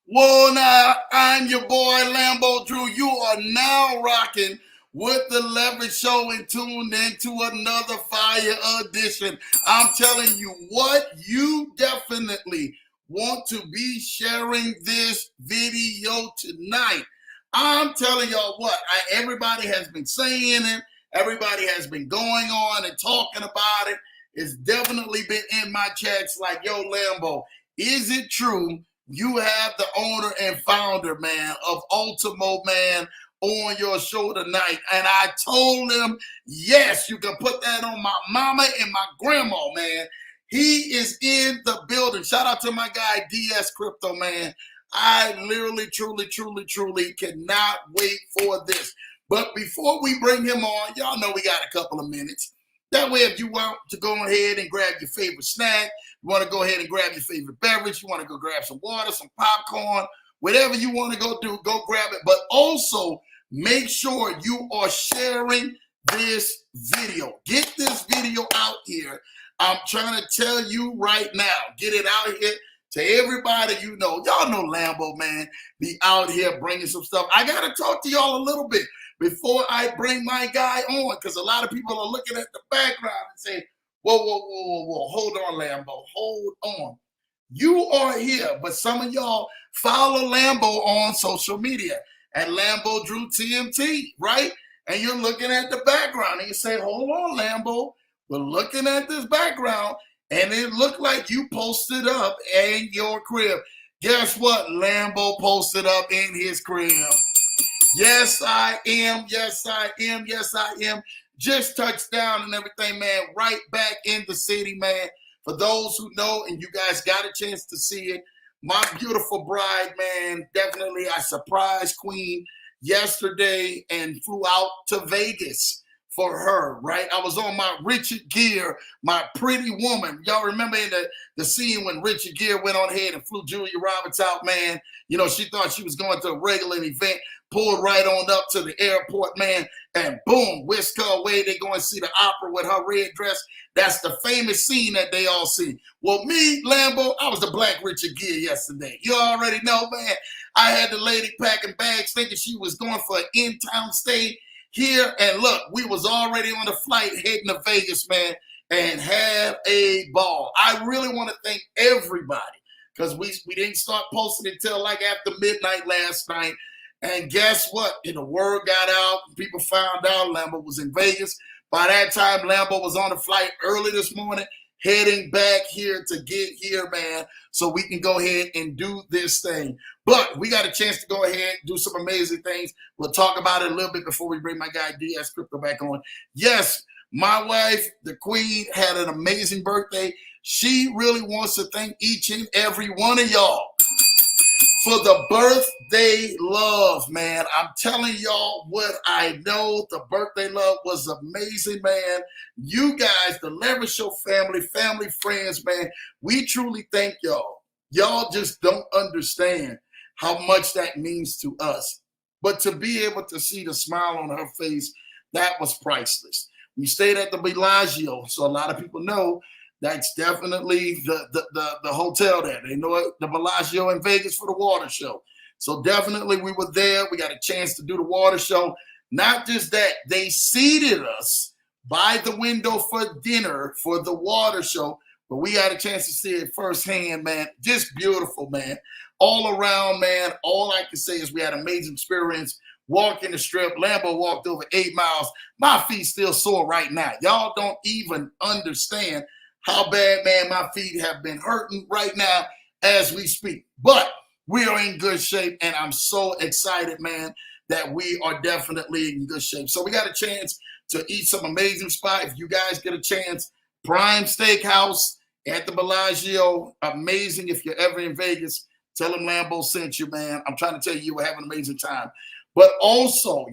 Whoa, now, I'm your boy, Lambo Drew. You are now rocking with the Leverage Show and tuned into another fire edition. I'm telling you what, you definitely want to be sharing this video tonight. I'm telling y'all what, everybody has been saying it. Everybody has been going on and talking about it. It's definitely been in my chats like, yo, Lambo, is it true you have the owner and founder, man, of Ultimo, man, on your show tonight? And I told him, yes, you can put that on my mama and my grandma, man. He is in the building. Shout out to my guy, DS Crypto, man. I literally, truly cannot wait for this. But before we bring him on, y'all know we got a couple of minutes. That way, if you want to go ahead and grab your favorite snack, you want to go ahead and grab your favorite beverage, you want to go grab some water, some popcorn, whatever you want to go do, go grab it. But also, make sure you are sharing this video. Get this video out here. I'm trying to tell you right now, get it out here to everybody you know. Y'all know Lambo, man, be out here bringing some stuff. I got to talk to y'all a little bit before I bring my guy on, because a lot of people are looking at the background and saying, whoa, hold on, Lambo, hold on. You are here, but some of y'all follow Lambo on social media at Lambo Drew TMT, right? And you're looking at the background and you say, hold on, Lambo, we're looking at this background and it looked like you posted up in your crib. Guess what? Lambo posted up in his crib. Yes, I am. Yes, I am. Yes, I am. Just touched down and everything, man. Right back in the city, man. For those who know, and you guys got a chance to see it, my beautiful bride, man, definitely I surprised Queen yesterday and flew out to Vegas for her, right? I was on my Richard Gere, my pretty woman. Y'all remember in the scene when Richard Gere went on ahead and flew Julia Roberts out, man? You know, she thought she was going to a regular event, pulled right on up to the airport, man, and boom, whisk her away. They go and see the opera with her red dress. That's the famous scene that they all see. Well, me, Lambo, I was the Black Richard Gere yesterday. You already know, man. I had the lady packing bags thinking she was going for an in-town stay here. And look, we was already on the flight heading to Vegas, man, and had a ball. I really want to thank everybody, because we didn't start posting until like after midnight last night. And guess what? The word got out. People found out Lambo was in Vegas. By that time, Lambo was on the flight early this morning, heading back here to get here, man, so we can go ahead and do this thing. But we got a chance to go ahead and do some amazing things. We'll talk about it a little bit before we bring my guy DS Crypto back on. Yes, my wife, the Queen, had an amazing birthday. She really wants to thank each and every one of y'all for the birthday love, man. I'm telling y'all what I know. The birthday love was amazing, man. You guys, the Leverage Show family, friends, man, we truly thank y'all. Y'all just don't understand how much that means to us. But to be able to see the smile on her face, that was priceless. We stayed at the Bellagio, so a lot of people know that's definitely the hotel there. They know it, the Bellagio in Vegas for the water show. So definitely we were there. We got a chance to do the water show. Not just that, they seated us by the window for dinner for the water show, but we got a chance to see it firsthand, man. Just beautiful, man. All around, man. All I can say is we had an amazing experience. Walking the strip. Lambo walked over 8 miles. My feet still sore right now. Y'all don't even understand how bad, man, my feet have been hurting right now as we speak. But we are in good shape, and I'm so excited, man, that we are definitely in good shape. So we got a chance to eat some amazing spot. If you guys get a chance, Prime Steakhouse at the Bellagio, amazing. If you're ever in Vegas, tell them Lambo sent you, man. I'm trying to tell you, you were having an amazing time. But also,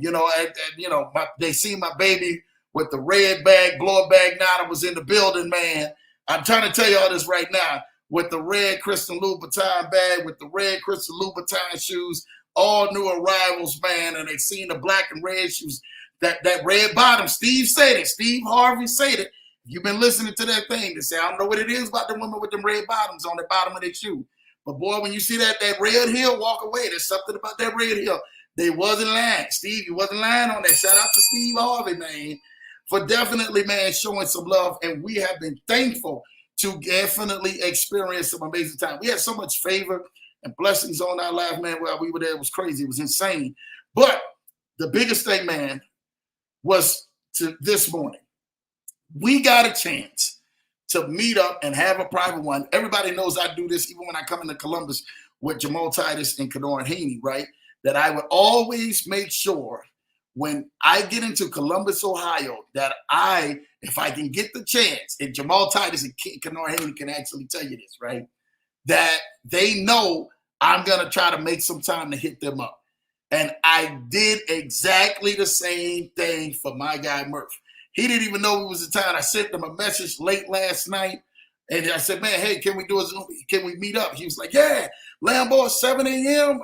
they see my baby with the red bag, blow bag. Nada was in the building, man. I'm trying to tell you all this right now, with the red Christian Louboutin bag, with the red Christian Louboutin shoes, all new arrivals, man, and they seen the black and red shoes, that red bottom. Steve said it. Steve Harvey said it. If you've been listening to that thing, they say, I don't know what it is about the women with them red bottoms on the bottom of their shoe, But boy, when you see that red hill, walk away. There's something about that red hill. They wasn't lying. Steve, you wasn't lying on that. Shout out to Steve Harvey, man, for definitely, man, showing some love. And we have been thankful to definitely experience some amazing time. We had so much favor and blessings on our life, man, while we were there. It was crazy. It was insane. But the biggest thing, man, was to this morning. We got a chance to meet up and have a private one. Everybody knows I do this even when I come into Columbus with Jamal Titus and Kenora Haney, right? That I would always make sure when I get into Columbus, Ohio, that if I can get the chance, and Jamal Titus and Kenora Haney can actually tell you this, right? That they know I'm going to try to make some time to hit them up. And I did exactly the same thing for my guy, Murph. He didn't even know it was the time. I sent him a message late last night. And I said, man, hey, can we do a Zoom? Can we meet up? He was like, yeah, Lambo at 7 a.m.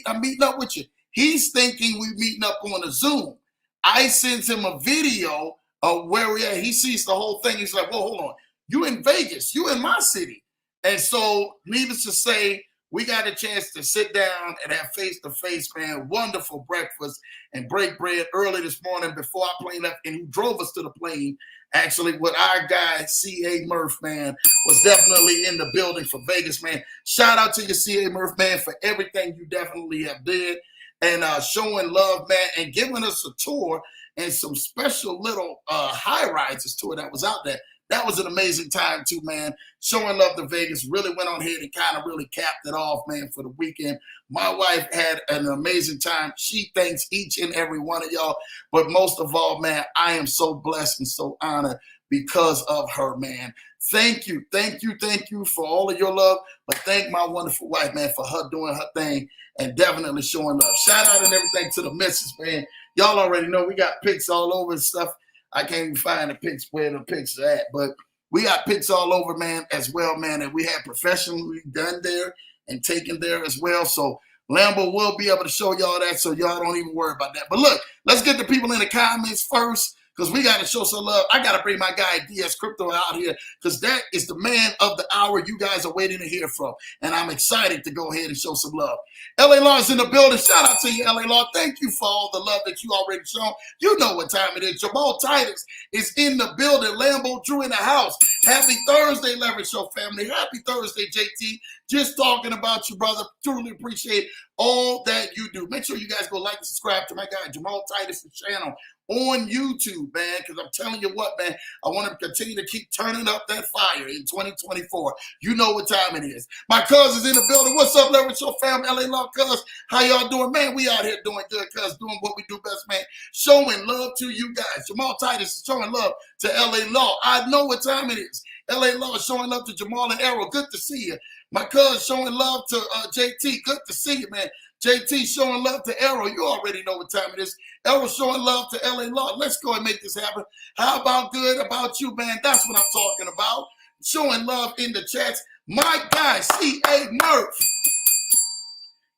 I'm meeting up with you. He's thinking we meeting up on a Zoom. I sent him a video of where we're at. He sees the whole thing. He's like, well, hold on. You in Vegas. You in my city. And so, needless to say, we got a chance to sit down and have face-to-face, man, wonderful breakfast and break bread early this morning before our plane left. And he drove us to the plane, actually, with our guy, C.A. Murph, man, was definitely in the building for Vegas, man. Shout out to you, C.A. Murph, man, for everything you definitely have did and showing love, man, and giving us a tour and some special little high-rises tour that was out there. That was an amazing time, too, man. Showing love to Vegas. Really went on ahead and kind of really capped it off, man, for the weekend. My wife had an amazing time. She thanks each and every one of y'all. But most of all, man, I am so blessed and so honored because of her, man. Thank you. Thank you. Thank you for all of your love. But thank my wonderful wife, man, for her doing her thing and definitely showing love. Shout out and everything to the missus, man. Y'all already know we got pics all over and stuff. I can't even find the pics where the pics are at, but we got pics all over, man, as well, man, and we had professionally done there and taken there as well. So Lambo will be able to show y'all that, so y'all don't even worry about that. But look, let's get the people in the comments first, because we got to show some love. I got to bring my guy DS Crypto out here, because that is the man of the hour you guys are waiting to hear from, and I'm excited to go ahead and show some love. LA Law's in the building. Shout out to you, LA Law. Thank you for all the love that you already shown. You know what time it is. Jamal Titus is in the building. Lambo Drew in the house. Happy Thursday, Leverage Show family. Happy Thursday, JT. Just talking about you, brother. Truly appreciate all that you do. Make sure you guys go like and subscribe to my guy, Jamal Titus' channel on YouTube, man, because I'm telling you what, man, I want to continue to keep turning up that fire in 2024. You know what time it is. My cousin's in the building. What's up, Leverage Show fam? LA Law cuz. How y'all doing? Man, we out here doing good, cuz, doing what we do best, man. Showing love to you guys. Jamal Titus is showing love to LA Law. I know what time it is. LA Law is showing love to Jamal and Arrow. Good to see you. My cousin showing love to JT. Good to see you, man. JT showing love to Arrow. You already know what time it is. Arrow showing love to LA Law. Let's go and make this happen. How about good about you, man? That's what I'm talking about. Showing love in the chats. My guy, C.A. Murph.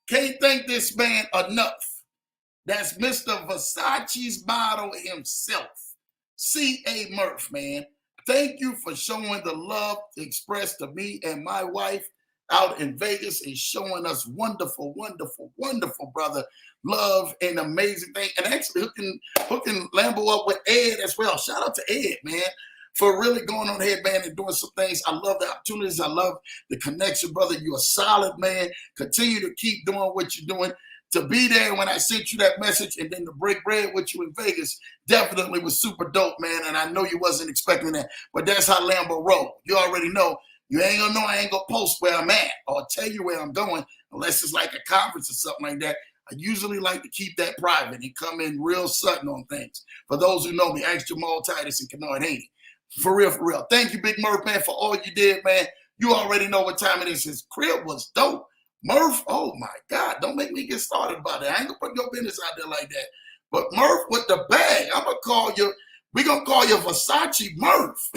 Can't thank this man enough. That's Mr. Versace's model himself. C.A. Murph, man. Thank you for showing the love expressed to me and my wife out in Vegas and showing us wonderful, wonderful, wonderful, brother, love and amazing thing. And actually hooking Lambo up with Ed as well. Shout out to Ed, man, for really going on ahead, man, and doing some things. I love the opportunities. I love the connection, brother. You're a solid man. Continue to keep doing what you're doing. To be there when I sent you that message and then to break bread with you in Vegas definitely was super dope, man. And I know you wasn't expecting that, but that's how Lambo roll. You already know. You ain't gonna know I ain't gonna post where I'm at or tell you where I'm going unless it's like a conference or something like that. I usually like to keep that private and come in real sudden on things. For those who know me, ask Jamal Titus and Kennard Haney. For real, for real. Thank you, Big Murph, man, for all you did, man. You already know what time it is. His crib was dope. Murph, oh my God, don't make me get started about it. I ain't gonna put your business out there like that. But Murph with the bag, I'm gonna call you, we're gonna call you Versace Murph.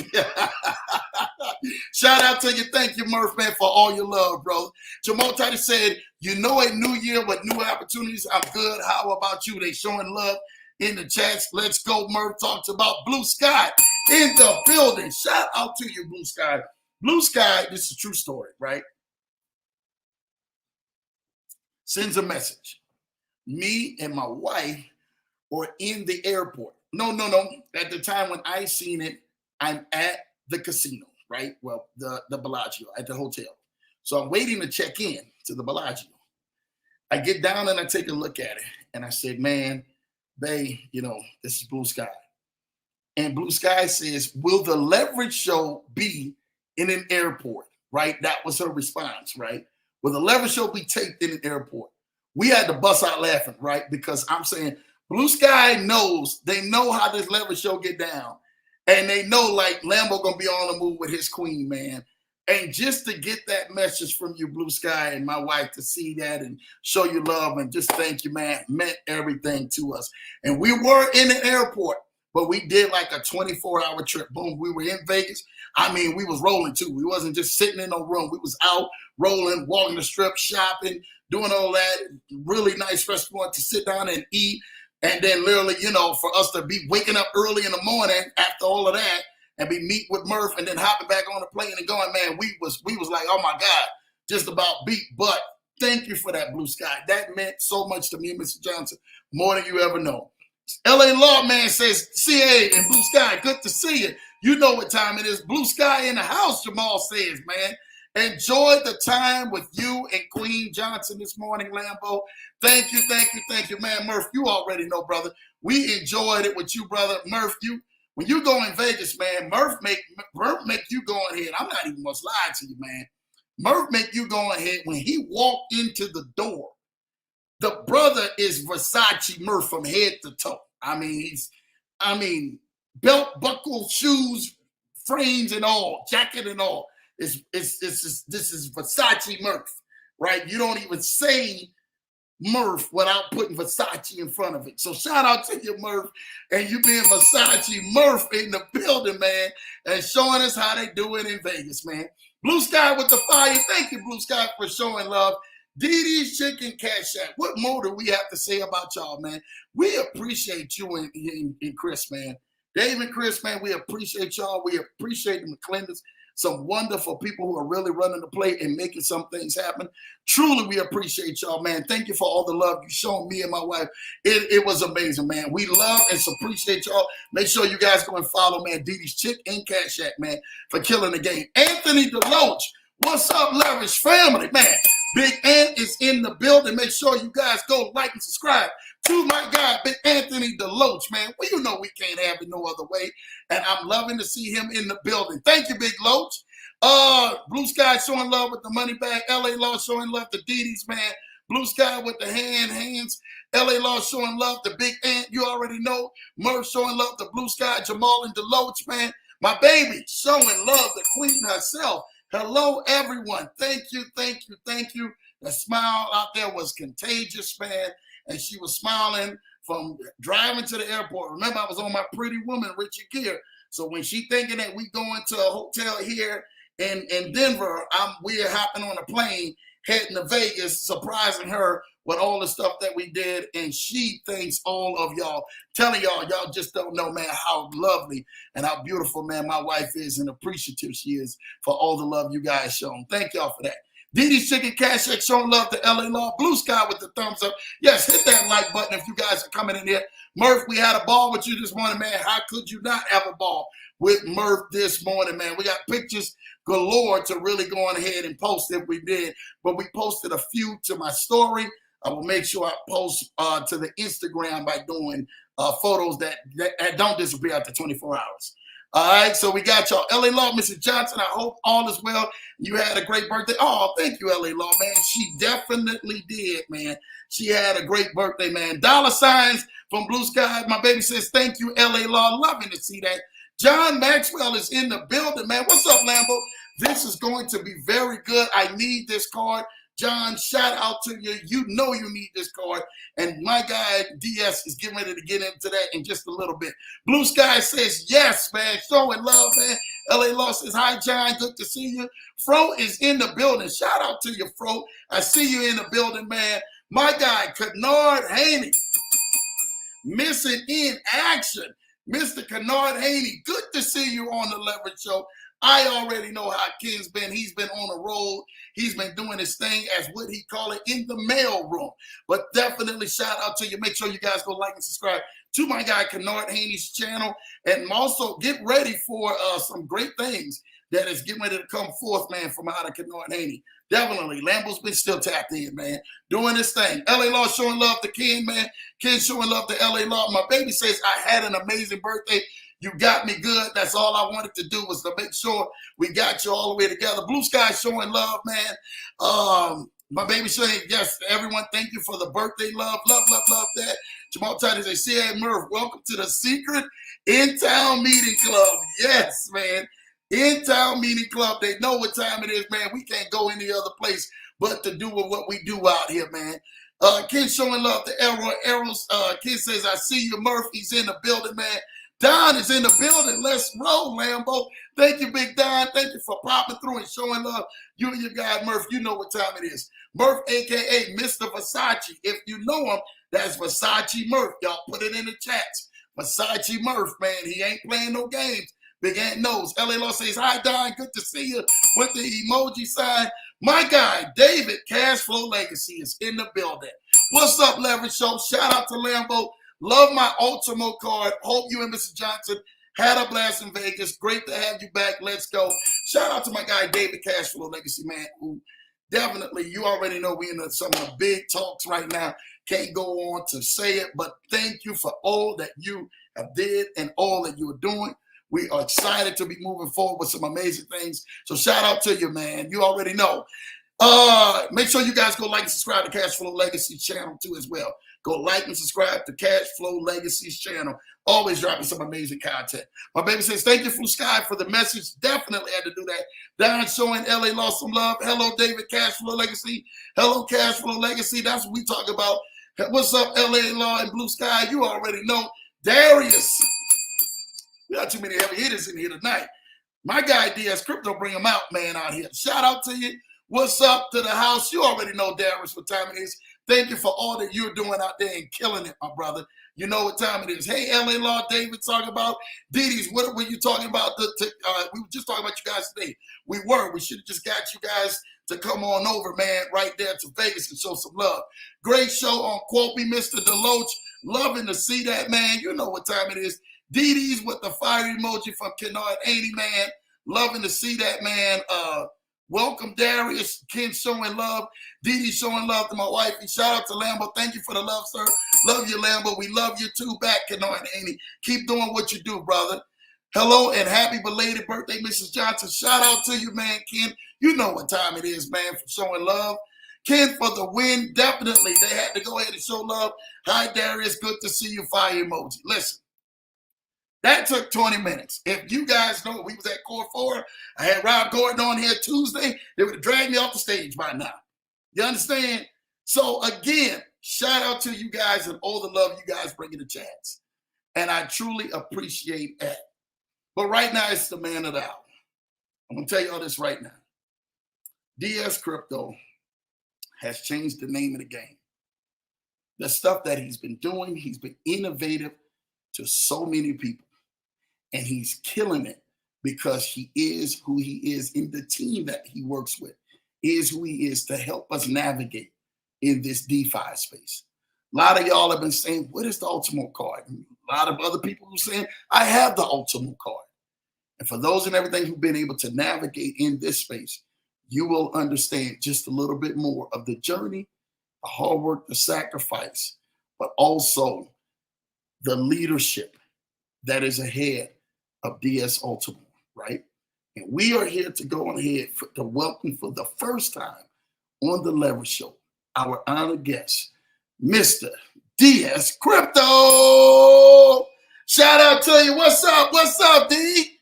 Shout out to you. Thank you, Murph, man, for all your love, bro. Jamal Titus said, you know, a new year with new opportunities. I'm good. How about you? They showing love in the chats. Let's go. Murph talks about Blue Sky in the building. Shout out to you, Blue Sky. Blue Sky, this is a true story, right? sends a message. Me and my wife are in the airport. No. At the time when I seen it, I'm at the casino, right? Well, the Bellagio, at the hotel. So I'm waiting to check in to the Bellagio. I get down and I take a look at it. And I said, man, babe, this is Blue Sky. And Blue Sky says, will the leverage show be in an airport? Right? That was her response, right? Will the leverage show be taped in an airport? We had to bust out laughing, right? Because I'm saying Blue Sky knows, they know how this leverage show get down. And they know like Lambo gonna be on the move with his queen, man. And just to get that message from you, Blue Sky, and my wife, to see that and show you love and just thank you, man, meant everything to us. And we were in the airport, but we did like a 24-hour trip. Boom, we were in Vegas. I mean, we was rolling too. We wasn't just sitting in no room. We was out rolling, walking the strip, shopping, doing all that. Really nice restaurant to sit down and eat. And then literally, for us to be waking up early in the morning after all of that and be meet with Murph and then hopping back on the plane and going, man, we was like, oh my God, just about beat. But thank you for that, Blue Sky. That meant so much to me, Mr. Johnson, more than you ever know. LA Lawman says, CA and Blue Sky, good to see you. You know what time it is. Blue Sky in the house, Jamal says, man. Enjoyed the time with you and Queen Johnson this morning, Lambo. Thank you, man. Murph, you already know, brother. We enjoyed it with you, brother. Murph, when you go in Vegas, man, Murph make you go ahead. I'm not even gonna lie to you, man. Murph make you go ahead. When he walked into the door, the brother is Versace Murph from head to toe. I mean, belt, buckle, shoes, frames and all, jacket and all. This is Versace Murph, right? You don't even say Murph without putting Versace in front of it. So shout out to you, Murph, and you being Versace Murph in the building, man, and showing us how they do it in Vegas, man. Blue Sky with the fire. Thank you, Blue Sky, for showing love. DD's Chicken Cash App. What more do we have to say about y'all, man? We appreciate you and Chris, man. Dave and Chris, man, we appreciate y'all. We appreciate the McClendons. Some wonderful people who are really running the play and making some things happen. Truly, we appreciate y'all, man. Thank you for all the love you shown me and my wife. It was amazing, man. We love and appreciate y'all. Make sure you guys go and follow, man, DD's Chick and Cash App, man, for killing the game. Anthony DeLoach, what's up, Leverage family, man? Big Ant is in the building. Make sure you guys go like and subscribe to my guy, Big Anthony DeLoach, man. Well, you know we can't have it no other way. And I'm loving to see him in the building. Thank you, Big Loach. Blue Sky showing love with the money bag. LA Law showing love to Didi's, man. Blue Sky with the hands. LA Law showing love to Big Ant. You already know. Murph showing love to Blue Sky. Jamal and DeLoach, man. My baby showing love to Queen herself. Hello, everyone. Thank you. The smile out there was contagious, man. And she was smiling from driving to the airport. Remember, I was on my Pretty Woman, Richard Gere. So when she thinking that we going to a hotel here in Denver, we're hopping on a plane, heading to Vegas, surprising her with all the stuff that we did. And she thanks all of y'all. Telling y'all just don't know, man, how lovely and how beautiful, man, my wife is and appreciative she is for all the love you guys shown. Thank y'all for that. DD's Chicken Cash App showing love to LA Law. Blue Sky with the thumbs up. Yes, hit that like button if you guys are coming in here. Murph, we had a ball with you this morning, man. How could you not have a ball with Murph this morning, man? We got pictures galore to really go on ahead and post if we did. But we posted a few to my story. I will make sure I post to the Instagram by doing photos that don't disappear after 24 hours. All right, so we got y'all. LA Law, Mrs. Johnson, I hope all is well. You had a great birthday. Oh, thank you, LA Law, man. She definitely did, man. She had a great birthday, man. Dollar signs from Blue Sky. My baby says, thank you, LA Law. Loving to see that. John Maxwell is in the building, man. What's up, Lambo? This is going to be very good. I need this card. John, shout out to you. You know you need this card. And my guy, DS, is getting ready to get into that in just a little bit. Blue Sky says, yes, man. Showing love, man. LA Law says, hi, John. Good to see you. Fro is in the building. Shout out to you, Fro. I see you in the building, man. My guy, Kennard Haney, missing in action. Mr. Kennard Haney, good to see you on the Leverage Show. I already know how Ken's been. He's been on the road. He's been doing his thing, as what he call it, in the mail room. But definitely shout out to you. Make sure you guys go like and subscribe to my guy Kennard Haney's channel. And also get ready for some great things that is getting ready to come forth, man, from out of Kennard Haney. Definitely. Lambo's been still tapped in, man, doing his thing. LA Law showing love to Ken, man. Ken showing love to LA Law. My baby says, I had an amazing birthday. You got me good. That's all I wanted to do, was to make sure we got you all the way together. Blue Sky showing love, man. My baby saying, yes, everyone, thank you for the birthday love. Love, love, love that. Jamal Titus say, C.A. Murph, welcome to the secret in-town meeting club. Yes, man. In-town meeting club. They know what time it is, man. We can't go any other place but to do what we do out here, man. Ken showing love to Arrows. Ken says, I see you, Murph. He's in the building, man. Don is in the building. Let's roll, Lambo. Thank you, Big Don. Thank you for popping through and showing love. You and your guy, Murph, you know what time it is. Murph, a.k.a. Mr. Versace. If you know him, that's Versace Murph. Y'all put it in the chats. Versace Murph, man. He ain't playing no games. Big Ant knows. LA Law says, hi, Don. Good to see you with the emoji sign. My guy, David, Cashflow Legacy, is in the building. What's up, Leverage Show? Shout out to Lambo. Love my Ultimo card. Hope you and Mr. Johnson had a blast in Vegas. Great to have you back. Let's go. Shout out to my guy, David Cashflow Legacy, man, who definitely, you already know we in some of the big talks right now. Can't go on to say it, but thank you for all that you have did and all that you are doing. We are excited to be moving forward with some amazing things. So shout out to you, man. You already know. Make sure you guys go like and subscribe to Cashflow Legacy channel too as well. Go like and subscribe to Cashflow Legacy's channel. Always dropping some amazing content. My baby says, thank you from Sky for the message. Definitely had to do that. Don showing LA Law some love. Hello, David, Cashflow Legacy. Hello, Cashflow Legacy. That's what we talk about. What's up, LA Law and Blue Sky? You already know. Darius. We got too many heavy hitters in here tonight. My guy, DS Crypto, bring him out, man, out here. Shout out to you. What's up to the house? You already know, Darius, what time it is. Thank you for all that you're doing out there and killing it, my brother. You know what time it is. Hey, LA Law, David, talking about Didi's. What were you talking about? We were just talking about you guys today. We should have just got you guys to come on over, man, right there to Vegas and show some love. Great show on Quopie, Mr. Deloach. Loving to see that, man. You know what time it is. Didi's with the fire emoji from Kennard 80, man. Loving to see that, man. Welcome, Darius. Ken showing love. Didi showing love to my wife. And shout out to Lambo. Thank you for the love, sir. Love you, Lambo. We love you too back, Kennard Haney. Keep doing what you do, brother. Hello and happy belated birthday, Mrs. Johnson. Shout out to you, man, Ken. You know what time it is, man, for showing love. Ken for the win. Definitely. They had to go ahead and show love. Hi, Darius. Good to see you. Fire emoji. Listen. That took 20 minutes. If you guys know, we was at Core 4. I had Rob Gordon on here Tuesday. They would have dragged me off the stage by now. You understand? So, again, shout out to you guys and all the love you guys bring in the chats. And I truly appreciate that. But right now, it's the man of the hour. I'm going to tell you all this right now. DS Crypto has changed the name of the game. The stuff that he's been doing, he's been innovative to so many people. And he's killing it because he is who he is, in the team that he works with is who he is to help us navigate in this DeFi space. A lot of y'all have been saying, what is the Ultimo card? And a lot of other people who are saying, I have the Ultimo card. And for those and everything who've been able to navigate in this space, you will understand just a little bit more of the journey, the hard work, the sacrifice, but also the leadership that is ahead of DS Ultimo, right? And we are here to go on ahead to welcome for the first time on the Leverage Show, our honored guest, Mr. DS Crypto. Shout out to you. What's up? What's up, D?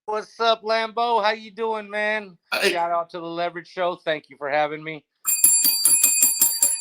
What's up, Lambo? How you doing, man? Hey. Shout out to the Leverage Show. Thank you for having me.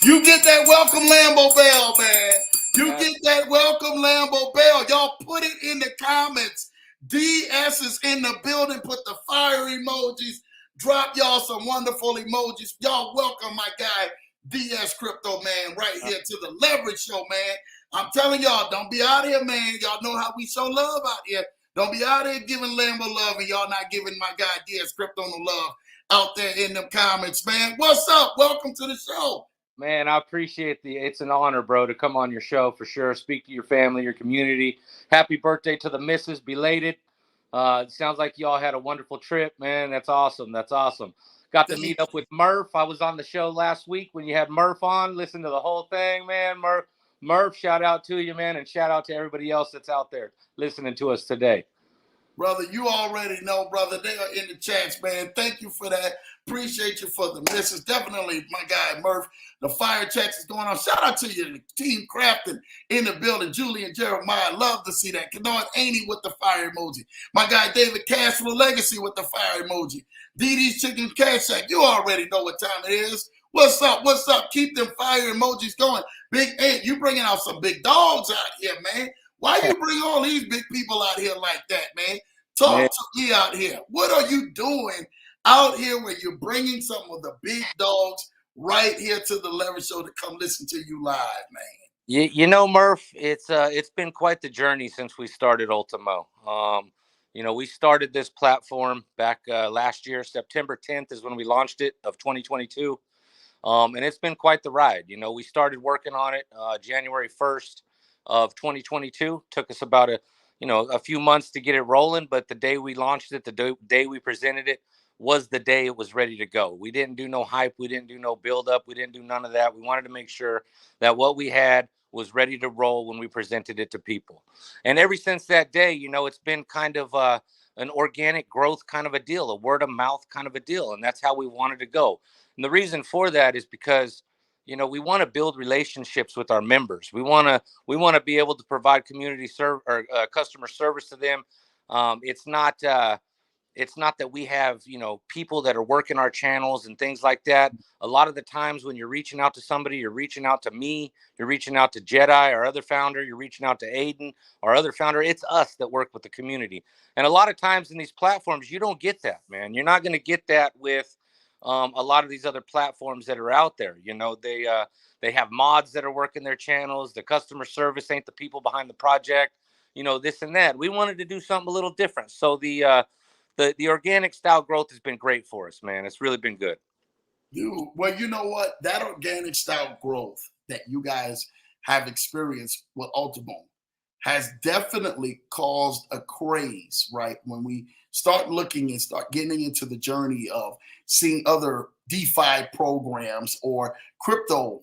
You get that welcome Lambo bell, man. You get that welcome Lambo bell. Y'all put it in the comments. DS is in the building. Put the fire emojis. Drop y'all some wonderful emojis. Y'all welcome my guy, DS Crypto, man, right here to the Leverage Show, man. I'm telling y'all, don't be out here, man. Y'all know how we show love out here. Don't be out there giving Lambo love and y'all not giving my guy DS Crypto no love out there in the comments, man. What's up? Welcome to the show. Man, I appreciate it's an honor, bro, to come on your show for sure. Speak to your family, your community. Happy birthday to the missus, belated. It sounds like y'all had a wonderful trip, man. That's awesome. That's awesome. Got to meet up with Murph. I was on the show last week when you had Murph on. Listen to the whole thing, man. Murph, shout out to you, man, and shout out to everybody else that's out there listening to us today. Brother, you already know, brother. They are in the chats, man. Thank you for that. Appreciate you for the misses. Definitely, my guy, Murph. The fire checks is going on. Shout out to you, Team Crafton in the building. Julie and Jeremiah, love to see that. Kennard Aney with the fire emoji. My guy, David Castro Legacy with the fire emoji. DD's Chicken Cash Shack. You already know what time it is. What's up? What's up? Keep them fire emojis going. Big Ed, you bringing out some big dogs out here, man. Why you bring all these big people out here like that, man? Talk to me out here. What are you doing out here where you're bringing some of the big dogs right here to the Leverage Show to come listen to you live, man? You know, Murph, it's been quite the journey since we started Ultimo. You know, we started this platform back last year. September 10th is when we launched it of 2022. And it's been quite the ride. You know, we started working on it January 1st of 2022. Took us about a few months to get it rolling, but the day we launched it, the day we presented it was the day it was ready to go. We didn't do no hype. We didn't do no build up. We didn't do none of that. We wanted to make sure that what we had was ready to roll when we presented it to people. And ever since that day, you know, it's been kind of an organic growth kind of a deal, a word of mouth kind of a deal. And that's how we wanted to go. And the reason for that is because, you know, we want to build relationships with our members. We want to be able to provide customer service to them. It's not that we have, you know, people that are working our channels and things like that. A lot of the times when you're reaching out to somebody, you're reaching out to me, you're reaching out to Jedi, our other founder, you're reaching out to Aiden, our other founder. It's us that work with the community. And a lot of times in these platforms, you don't get that, man. You're not going to get that with a lot of these other platforms that are out there. You know, they have mods that are working their channels. The customer service ain't the people behind the project, you know, this and that. We wanted to do something a little different. So the organic style growth has been great for us, man. It's really been good. Dude, well, you know what? That organic style growth that you guys have experienced with Ultimo has definitely caused a craze, right? When we start looking and start getting into the journey of seeing other DeFi programs or crypto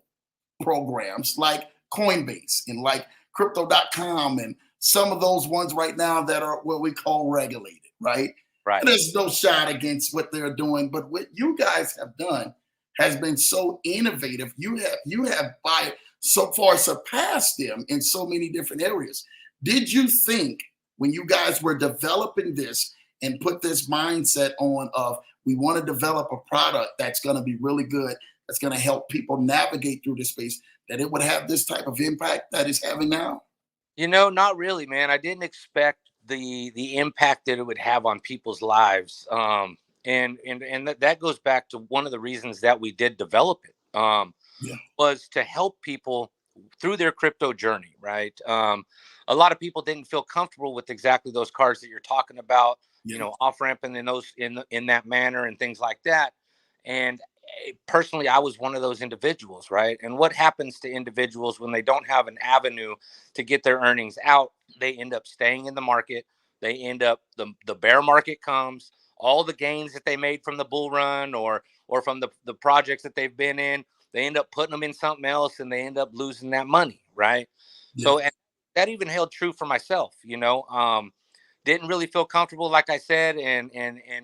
programs like Coinbase and like crypto.com and some of those ones right now that are what we call regulated, right? Right. And there's no shot against what they're doing, but what you guys have done has been so innovative. You have by so far surpassed them in so many different areas. Did you think when you guys were developing this and put this mindset on of we want to develop a product that's going to be really good, that's going to help people navigate through this space, that it would have this type of impact that it's having now? You know, not really, man. I didn't expect the impact that it would have on people's lives. And that goes back to one of the reasons that we did develop it. Was to help people through their crypto journey, right? A lot of people didn't feel comfortable with exactly those cards that you're talking about, you know, off ramping in those in that manner and things like that. And personally, I was one of those individuals, right? And what happens to individuals when they don't have an avenue to get their earnings out? They end up staying in the market. They end up the bear market comes. All the gains that they made from the bull run or from the projects that they've been in, they end up putting them in something else and they end up losing that money, right? Yeah. So and that even held true for myself, you know. Didn't really feel comfortable, like I said, and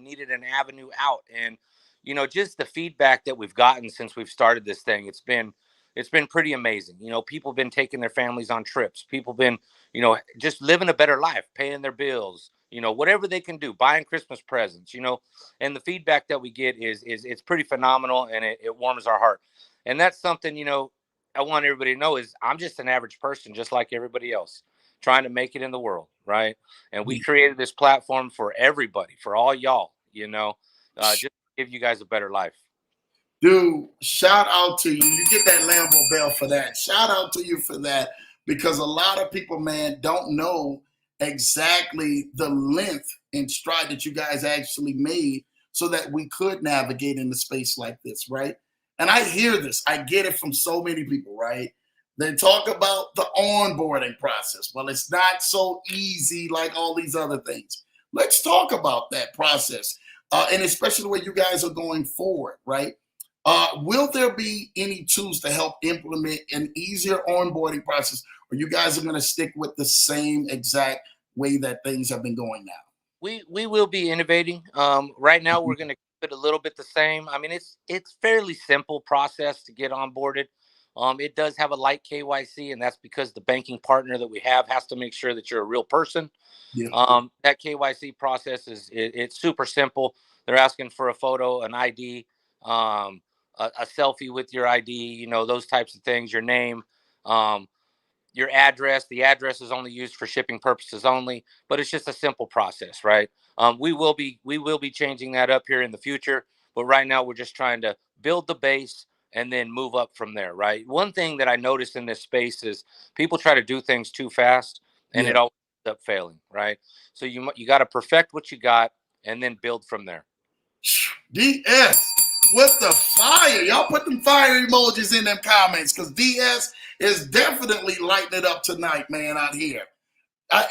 needed an avenue out. And, you know, just the feedback that we've gotten since we've started this thing, it's been pretty amazing. You know, people have been taking their families on trips. People been, you know, just living a better life, paying their bills, you know, whatever they can do, buying Christmas presents, you know, and the feedback that we get is it's pretty phenomenal and it warms our heart. And that's something, you know, I want everybody to know is I'm just an average person, just like everybody else, trying to make it in the world, right? And we created this platform for everybody, for all y'all, you know, just to give you guys a better life. Dude, shout out to you. You get that Lambo bell for that. Shout out to you for that, because a lot of people, man, don't know exactly the length and stride that you guys actually made so that we could navigate in the space like this, right? And I hear this, I get it from so many people, right? They talk about the onboarding process. Well, it's not so easy like all these other things. Let's talk about that process, and especially the way you guys are going forward, right? Will there be any tools to help implement an easier onboarding process, or you guys are going to stick with the same exact way that things have been going now? We will be innovating. Right now, we're going to keep it a little bit the same. I mean, it's fairly simple process to get onboarded. It does have a light KYC, and that's because the banking partner that we have has to make sure that you're a real person. Yeah, That KYC process it's super simple. They're asking for a photo, an ID, a selfie with your ID, those types of things, your name. Um, your address. The address is only used for shipping purposes only, but it's just a simple process, right? We will be changing that up here in the future, but right now we're just trying to build the base and then move up from there, right? One thing that I noticed in this space is people try to do things too fast, and yeah. it always ends up failing, right? So you got to perfect what you got and then build from there. DS with the fire. Y'all put them fire emojis in them comments because DS is definitely lighting it up tonight, man, out here.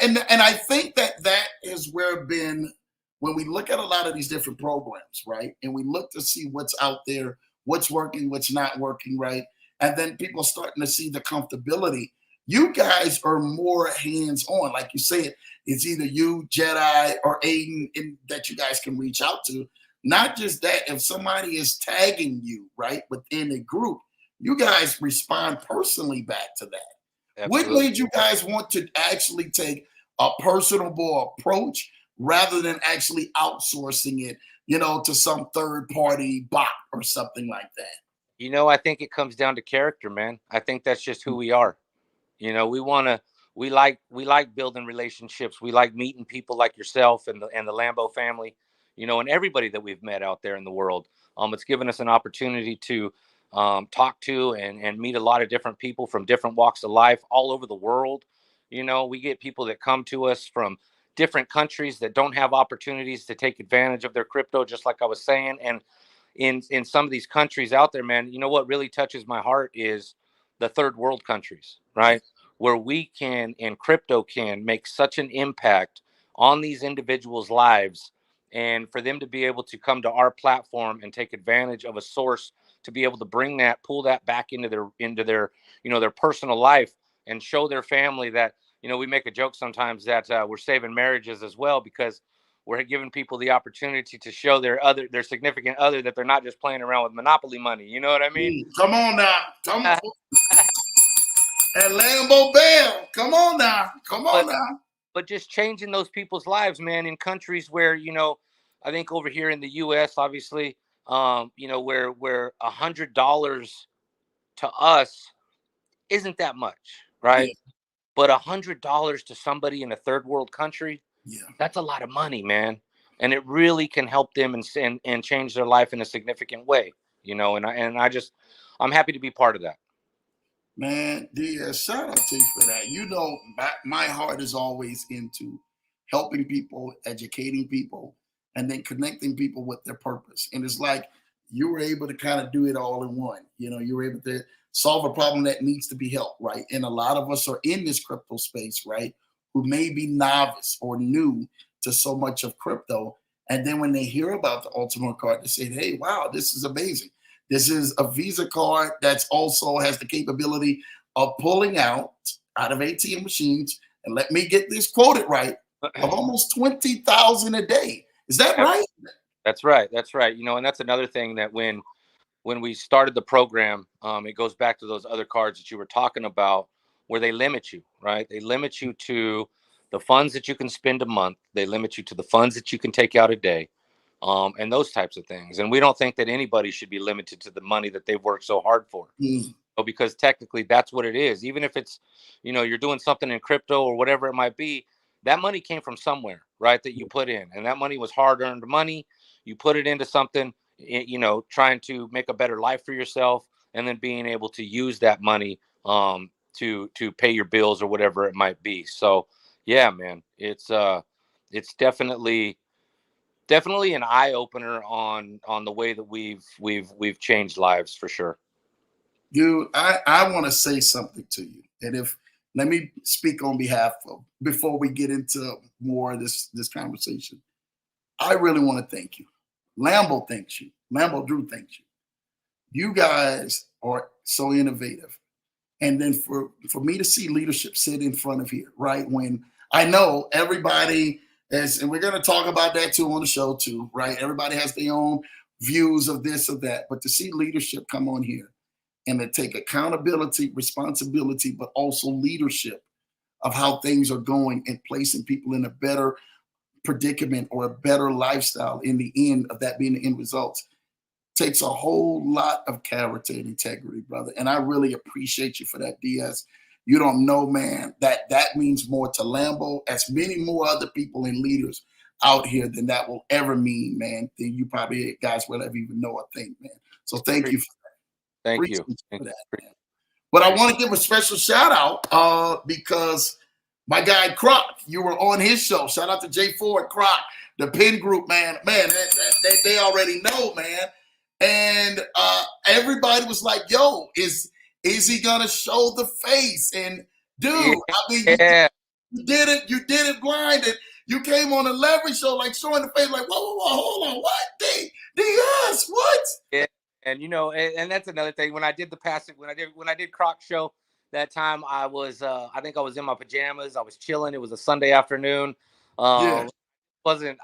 And I think that is where been when we look at a lot of these different programs, right? And we look to see what's out there, what's working, what's not working, right? And then people starting to see the comfortability. You guys are more hands on, like you said. It's either you, Jedi, or Aiden, that you guys can reach out to. Not just that, if somebody is tagging you, right, within a group, you guys respond personally back to that. What Absolutely. made you guys want to actually take a personable approach rather than actually outsourcing it, to some third party bot or something like that? I think it comes down to character, man. I think that's just who we are. We want to we like building relationships. We like meeting people like yourself and the Lambo family, and everybody that we've met out there in the world. It's given us an opportunity to talk to and meet a lot of different people from different walks of life all over the world. We get people that come to us from different countries that don't have opportunities to take advantage of their crypto, just like I was saying. And in some of these countries out there, man, what really touches my heart is the third world countries, right? Where we can and crypto can make such an impact on these individuals' lives, and for them to be able to come to our platform and take advantage of a source to be able to pull that back into their their personal life and show their family that we make a joke sometimes that we're saving marriages as well, because we're giving people the opportunity to show their significant other that they're not just playing around with monopoly money. You know what I mean? Come on now. Come on. And Lambo Bell. Come on now. Come on but now. but just changing those people's lives, man, in countries where I think over here in the U.S., obviously, where $100 to us isn't that much, Yeah, right? But $100 to somebody in a third world country, yeah. that's a lot of money, man, and it really can help them and change their life in a significant way, I'm happy to be part of that. Man, shout out to you for that. My heart is always into helping people, educating people, and then connecting people with their purpose. And it's like you were able to kind of do it all in one. You were able to solve a problem that needs to be helped, right? And a lot of us are in this crypto space, right? Who may be novice or new to so much of crypto. And then when they hear about the Ultimo card, they say, hey, wow, this is amazing. This is a Visa card that's also has the capability of pulling out of ATM machines, and let me get this quoted right, of almost 20,000 a day. Is that right? That's right. That's right. And that's another thing that when we started the program, it goes back to those other cards that you were talking about, where they limit you, right? They limit you to the funds that you can spend a month. They limit you to the funds that you can take out a day, and those types of things. And we don't think that anybody should be limited to the money that they've worked so hard for. Mm. Because technically that's what it is. Even if it's, you're doing something in crypto or whatever it might be, that money came from somewhere, right? That you put in, and that money was hard earned money. You put it into something, trying to make a better life for yourself, and then being able to use that money to pay your bills or whatever it might be. So Yeah, man. It's definitely an eye opener on the way that we've changed lives for sure. Dude, I want to say something to you. And if let me speak on behalf of before we get into more of this conversation. I really want to thank you. Lambo thanks you. Lambo Drew thanks you. You guys are so innovative. And then for me to see leadership sit in front of here, right? When I know everybody is, and we're going to talk about that too on the show too, right? Everybody has their own views of this or that, but to see leadership come on here and to take accountability, responsibility, but also leadership of how things are going and placing people in a better predicament or a better lifestyle in the end of that being the end results takes a whole lot of character and integrity, brother. And I really appreciate you for that, DS. You don't know, man, that means more to Lambo, as many more other people and leaders out here than that will ever mean, man, than you probably guys will ever even know or think, man. So thank you for that. Thank Appreciate you. you Thank for that, you. man. But I want to give a special shout out because my guy Croc, you were on his show. Shout out to J Ford Croc, the Pin Group, man. Man, they already know, man. And everybody was like, "Yo, is he gonna show the face?" And dude, I mean, Yeah. you did it blind, and you came on a leverage show like showing the face, like, whoa, hold on, what? DS, what? Yeah. And and that's another thing. When I did the passing, when I did Croc show that time, I was I think I was in my pajamas. I was chilling. It was a Sunday afternoon. Yeah,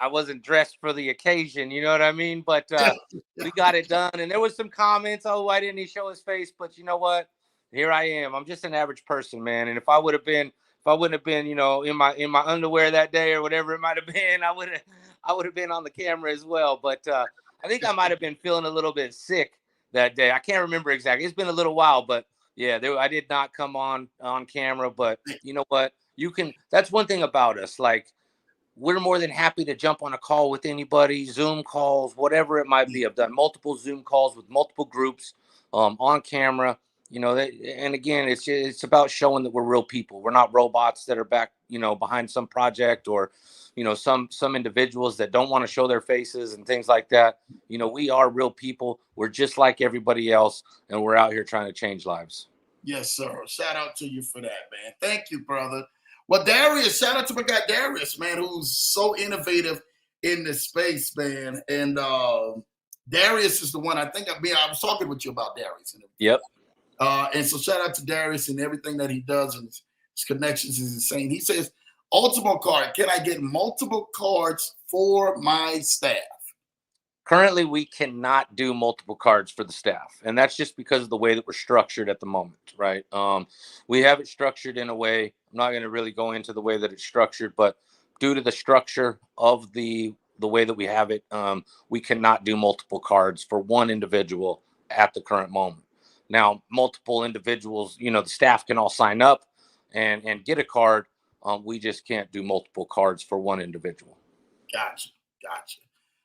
I wasn't dressed for the occasion, you know what I mean? But yeah, we got it done, and there was some comments, oh, why didn't he show his face? But you know what? Here I am. I'm just an average person, man. And if I wouldn't have been, in my underwear that day or whatever it might have been, I would have been on the camera as well. But I think I might have been feeling a little bit sick that day. I can't remember exactly. It's been a little while, but yeah, I did not come on camera. But you know what? You can. That's one thing about us. Like, we're more than happy to jump on a call with anybody, Zoom calls, whatever it might be. I've done multiple Zoom calls with multiple groups on camera. And again, it's about showing that we're real people. We're not robots that are back, behind some project, or, some individuals that don't want to show their faces and things like that. We are real people. We're just like everybody else, and we're out here trying to change lives. Yes, sir. Shout out to you for that, man. Thank you, brother. Well, Darius, shout out to my guy Darius, man, who's so innovative in this space, man. And Darius is the one I was talking with you about Darius. Yep. And so shout out to Darius and everything that he does, and his connections is insane. He says, Ultimo card, can I get multiple cards for my staff? Currently, we cannot do multiple cards for the staff, and that's just because of the way that we're structured at the moment, right? We have it structured in a way. I'm not going to really go into the way that it's structured, but due to the structure of the way that we have it, we cannot do multiple cards for one individual at the current moment. Now, multiple individuals, the staff can all sign up and get a card. We just can't do multiple cards for one individual. Gotcha.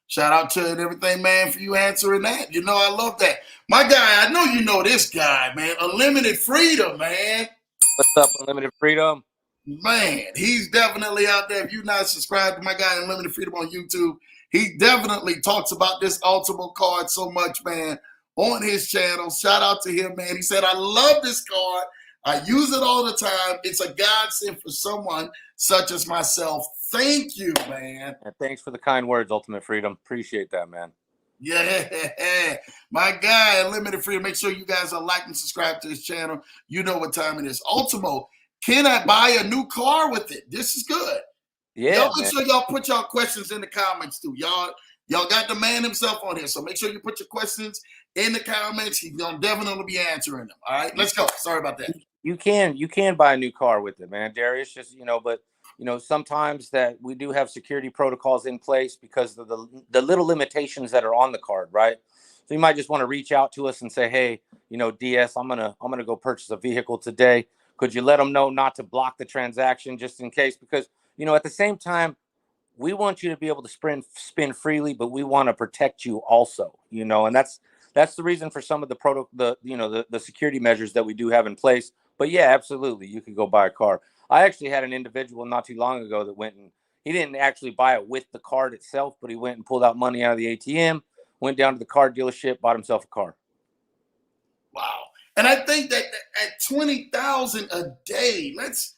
Shout out to and everything, man, for you answering that. I love that. My guy, I know you know this guy, man. Unlimited Freedom, man. What's up, Unlimited Freedom? Man, he's definitely out there. If you're not subscribed to my guy, Unlimited Freedom on YouTube, he definitely talks about this Ultimo card so much, man, on his channel. Shout out to him, man. He said, I love this card. I use it all the time. It's a godsend for someone such as myself. Thank you, man. And thanks for the kind words, Ultimate Freedom. Appreciate that, man. Yeah, my guy, Unlimited Freedom. Make sure you guys are like and subscribe to his channel. You know what time it is. Ultimo, can I buy a new car with it? This is good. Yeah, y'all make sure y'all put y'all questions in the comments too. Y'all got the man himself on here, so make sure you put your questions in the comments. He's gonna definitely be answering them. All right, let's go. Sorry about that. You can buy a new car with it, man. Darius, just but sometimes that we do have security protocols in place because of the little limitations that are on the card, right? So you might just want to reach out to us and say, hey, DS, I'm gonna go purchase a vehicle today. Could you let them know not to block the transaction just in case? Because at the same time, we want you to be able to spin freely, but we want to protect you also, and that's the reason for some of the security measures that we do have in place. But yeah, absolutely, you could go buy a car. I actually had an individual not too long ago that went and he didn't actually buy it with the card itself, but he went and pulled out money out of the ATM, went down to the car dealership, bought himself a car. Wow. And I think that at 20,000 a day, let's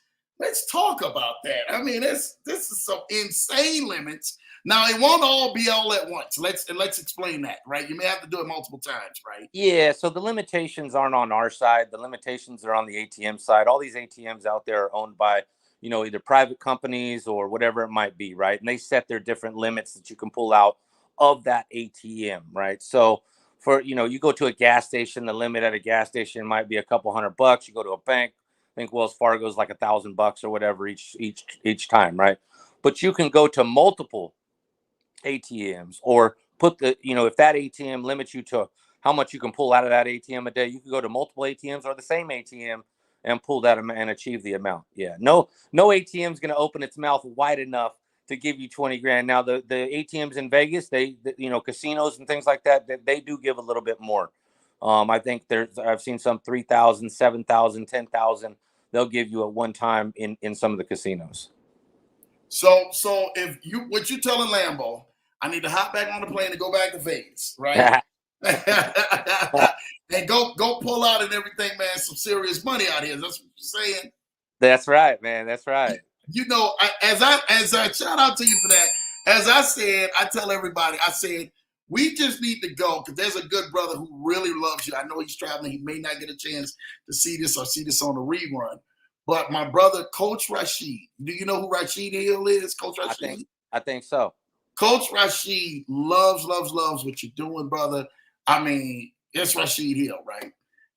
talk about that. I mean, this is some insane limits. Now it won't all be all at once. Let's explain that, right? You may have to do it multiple times, right? Yeah, so the limitations aren't on our side. The limitations are on the ATM side. All these ATMs out there are owned by, either private companies or whatever it might be, right? And they set their different limits that you can pull out of that ATM, right? So for, you go to a gas station, the limit at a gas station might be a couple $100. You go to a bank, I think Wells Fargo is like $1,000 or whatever each time, right? But you can go to multiple ATMs or put if that ATM limits you to how much you can pull out of that ATM a day, you can go to multiple ATMs or the same ATM and pull that and achieve the amount. Yeah, no ATM is going to open its mouth wide enough to give you 20 grand. Now the ATMs in Vegas, casinos and things like that, they do give a little bit more. I think I've seen some 3,000, 7,000, 10,000. They'll give you at one time in some of the casinos. So if what you telling Lambo, I need to hop back on the plane and go back to Vegas, right? And go pull out and everything, man, some serious money out here. That's what you're saying. That's right, man. That's right. As I shout out to you for that. As I said, I tell everybody, I said, we just need to go because there's a good brother who really loves you. I know he's traveling. He may not get a chance to see this or see this on the rerun. But my brother, Coach Rashid, do you know who Rashid Hill is? Coach Rashid? I think so. Coach Rashid loves what you're doing, brother. I mean, it's Rashid Hill, right?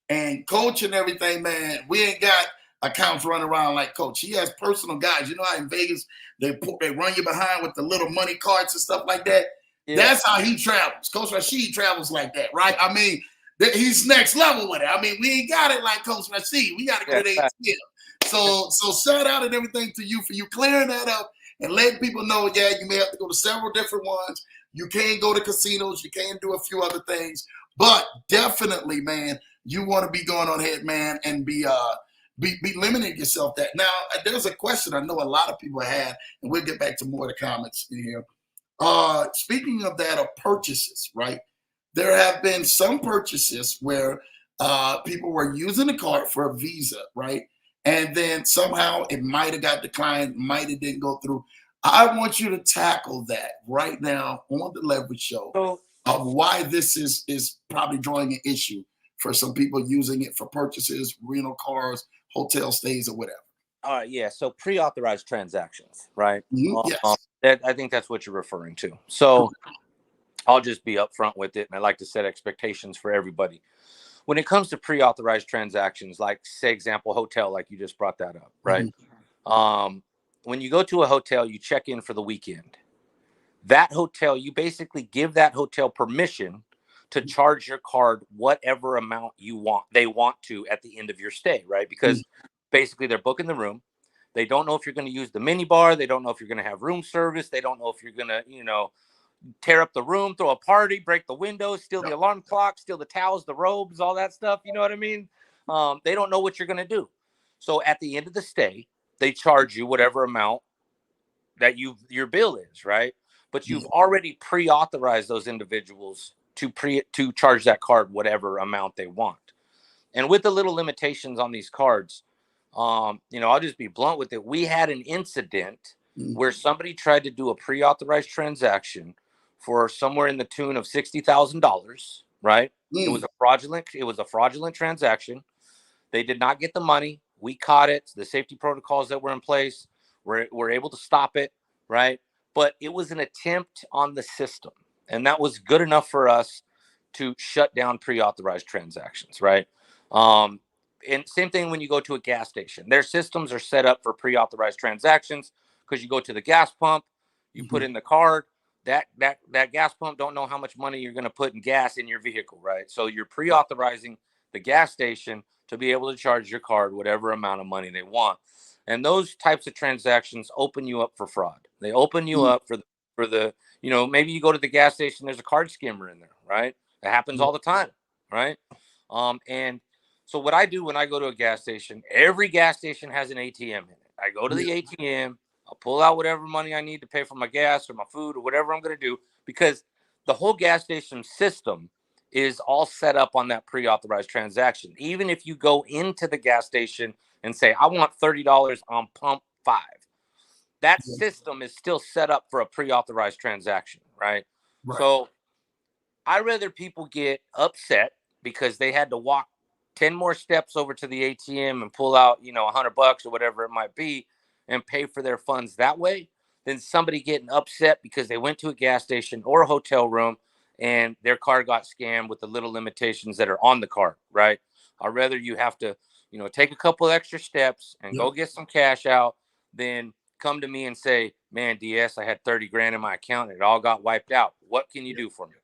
And Coach and everything, man, we ain't got accounts running around like Coach. He has personal guys. You know how in Vegas, they run you behind with the little money carts and stuff like that? Yeah. That's how he travels. Coach Rashid travels like that, right? I mean, he's next level with it. I mean, we ain't got it like Coach Rashid. We got to go to the ATM. So shout out and everything to you for you clearing that up and letting people know, yeah, you may have to go to several different ones. You can go to casinos. You can do a few other things. But definitely, man, you want to be going on ahead, man, and be limiting yourself that. Now, there's a question I know a lot of people had, and we'll get back to more of the comments in here. Speaking of that, of purchases, right? There have been some purchases where people were using the card for a Visa, right? And then somehow it might have got declined, might have didn't go through. I want you to tackle that right now on the Leverage Show of why this is probably drawing an issue for some people using it for purchases, rental cars, hotel stays, or whatever. Yeah. So pre-authorized transactions, right? Mm-hmm. Yes. I think that's what you're referring to. So I'll just be upfront with it, and I like to set expectations for everybody. When it comes to pre-authorized transactions, like say example hotel, like you just brought that up, right? Mm-hmm. When you go to a hotel, you check in for the weekend. That hotel, you basically give that hotel permission to charge your card whatever amount they want to at the end of your stay, right? Because basically they're booking the room. They don't know if you're going to use the mini bar. They don't know if you're going to have room service. They don't know if you're going to, tear up the room, throw a party, break the windows, steal the alarm clock, steal the towels, the robes, all that stuff. You know what I mean? They don't know what you're going to do. So at the end of the stay, they charge you whatever amount that your bill is, right? But you've already pre-authorized those individuals to charge that card whatever amount they want. And with the little limitations on these cards, I'll just be blunt with it. We had an incident where somebody tried to do a pre-authorized transaction for somewhere in the tune of $60,000, right? It was a fraudulent transaction. They did not get the money. We caught it. The safety protocols that were in place were able to stop it, right? But it was an attempt on the system, and that was good enough for us to shut down pre-authorized transactions, right? And same thing when you go to a gas station. Their systems are set up for pre-authorized transactions because you go to the gas pump, you put in the card. That gas pump don't know how much money you're going to put in gas in your vehicle, right? So you're pre-authorizing the gas station to be able to charge your card whatever amount of money they want. And those types of transactions open you up for fraud. They open you up for the maybe you go to the gas station, there's a card skimmer in there, right? That happens all the time, right? And so what I do when I go to a gas station, every gas station has an ATM in it, I go to the ATM. I'll pull out whatever money I need to pay for my gas or my food or whatever I'm going to do, because the whole gas station system is all set up on that pre-authorized transaction. Even if you go into the gas station and say, I want $30 on pump 5, that system is still set up for a pre-authorized transaction, right? So I'd rather people get upset because they had to walk 10 more steps over to the ATM and pull out, $100 or whatever it might be and pay for their funds that way, than somebody getting upset because they went to a gas station or a hotel room and their card got scammed with the little limitations that are on the card, right? I'd rather you have to, take a couple extra steps and go get some cash out than come to me and say, man, DS, I had 30 grand in my account and it all got wiped out. What can you do for me?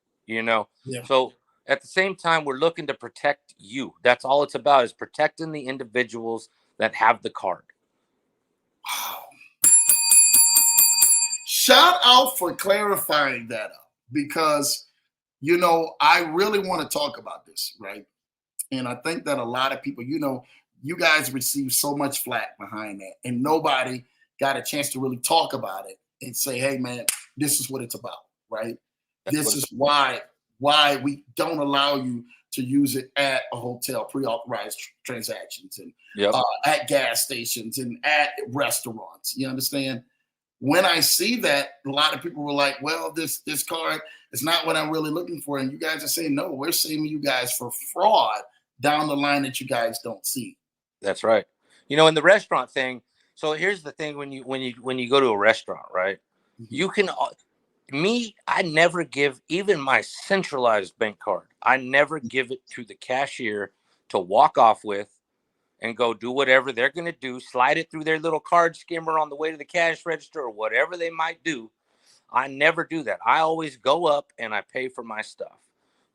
So at the same time, we're looking to protect you. That's all it's about, is protecting the individuals that have the card. Wow. Shout out for clarifying that up, because, I really want to talk about this, right? And I think that a lot of people, you guys receive so much flack behind that, and nobody got a chance to really talk about it and say, hey, man, this is what it's about, right? This is why we don't allow you to use it at a hotel, pre-authorized transactions, and at gas stations and at restaurants. You understand? When I see that, a lot of people were like, well, this card is not what I'm really looking for. And you guys are saying, no, we're saving you guys for fraud down the line that you guys don't see. That's right. In the restaurant thing. So here's the thing: when you go to a restaurant, right? You can. I never give even my centralized bank card. I never give it to the cashier to walk off with and go do whatever they're going to do, slide it through their little card skimmer on the way to the cash register or whatever they might do. I never do that. I always go up and I pay for my stuff,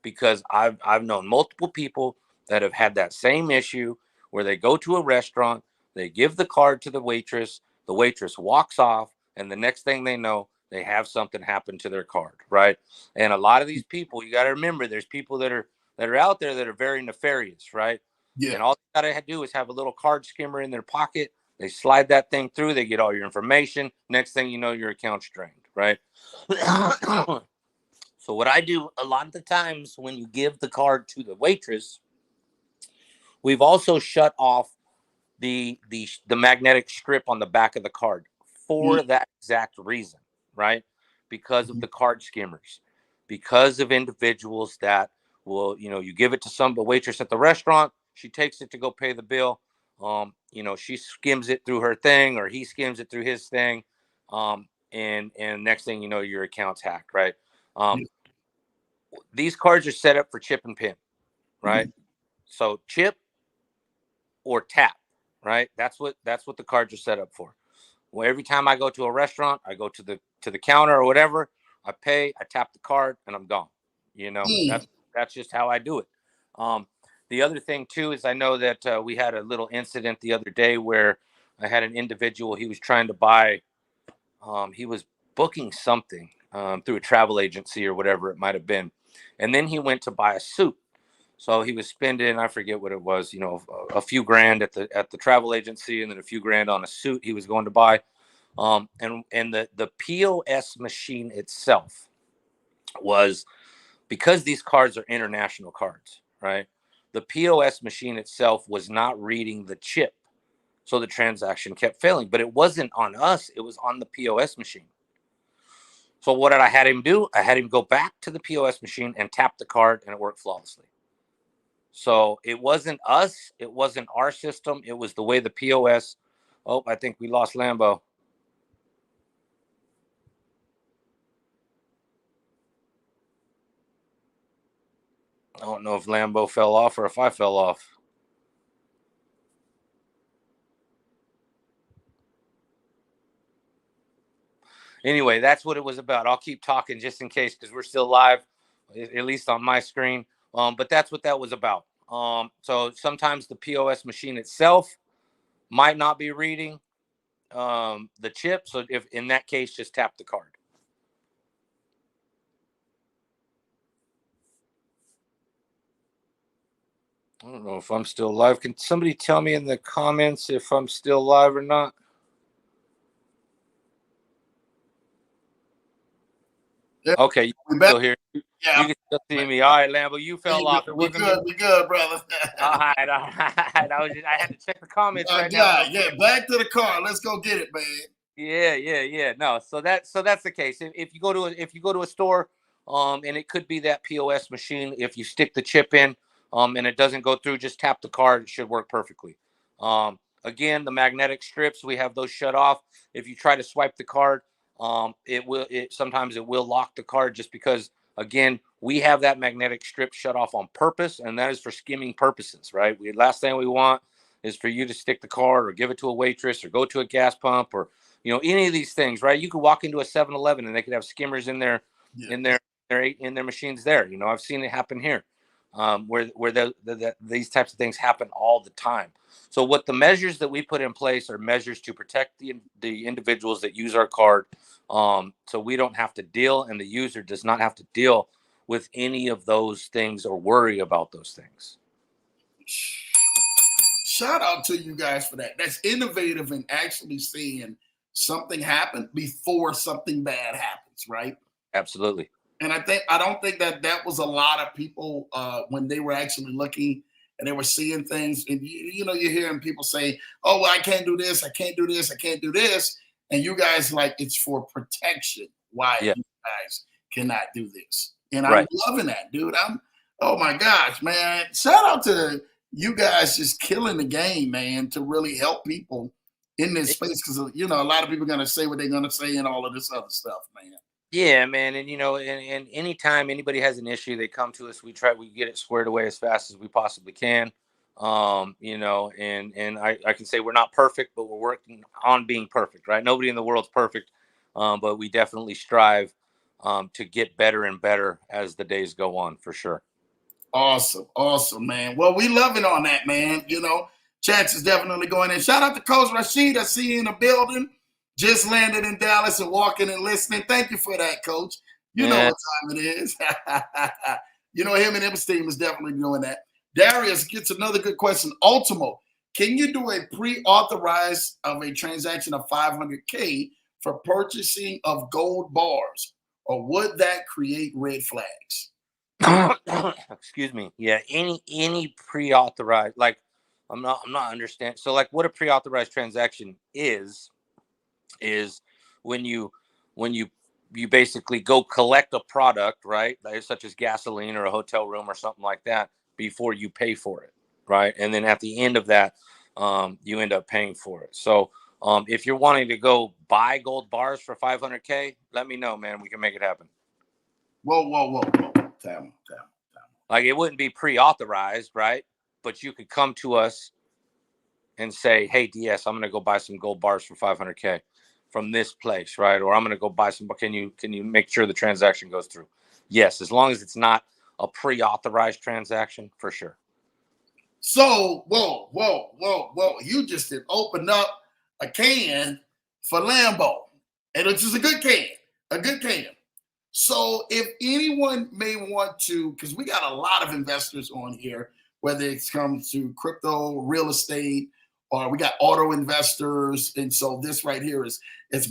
because I've known multiple people that have had that same issue where they go to a restaurant, they give the card to the waitress walks off, and the next thing they know, they have something happen to their card, right? And a lot of these people, you got to remember, there's people that are out there that are very nefarious, right? Yeah. And all they got to do is have a little card skimmer in their pocket. They slide that thing through. They get all your information. Next thing you know, your account's drained, right? So what I do a lot of the times when you give the card to the waitress, we've also shut off the magnetic strip on the back of the card for that exact reason, right? Because of the card skimmers, because of individuals that will, you give it to some waitress at the restaurant, she takes it to go pay the bill. She skims it through her thing, or he skims it through his thing. And next thing you know, your account's hacked, right? These cards are set up for chip and pin, right? So chip or tap, right? That's what the cards are set up for. Well, every time I go to a restaurant, I go to the counter or whatever, I pay, I tap the card, and I'm gone. That's just how I do it. The other thing too is I know that we had a little incident the other day where I had an individual. He was trying to buy. He was booking something through a travel agency or whatever it might have been, and then he went to buy a suit. So he was spending, I forget what it was, a few grand at the travel agency, and then a few grand on a suit he was going to buy. And the POS machine itself was, because these cards are international cards, right? The POS machine itself was not reading the chip. So the transaction kept failing, but it wasn't on us. It was on the POS machine. So what did I had him do? I had him go back to the POS machine and tap the card, and it worked flawlessly. So it wasn't us. It wasn't our system. It was the way the POS. Oh, I think we lost Lambo. I don't know if Lambo fell off or if I fell off. Anyway, that's what it was about. I'll keep talking just in case, because we're still live, at least on my screen. But that's what that was about. So sometimes the POS machine itself might not be reading the chip. So if in that case, just tap the card. I don't know if I'm still live. Can somebody tell me in the comments if I'm still live or not? Yeah, Okay, you we still back. here? Yeah, You can still see me. All right, Lambo, you fell off. we good. We good, brother. All right, all right. I had to check the comments right now real God, yeah. quick. Back to the car. Let's go get it, man. Yeah. No, so that's the case. If you go to a store, and it could be that POS machine. If you stick the chip in, and it doesn't go through, just tap the card. It should work perfectly. Again, the magnetic strips, we have those shut off. If you try to swipe the card, it sometimes it will lock the card just because. Again, we have that magnetic strip shut off on purpose, and that is for skimming purposes, right? Last thing we want is for you to stick the card or give it to a waitress or go to a gas pump or any of these things, right? You could walk into a 7-Eleven and they could have skimmers in their Yeah. in their machines there. I've seen it happen here, where these types of things happen all the time. So what the measures that we put in place are measures to protect the individuals that use our card, so we don't have to deal, and the user does not have to deal with any of those things or worry about those things. Shout out to you guys for that. That's innovative in actually seeing something happen before something bad happens, right? Absolutely. And I don't think that was a lot of people when they were actually looking and they were seeing things. And you're hearing people say, "Oh, well, I can't do this, I can't do this, I can't do this," and you guys like it's for protection. Why Yeah. you guys cannot do this? And I'm Right. loving that, dude. Oh my gosh, man! Shout out to you guys just killing the game, man, to really help people in this space because a lot of people are gonna say what they're gonna say and all of this other stuff, man. Yeah, man, and anytime anybody has an issue, they come to us. We get it squared away as fast as we possibly can. And I can say we're not perfect, but we're working on being perfect, right? Nobody in the world's perfect, but we definitely strive to get better and better as the days go on, for sure. Awesome, man. Well, we love it on that, man. Chats is definitely going in. Shout out to Coach Rashid. I see you in the building. Just landed in Dallas and walking and listening. Thank you for that, Coach. You know Yeah. what time it is. Him and his team is definitely doing that. Darius gets another good question. Ultimo, can you do a pre-authorized of a transaction of 500K for purchasing of gold bars, or would that create red flags? Excuse me. Yeah, any pre-authorized, like I'm not understanding. So like what a pre-authorized transaction is when you basically go collect a product, right? Such as gasoline or a hotel room or something like that before you pay for it, right? And then at the end of that, you end up paying for it. So if you're wanting to go buy gold bars for 500K, let me know, man. We can make it happen. Whoa. Time. Like it wouldn't be pre-authorized, right? But you could come to us and say, "Hey, DS, I'm going to go buy some gold bars for 500K from this place, right?" Or I'm going to go buy some. Can you make sure the transaction goes through? Yes, as long as it's not a pre-authorized transaction, for sure. So, whoa. You just did open up a can for Lambo, and it's just a good can. So if anyone may want to, because we got a lot of investors on here, whether it comes to crypto, real estate, or we got auto investors. And so this right here is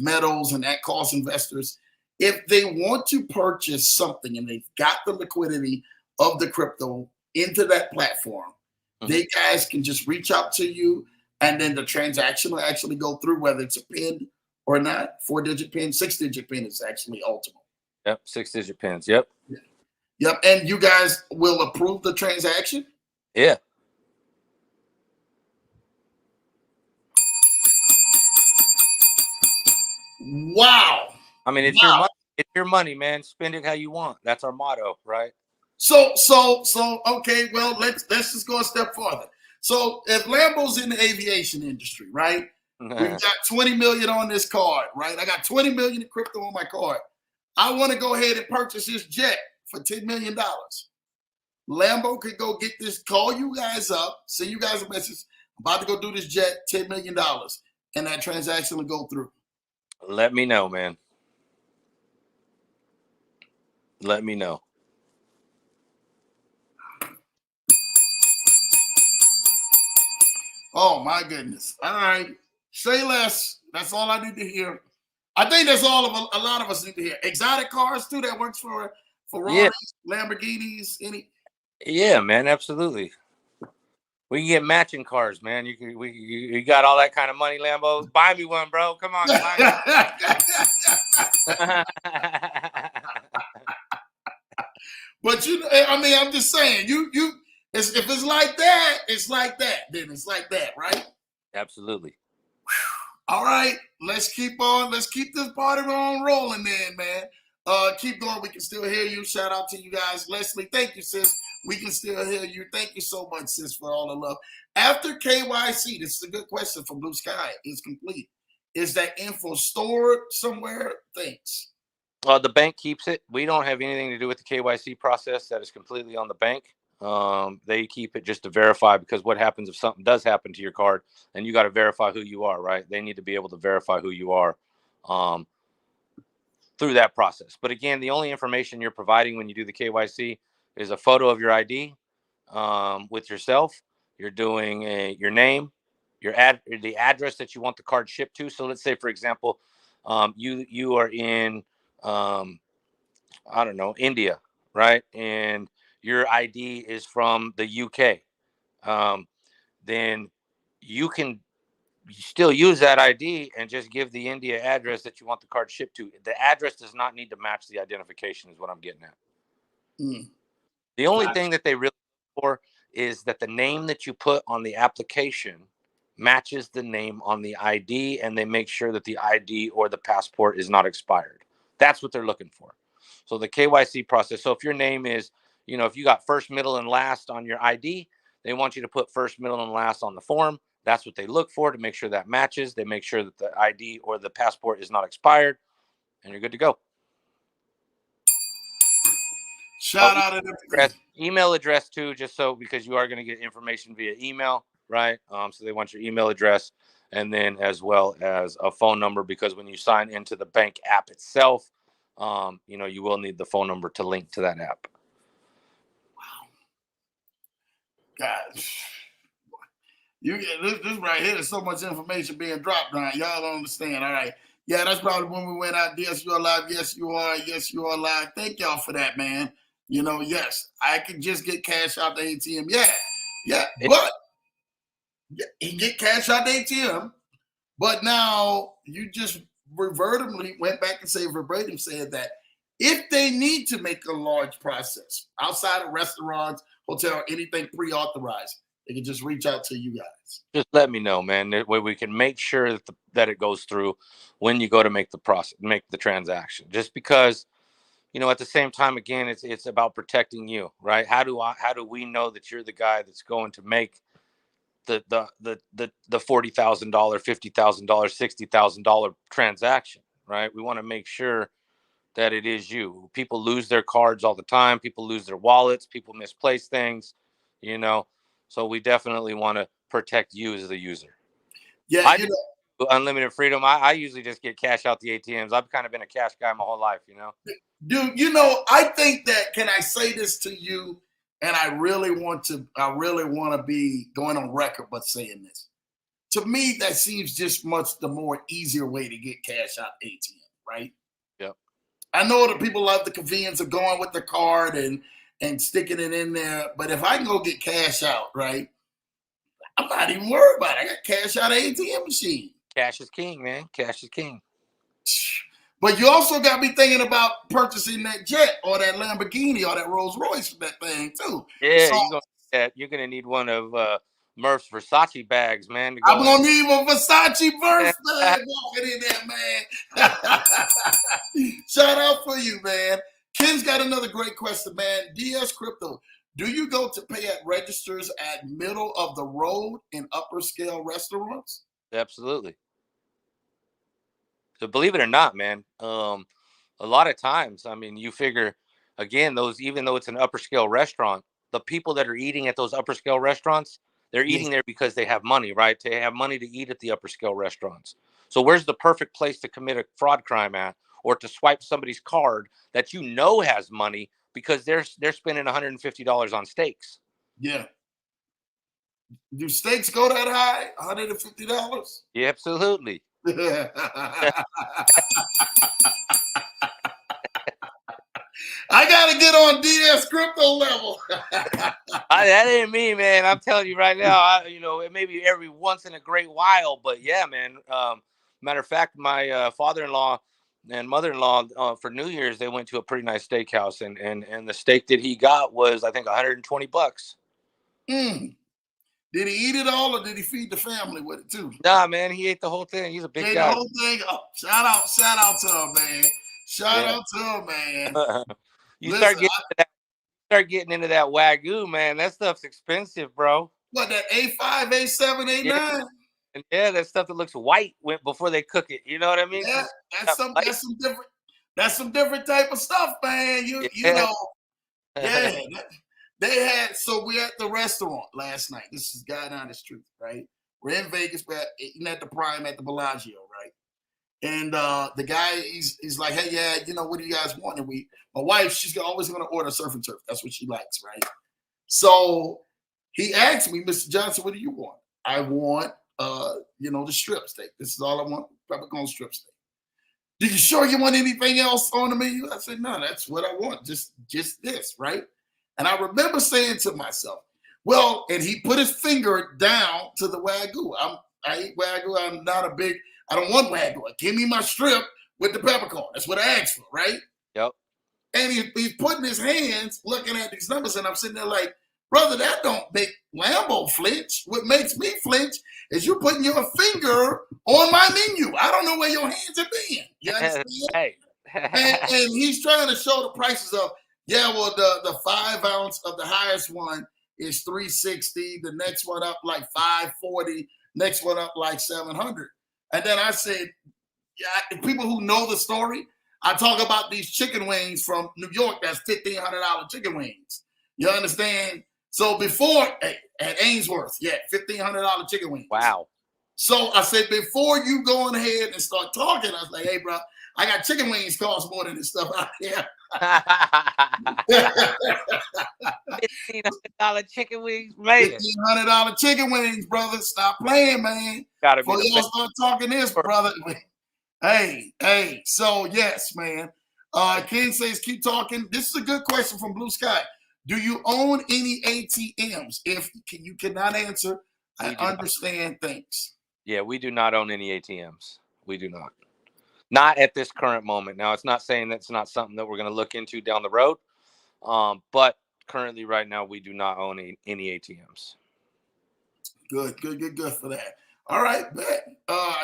metals and that cost investors. If they want to purchase something and they've got the liquidity of the crypto into that platform, they guys can just reach out to you and then the transaction will actually go through, whether it's a PIN or not. 4-digit PIN, 6-digit PIN is actually Ultimo. Yep, 6-digit pins. Yep. Yep. And you guys will approve the transaction? Yeah. Wow. I mean, it's your money. It's your money, man. Spend it how you want. That's our motto, right? So okay, well, let's just go a step further. So if Lambo's in the aviation industry, right? We've got 20 million on this card, right? I got 20 million in crypto on my card. I want to go ahead and purchase this jet for $10 million. Lambo could go get this, call you guys up, send you guys a message. I'm about to go do this jet, $10 million. And that transaction will go through. Let me know, man. Let me know. Oh, my goodness. All right. Say less. That's all I need to hear. I think that's all of a lot of us need to hear. Exotic cars too. That works for Yeah, Ferraris, Lamborghinis, any. yeah, man, absolutely. We can get matching cars, man. You got all that kind of money, Lambo. Buy me one, bro. Come on, buy me. But I mean, I'm just saying, if it's like that, it's like that. Then it's like that, right? Absolutely. All right, let's keep on. Let's keep this party on rolling, then, man. Keep going. We can still hear you. Shout out to you guys, Leslie. Thank you, sis. We can still hear you. Thank you so much, sis, for all the love. After KYC, this is a good question from Blue Sky. Is complete. Is that info stored somewhere? Thanks. The bank keeps it. We don't have anything to do with the KYC process. That is completely on the bank. They keep it just to verify, because what happens if something does happen to your card and you got to verify who you are, right? They need to be able to verify who you are through that process. But again, the only information you're providing when you do the KYC is a photo of your ID with yourself. You're doing your name, the address that you want the card shipped to. So let's say, for example, you are in I don't know, India, right? And your ID is from the UK. Then you can still use that ID and just give the India address that you want the card shipped to. The address does not need to match the identification, is what I'm getting at. The only thing that they really look for is that the name that you put on the application matches the name on the ID, and they make sure that the ID or the passport is not expired. That's what they're looking for. So the KYC process. So if your name is, if you got first, middle, and last on your ID, they want you to put first, middle, and last on the form. That's what they look for to make sure that matches. They make sure that the ID or the passport is not expired, and you're good to go. Shout out to them. Email address too, just so, because you are going to get information via email, right? So they want your email address, and then as well as a phone number, because when you sign into the bank app itself, you will need the phone number to link to that app. Wow. Gosh. You get this right here. There's so much information being dropped now. Y'all don't understand. All right. Yeah, that's probably when we went out. Yes, you're alive. Yes, you are. Yes, you are alive. Thank y'all for that, man. Yes, I could just get cash out the ATM. Yeah, but you can get cash out the ATM. But now you just verbatimly went back and said that if they need to make a large process outside of restaurants, hotel, anything pre-authorized, they can just reach out to you guys. Just let me know, man. That way we can make sure that it goes through when you go to make the transaction. Just because, at the same time, again, it's about protecting you, right? How do we know that you're the guy that's going to make the $40,000, $50,000, $60,000 transaction, right? We want to make sure that it is you. People lose their cards all the time. People lose their wallets. People misplace things, So we definitely want to protect you as the user. Yeah, unlimited freedom. I usually just get cash out the ATMs. I've kind of been a cash guy my whole life, Dude, I think that, can I say this to you? And I really want to be going on record but saying this. To me, that seems just much the more easier way to get cash out ATM, right? Yep. I know that people love the convenience of going with the card and sticking it in there, but if I can go get cash out, right, I'm not even worried about it. I got cash out of ATM machine. Cash is king, man. Cash is king. But you also got me thinking about purchasing that jet or that Lamborghini or that Rolls Royce for that thing too. Yeah, you're gonna need one of Murph's Versace bags, man. I'm gonna need a Versace Murph bag walking in there, man. Shout out for you, man. Ken's got another great question, man. DS Crypto, do you go to pay at registers at middle of the road in upper scale restaurants? Absolutely. So believe it or not, man, a lot of times, I mean, you figure, again, even though it's an upper scale restaurant, the people that are eating at those upper scale restaurants, they're eating there because they have money, right? They have money to eat at the upper scale restaurants. So where's the perfect place to commit a fraud crime at, or to swipe somebody's card that has money, because they're spending $150 on steaks? Yeah. Do steaks go that high? $150? Yeah, absolutely. I gotta get on DS crypto level. That ain't me, man. I'm telling you right now. It may be every once in a great while, but yeah, man. Matter of fact, my father-in-law and mother-in-law for New Year's, they went to a pretty nice steakhouse, and the steak that he got was, I think, $120. Mm. Did he eat it all, or did he feed the family with it too? Nah, man, he ate the whole thing. He's a big guy. The whole thing. Oh, shout out to him, man. Shout out to him, man. You start getting into that Wagyu, man. That stuff's expensive, bro. What, that A5, A7, A9? Yeah. And yeah, that stuff that looks white before they cook it. You know what I mean? Yeah, that's some different type of stuff, man. You know, yeah. So we're at the restaurant last night. This is God honest truth, right? We're in Vegas, we're eating at the Prime at the Bellagio, right? And the guy, he's like, hey, yeah, what do you guys want? And my wife, she's always going to order surf and turf. That's what she likes, right? So he asked me, Mr. Johnson, what do you want? I want, the strip steak. This is all I want, peppercorn strip steak. Did you sure you want anything else on the menu? I said, no, that's what I want. Just this, right? And I remember saying to myself, well, and he put his finger down to the Wagyu. I eat Wagyu. I don't want Wagyu. Give me my strip with the peppercorn. That's what I asked for, right? Yep. And he's putting his hands looking at these numbers, and I'm sitting there like, brother, that don't make Lambo flinch. What makes me flinch is you putting your finger on my menu. I don't know where your hands have been. You understand? Hey. and he's trying to show the prices of, well, the 5 ounce of the highest one is $360. The next one up like $540. Next one up like $700. And then I said, yeah, people who know the story, I talk about these chicken wings from New York. That's $1,500 chicken wings. You understand? So before at Ainsworth, $1,500 chicken wings. Wow. So I said, before you go on ahead and start talking, I was like, hey, bro, I got chicken wings cost more than this stuff out here. $1,500 chicken wings, man. $1,500 chicken wings, brother. Stop playing, man. Gotta be. Before y'all start talking this, brother. Hey. So yes, man. Ken says, keep talking. This is a good question from Blue Sky. Do you own any ATMs? If you cannot answer, I understand. Thanks. Yeah, we do not own any ATMs. We do not. Not at this current moment. Now, it's not saying that's not something that we're going to look into down the road. But currently, right now, we do not own any ATMs. Good for that. All right, bet.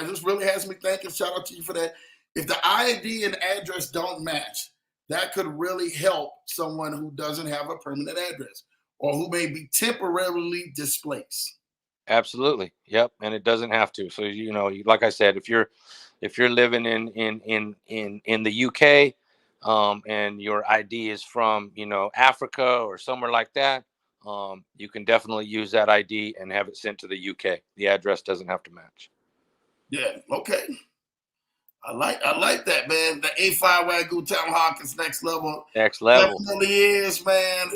This really has me thinking. Shout out to you for that. If the ID and address don't match, that could really help someone who doesn't have a permanent address or who may be temporarily displaced. Absolutely. Yep. And it doesn't have to. So, like I said, if you're living in the UK, and your ID is from, Africa or somewhere like that, you can definitely use that ID and have it sent to the UK. The address doesn't have to match. Yeah. Okay. I like that, man. The A5 Wagyu Tomahawk is next level. Next level. Definitely is, man.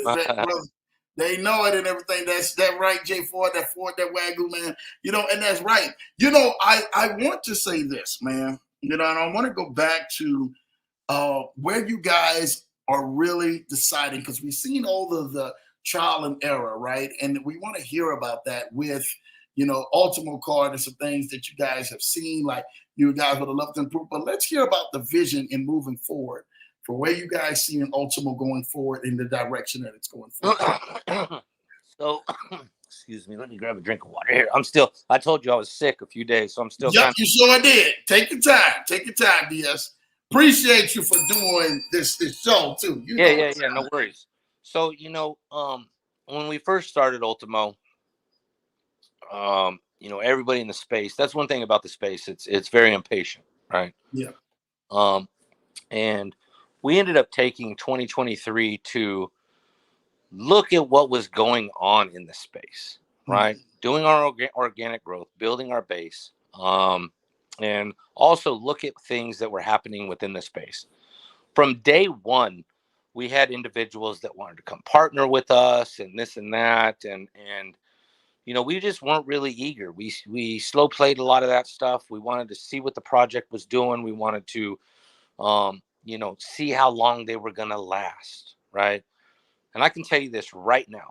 They know it and everything. That's that right, J Ford, that Wagyu, man. And that's right. I want to say this, man. And I want to go back to where you guys are really deciding, because we've seen all of the trial and error, right? And we want to hear about that with, Ultimo card and some things that you guys have seen, like you guys would have loved to improve. But let's hear about the vision in moving forward for where you guys see an Ultimo going forward in the direction that it's going forward. So, excuse me, let me grab a drink of water here. I told you I was sick a few days, so I'm still. Yep, you sure did. Take your time, DS. Appreciate you for doing this show too. Yeah, no worries. So, when we first started Ultimo, everybody in the space, that's one thing about the space. It's very impatient, right? Yeah. And we ended up taking 2023 to look at what was going on in the space, right? Mm-hmm. Doing our organic growth, building our base, and also look at things that were happening within the space. From day one, we had individuals that wanted to come partner with us and this and that. And we just weren't really eager. We slow played a lot of that stuff. We wanted to see what the project was doing. We wanted to, see how long they were going to last, right? And I can tell you this right now,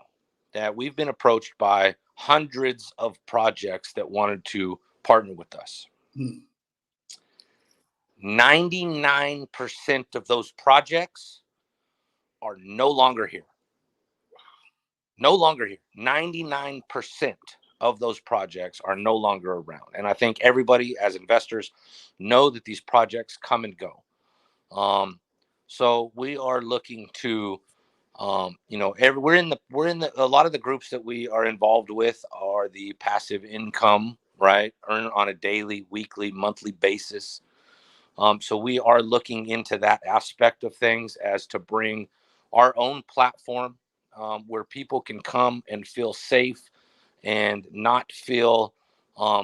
that we've been approached by hundreds of projects that wanted to partner with us. 99% of those projects are no longer here. No longer here. 99% of those projects are no longer around. And I think everybody as investors know that these projects come and go. So we are looking to, we're in the a lot of the groups that we are involved with are the passive income, right? Earn on a daily, weekly, monthly basis. So we are looking into that aspect of things as to bring our own platform where people can come and feel safe and not feel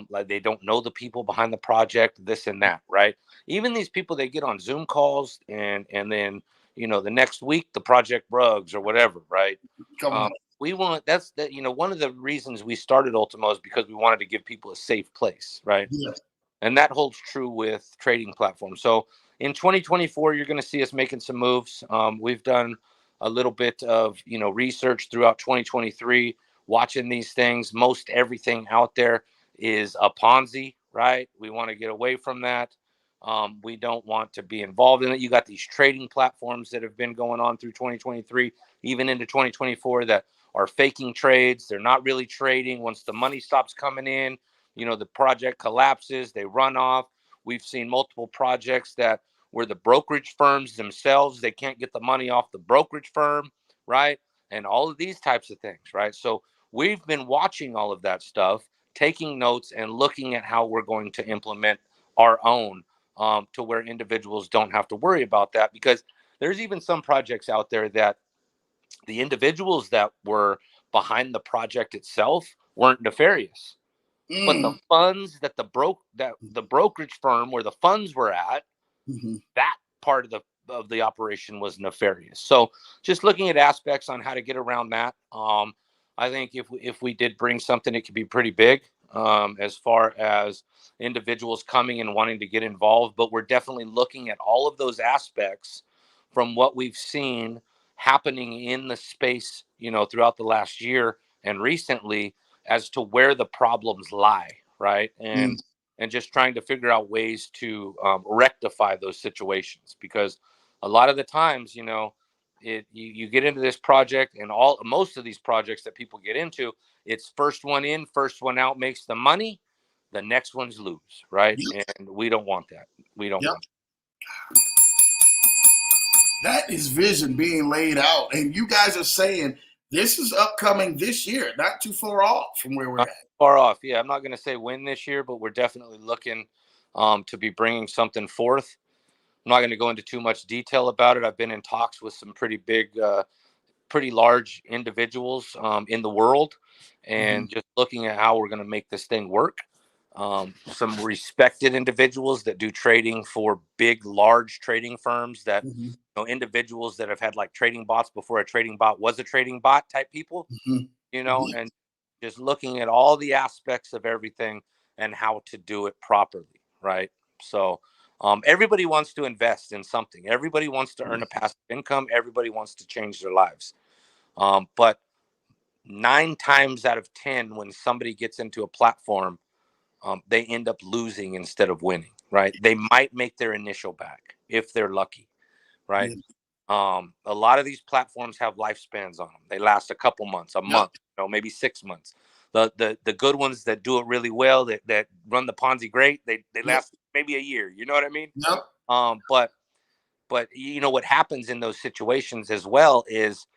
like they don't know the people behind the project, this and that, right? Even these people, they get on Zoom calls and then, the next week the project rugs or whatever, right? Come on. We want that's that one of the reasons we started Ultimo is because we wanted to give people a safe place, right? Yes. And that holds true with trading platforms. So in 2024, you're going to see us making some moves. We've done a little bit of research throughout 2023, watching these things. Most everything out there is a Ponzi, right? We want to get away from that. We don't want to be involved in it. You got these trading platforms that have been going on through 2023, even into 2024, that are faking trades. They're not really trading. Once the money stops coming in, the project collapses, they run off. We've seen multiple projects that where the brokerage firms themselves, they can't get the money off the brokerage firm, right? And all of these types of things, right? So we've been watching all of that stuff, taking notes and looking at how we're going to implement our own to where individuals don't have to worry about that, because there's even some projects out there that the individuals that were behind the project itself weren't nefarious. But the funds that the brokerage firm where the funds were at, that part of the operation was nefarious. So just looking at aspects on how to get around that. I think if we did bring something, it could be pretty big as far as individuals coming and wanting to get involved. But we're definitely looking at all of those aspects from what we've seen happening in the space, throughout the last year and recently, as to where the problems lie, right? And just trying to figure out ways to rectify those situations, because a lot of the times, you get into this project, and most of these projects that people get into, it's first one in, first one out makes the money, the next ones lose, right? Yep. And we don't want that. We don't want that is vision being laid out. And you guys are saying this is upcoming this year, not too far off from where we're Not at. far off. Yeah, I'm not going to say when this year, but we're definitely looking to be bringing something forth. I'm not going to go into too much detail about it. I've been in talks with some pretty big, pretty large individuals in the world, and just looking at how we're going to make this thing work. Some respected individuals that do trading for big, large trading firms, that individuals that have had like trading bots before a trading bot was a trading bot type people, and just looking at all the aspects of everything and how to do it properly, right? So everybody wants to invest in something. Everybody wants to earn a passive income. Everybody wants to change their lives. But 9 times out of 10, when somebody gets into a platform, they end up losing instead of winning, right? They might make their initial back if they're lucky, right? A lot of these platforms have lifespans on them. They last a couple months, a month, maybe 6 months. The good ones that do it really well, that run the Ponzi great, they last maybe a year. You know what I mean? But what happens in those situations as well is,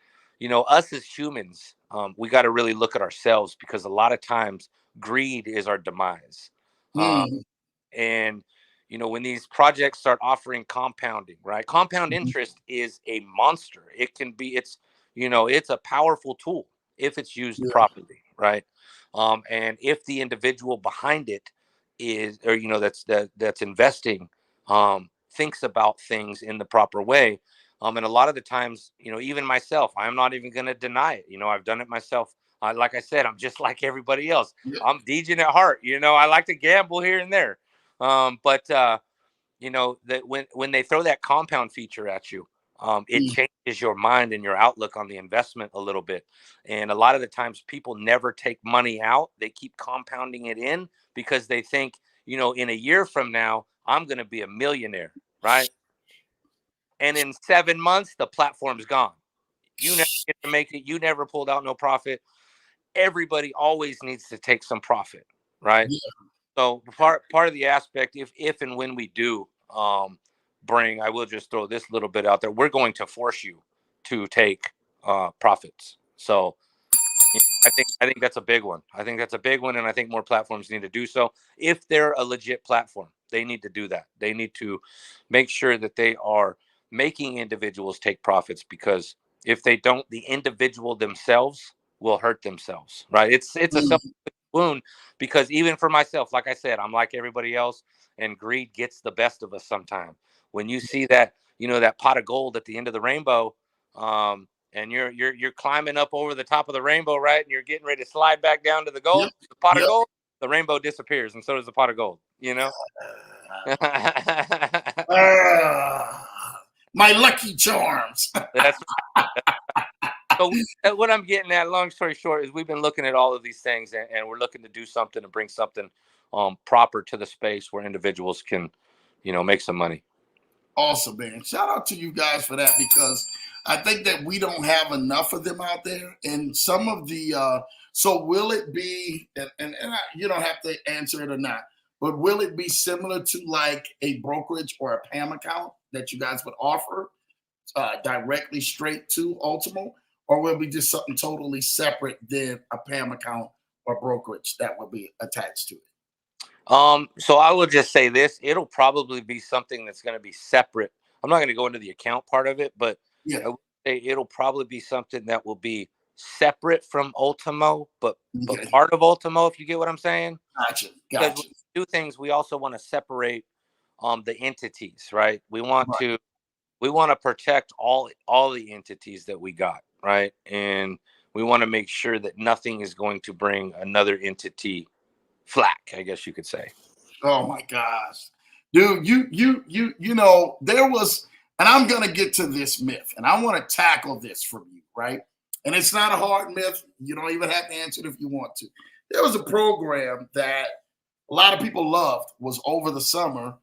us as humans, we got to really look at ourselves, because a lot of times greed is our demise. And when these projects start offering compounding, right? Compound interest is a monster. It's a powerful tool if it's used properly, right? And if the individual behind it is, or that's investing, thinks about things in the proper way. And a lot of the times, even myself, I'm not even going to deny it. I've done it myself. Like I said, I'm just like everybody else. Yeah. I'm DJing at heart. I like to gamble here and there. But that when they throw that compound feature at you, it Mm. changes your mind and your outlook on the investment a little bit. And a lot of the times people never take money out. They keep compounding it in because they think, in a year from now, I'm going to be a millionaire, right? And in 7 months, the platform's gone. You never get to make it. You never pulled out no profit. Everybody always needs to take some profit, right? Yeah. So part of the aspect, if and when we do bring, I will just throw this little bit out there. We're going to force you to take profits. So I think that's a big one. I think that's a big one, and I think more platforms need to do so. If they're a legit platform, they need to do that. They need to make sure that they are making individuals take profits, because if they don't, the individual themselves will hurt themselves. Right? It's a self Mm. wound, because even for myself, like I said, I'm like everybody else, and greed gets the best of us sometimes. When you see that, that pot of gold at the end of the rainbow, and you're climbing up over the top of the rainbow, right? And you're getting ready to slide back down to the Yep. gold, the pot of Yep. gold, the rainbow disappears, and so does the pot of gold. My Lucky Charms. That's so. What I'm getting at, long story short, is we've been looking at all of these things, and we're looking to do something and bring something proper to the space where individuals can, make some money. Awesome, man. Shout out to you guys for that, because I think that we don't have enough of them out there. And some of the, so will it be, you don't have to answer it or not, but will it be similar to like a brokerage or a PAM account that you guys would offer directly straight to Ultimo? Or will it be just something totally separate than a PAM account or brokerage that will be attached to it? So I will just say this: it'll probably be something that's going to be separate. I'm not going to go into the account part of it, but Yeah. I would say it'll probably be something that will be separate from Ultimo, but Okay. part of Ultimo, if you get what I'm saying. Gotcha. Because when Gotcha. we do things, we also want to separate the entities, right? We want to protect all the entities that we got, right? And we want to make sure that nothing is going to bring another entity flack, I guess you could say. Oh my gosh. Dude, there was, and I'm gonna get to this myth, and I want to tackle this from you, right? And it's not a hard myth. You don't even have to answer it if you want to. There was a program that a lot of people loved, was over the summer,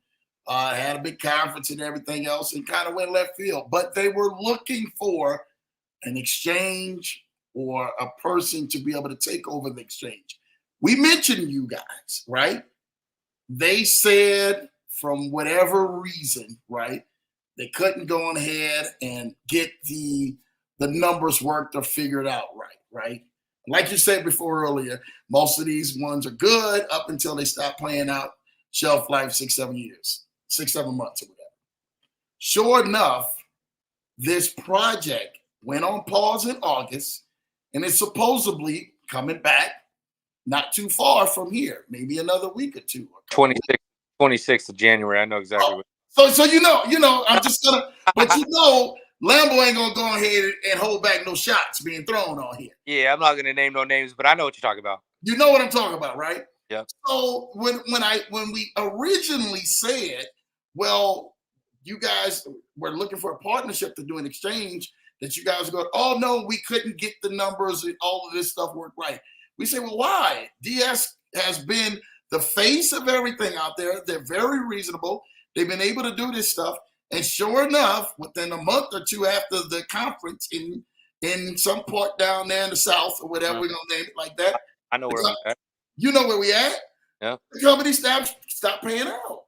had a big conference and everything else, and kind of went left field. But they were looking for an exchange or a person to be able to take over the exchange. We mentioned you guys, right? They said, from whatever reason, right, they couldn't go on ahead and get the numbers worked or figured out right? Like you said before earlier, most of these ones are good up until they stop playing out shelf life 6, 7 years, 6, 7 months or whatever. Sure enough, this project went on pause in August, and it's supposedly coming back not too far from here, maybe another week or two. 26th of January. I know exactly what. So I'm just gonna, but Lambo ain't gonna go ahead and hold back no shots being thrown on here. Yeah, I'm not going to name no names, but I know what you're talking about. You know what I'm talking about, right? Yep. So when we originally said, well, you guys were looking for a partnership to do an exchange, that you guys go, oh no, we couldn't get the numbers and all of this stuff worked right. We say, well, why? DS has been the face of everything out there. They're very reasonable. They've been able to do this stuff. And sure enough, within a month or two after the conference in some port down there in the South or whatever we're going to name it like that. I know where we're at. You know where we at? Yeah. The company stopped paying out.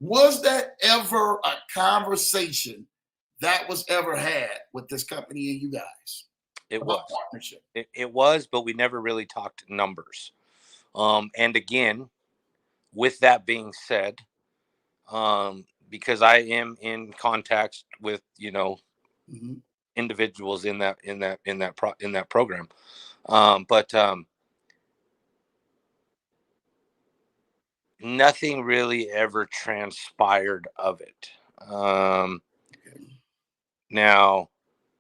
Was that ever a conversation that was ever had with this company and you guys? It was. Partnership. It was, but we never really talked numbers. And again, with that being said, because I am in contact with individuals in that program, but nothing really ever transpired of it. Now,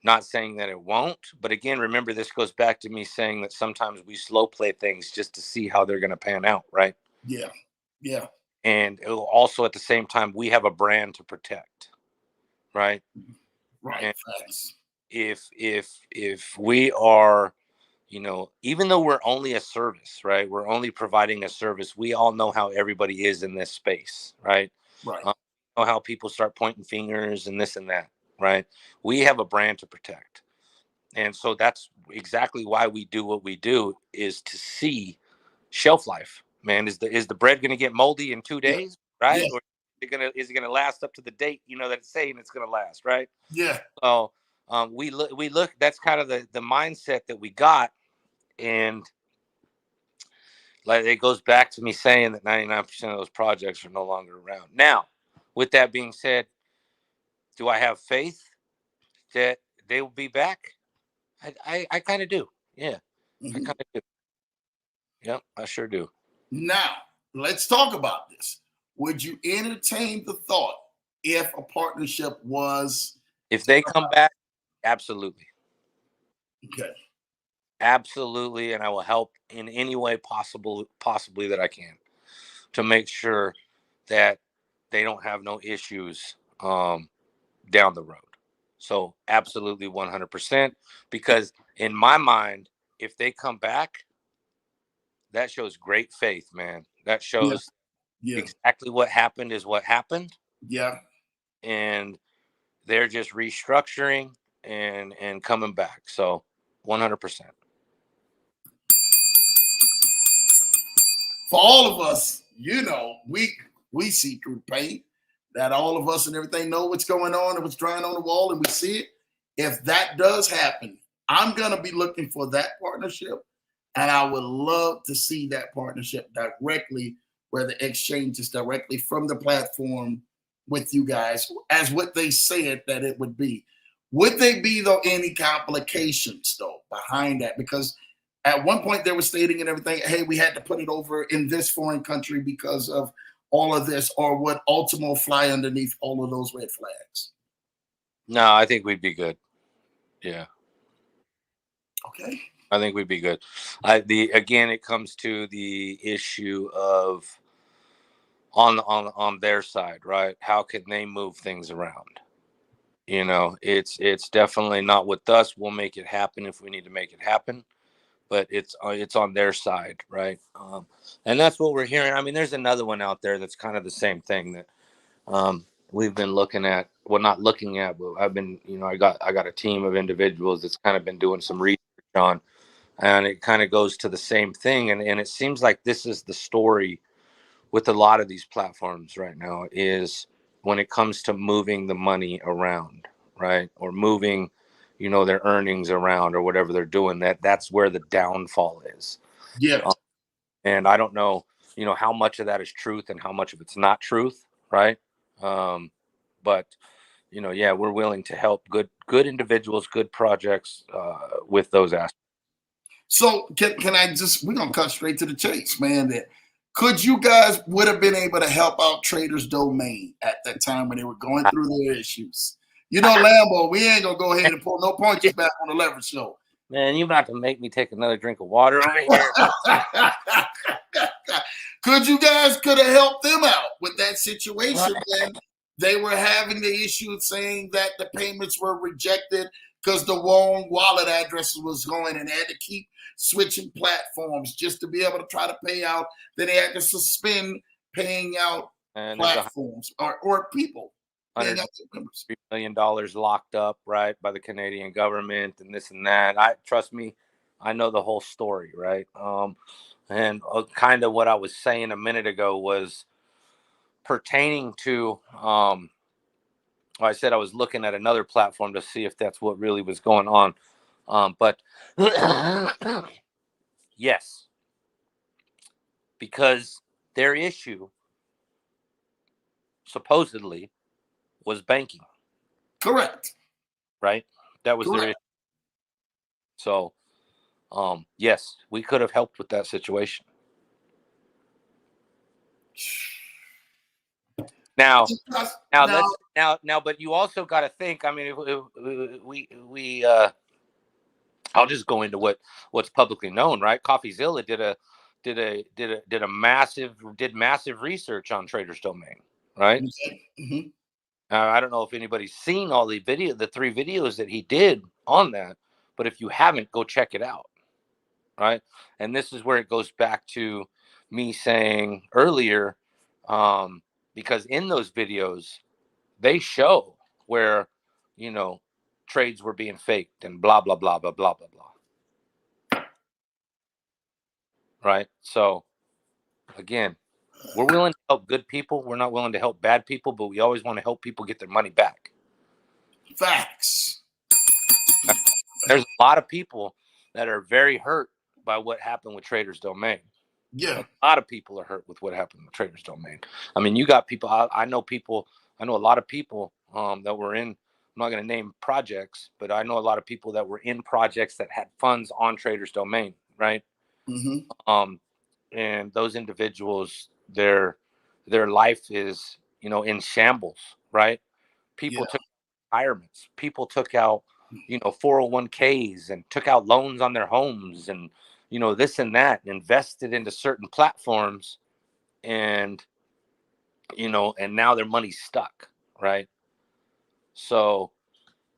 Not saying that it won't, but again, remember, this goes back to me saying that sometimes we slow play things just to see how they're going to pan out, right? Yeah. Yeah. And it'll also, at the same time, we have a brand to protect, right? Right. And Facts. if we are, even though we're only a service, right? We're only providing a service. We all know how everybody is in this space, right? Right. Know how people start pointing fingers and this and that, right? We have a brand to protect. And so that's exactly why we do what we do, is to see shelf life. Man, is the bread going to get moldy in 2 Yeah. days, right? Yeah. Or is it gonna last up to the date, that it's saying it's going to last, right? Yeah. So we look. That's kind of the mindset that we got, and like it goes back to me saying that 99% of those projects are no longer around. Now, with that being said, do I have faith that they will be back? I kind of do. Yeah, I Mhm. kind of do. Yep, I sure do. Now, let's talk about this. Would you entertain the thought if a partnership was If they come back, absolutely. okay? Absolutely, and I will help in any way possibly that I can to make sure that they don't have no issues down the road. So absolutely 100%, because in my mind, if they come back, that shows great faith, man. That Yeah. shows Yeah. exactly what happened is what happened, Yeah. and they're just restructuring and coming back. So 100%. For all of us, we see through the paint. That all of us and everything know what's going on and what's drawing on the wall, and we see it. If that does happen, I'm gonna be looking for that partnership, and I would love to see that partnership directly, where the exchange is directly from the platform with you guys, as what they said that it would be. Would they be though any complications though behind that? Because at one point they were stating and everything, hey, we had to put it over in this foreign country because of all of this, or would Ultimo fly underneath all of those red flags? No, I think we'd be good. Yeah, Okay. I think we'd be good. Again, it comes to the issue of on their side, right? How can they move things around? It's definitely not with us. We'll make it happen if we need to make it happen, but it's on their side, right? And that's what we're hearing. I mean, there's another one out there that's kind of the same thing that we've been looking at. Well, not looking at, but I've been, I got a team of individuals that's kind of been doing some research on, and it kind of goes to the same thing. And it seems like this is the story with a lot of these platforms right now, is when it comes to moving the money around, right? Or moving, their earnings around or whatever they're doing, that's where the downfall is. Yeah. And I don't know, how much of that is truth and how much of it's not truth, right? But yeah, we're willing to help good individuals, good projects with those aspects. So can I just, we're gonna cut straight to the chase, man. That could you guys would have been able to help out Traders Domain at that time when they were going through their issues? Lambo, we ain't gonna go ahead and pull no punches back on the Leverage Show. Man, you about to make me take another drink of water over here. Could you guys could have helped them out with that situation Right. when they were having the issue saying that the payments were rejected because the wrong wallet addresses was going, and they had to keep switching platforms just to be able to try to pay out. Then they had to suspend paying out And there's platforms or people paying out their members. $103 million locked up, right, by the Canadian government and this and that. Trust me, I know the whole story, right? And kind of what I was saying a minute ago was pertaining to. I said I was looking at another platform to see if that's what really was going on. But yes, because their issue supposedly was banking, Correct. right? That was their issue. Correct. So, yes, we could have helped with that situation. Now Now, let's Now, but you also got to think. I mean, I'll just go into what's publicly known, right? Coffeezilla did massive research on Trader's Domain, right? Okay. Mm-hmm. I don't know if anybody's seen all the 3 videos that he did on that, but if you haven't, go check it out, right? And this is where it goes back to me saying earlier, because in those videos they show where, you know, trades were being faked and blah blah blah blah blah blah blah, right? So again, we're willing to help good people. We're not willing to help bad people, but we always want to help people get their money back. Facts. There's a lot of people that are very hurt by what happened with Trader's Domain. Yeah. A lot of people are hurt with what happened with Trader's Domain. I mean, you got people. I know people. I know a lot of people that were in. I'm not going to name projects, but I know a lot of people that were in projects that had funds on Trader's Domain, right? Mm-hmm. And those individuals, their life is, you know, in shambles, right? People Yeah. took retirements. People took out, you know, 401ks and took out loans on their homes and, you know, this and that, and invested into certain platforms, and, you know, and now their money's stuck, right? So,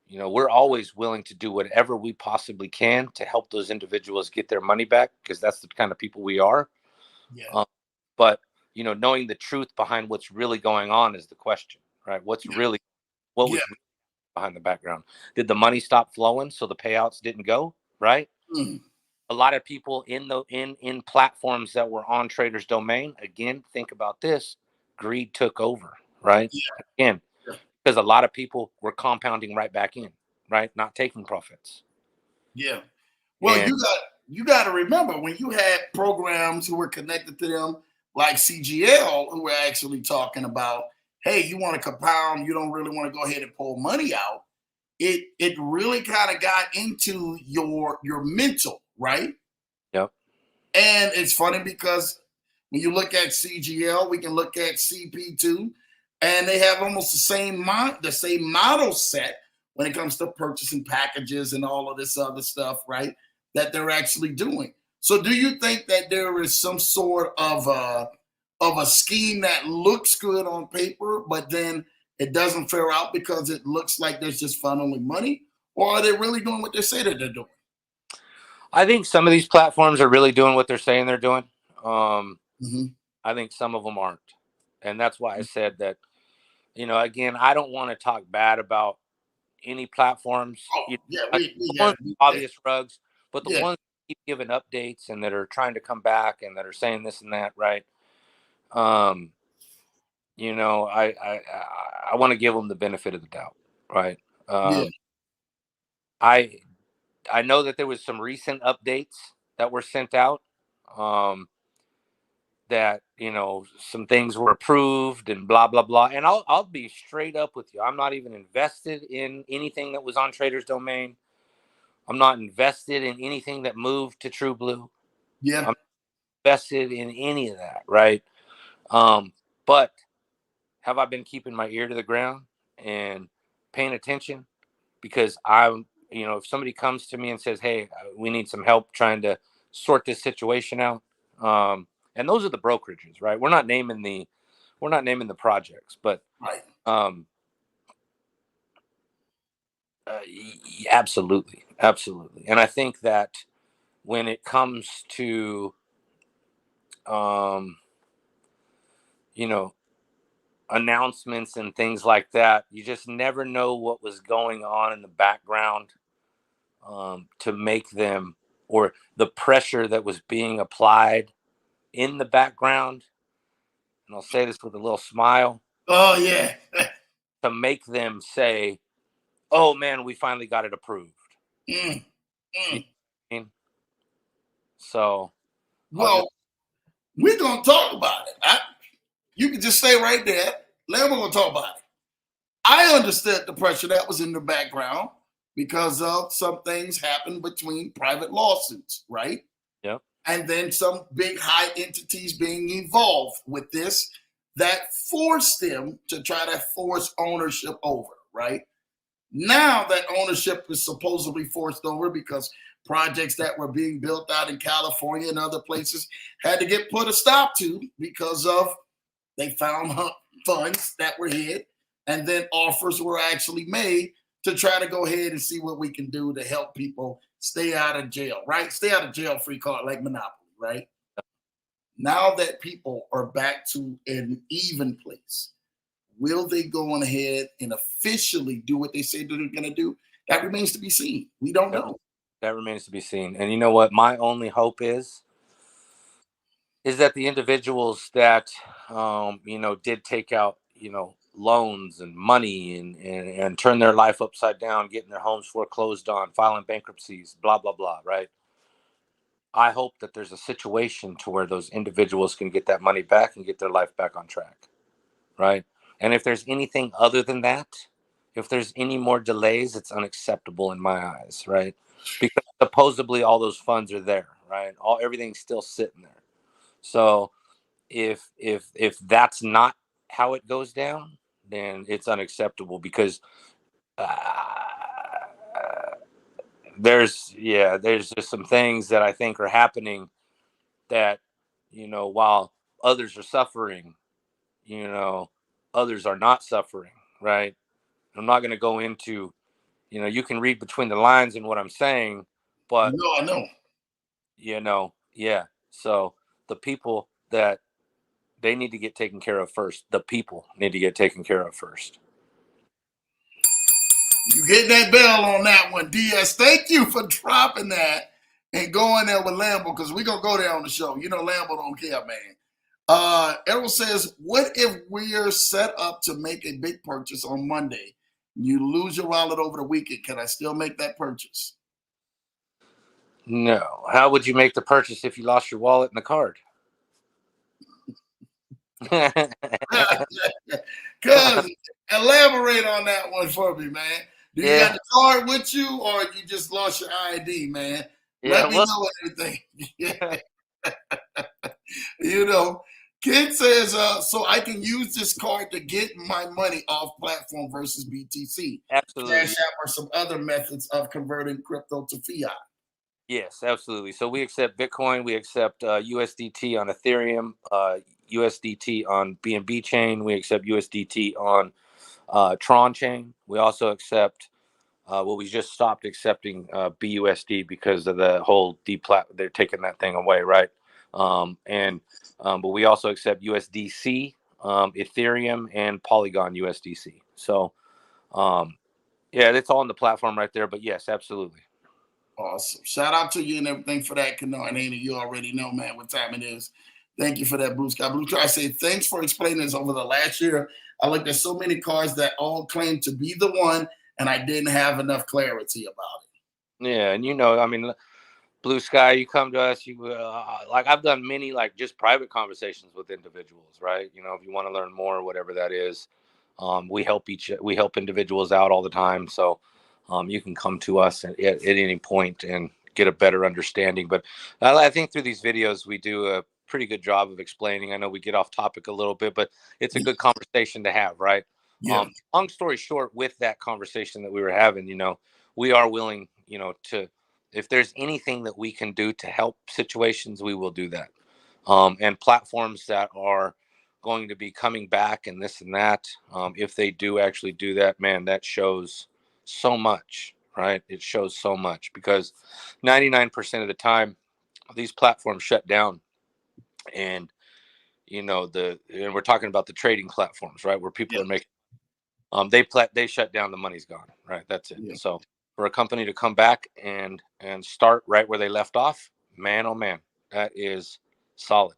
you know, we're always willing to do whatever we possibly can to help those individuals get their money back, because that's the kind of people we are. Yeah. But, you know, knowing the truth behind what's really going on is the question, right? What Yeah. was really behind the background? Did the money stop flowing so the payouts didn't go, right? Mm. A lot of people in platforms that were on Trader's Domain, again, think about this: greed took over, right? Yeah. Again, Yeah. because a lot of people were compounding right back in, right? Not taking profits. Yeah. Well, And you got to remember when you had programs who were connected to them, like CGL, who were actually talking about, hey, you want to compound, you don't really want to go ahead and pull money out. It really kind of got into your mental, right? yep, And it's funny because when you look at CGL, we can look at CP2, and they have almost the same model set when it comes to purchasing packages and all of this other stuff, right? That they're actually doing. So, do you think that there is some sort of a scheme that looks good on paper, but then it doesn't fare out because it looks like there's just funneling money, or are they really doing what they say that they're doing? I think some of these platforms are really doing what they're saying they're doing. Um, Mm-hmm. I think some of them aren't, and that's why I said that. You know, again, I don't want to talk bad about any platforms. Oh, You yeah, know, we the got ones to do that. obvious rugs, but the Yeah, ones that keep giving updates and that are trying to come back and that are saying this and that, right? Um, you know, I want to give them the benefit of the doubt, right? yeah, I I know that there was some recent updates that were sent out. Um, that, you know, some things were approved and blah blah blah, and I'll be straight up with you. I'm not even invested in anything that was on Trader's Domain. I'm not invested in anything that moved to True Blue. yeah, I'm invested in any of that, right? But have I been keeping my ear to the ground and paying attention? Because I'm, you know, if somebody comes to me and says, hey, we need some help trying to sort this situation out, and those are the brokerages, right? We're not naming the projects, but right. um, absolutely, absolutely. And I think that when it comes to, um, you know, announcements and things like that, you just never know what was going on in the background, to make them, or the pressure that was being applied in the background. And I'll say this with a little smile, Oh yeah. to make them say, oh man, we finally got it approved. Mm, You know mm. what I mean? So I'll just, Well, we're gonna talk about it. You can just stay right there. Lambo gonna talk about it. I understood the pressure that was in the background because of some things happened between private lawsuits, right? yep, And then some big high entities being involved with this that forced them to try to force ownership over, right? Now that ownership is supposedly forced over because projects that were being built out in California and other places had to get put a stop to because of they found funds that were hid, and then offers were actually made to try to go ahead and see what we can do to help people stay out of jail, right? Stay out of jail free card like Monopoly, right? Now that people are back to an even place, will they go on ahead and officially do what they say they're going to do? That remains to be seen. We don't know. That remains to be seen. And you know what? My only hope is that the individuals that, did take out, loans and money and turn their life upside down, getting their homes foreclosed on, filing bankruptcies, blah, blah, blah, right? I hope that there's a situation to where those individuals can get that money back and get their life back on track, right? And if there's anything other than that, if there's any more delays, it's unacceptable in my eyes, right? Because supposedly all those funds are there, right? Everything's still sitting there. So if that's not how it goes down, then it's unacceptable because there's just some things that I think are happening that, while others are suffering, others are not suffering, right? I'm not going to go into, you can read between the lines in what I'm saying, but No, I know. Yeah. So the people that they need to get taken care of first. The people need to get taken care of first. You hit that bell on that one, DS. Thank you for dropping that and going there with Lambo because we're going to go there on the show. Lambo don't care, man. Errol says, what if we are set up to make a big purchase on Monday? You lose your wallet over the weekend. Can I still make that purchase? No. How would you make the purchase if you lost your wallet and the card? Cuz, elaborate on that one for me, man. Do you got the card with you or you just lost your ID, man? Let me know everything. Kid says, so I can use this card to get my money off platform versus BTC. Absolutely. Cash App or some other methods of converting crypto to fiat. Yes, absolutely. So we accept Bitcoin, we accept USDT on Ethereum, USDT on BNB chain, we accept USDT on Tron chain. We also accept we just stopped accepting BUSD because of the whole they're taking that thing away, right? But we also accept USDC, Ethereum, and Polygon USDC. So it's all on the platform right there. But yes, absolutely. Awesome. Shout out to you and everything for that, Kano and Anna. You already know, man, what time it is. Thank you for that, Blue Sky. Blue Sky, I say thanks for explaining this over the last year. I looked at so many cars that all claim to be the one, and I didn't have enough clarity about it. Yeah, and Blue Sky, you come to us, like I've done many just private conversations with individuals, right? If you want to learn more, whatever that is, we help individuals out all the time. So you can come to us at any point and get a better understanding. But I think through these videos, we do a pretty good job of explaining. I know we get off topic a little bit, but it's a good conversation to have, right? Yeah. Long story short, with that conversation that we were having, we are willing, to, if there's anything that we can do to help situations, we will do that. And platforms that are going to be coming back and this and that, if they do actually do that, man, that shows so much, right? It shows so much because 99% of the time these platforms shut down, and and we're talking about the trading platforms, right, where people are making they shut down, the money's gone, right? That's it. Yeah. So for a company to come back and start right where they left off, man, oh man, that is solid.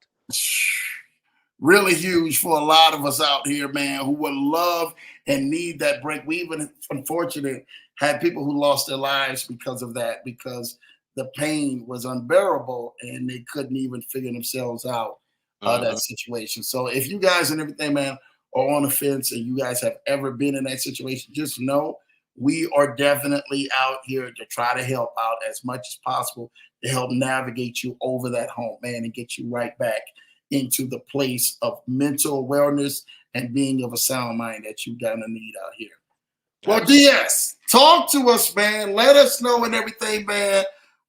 Really huge for a lot of us out here, man, who would love and need that break. We even, unfortunately, had people who lost their lives because of that, because the pain was unbearable and they couldn't even figure themselves out that situation. So if you guys and everything, man, are on the fence and you guys have ever been in that situation, just know we are definitely out here to try to help out as much as possible to help navigate you over that hump, man, and get you right back into the place of mental wellness and being of a sound mind that you're gonna need out here. Well, DS, talk to us, man. Let us know and everything, man,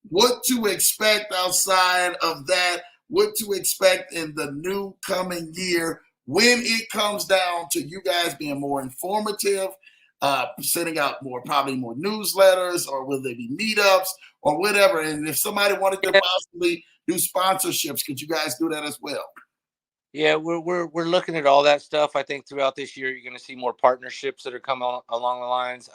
what to expect outside of that, what to expect in the new coming year when it comes down to you guys being more informative, sending out probably more newsletters, or will there be meetups or whatever? And if somebody wanted to possibly do sponsorships, could you guys do that as well? Yeah, we're looking at all that stuff. I think throughout this year, you're going to see more partnerships that are coming along the lines.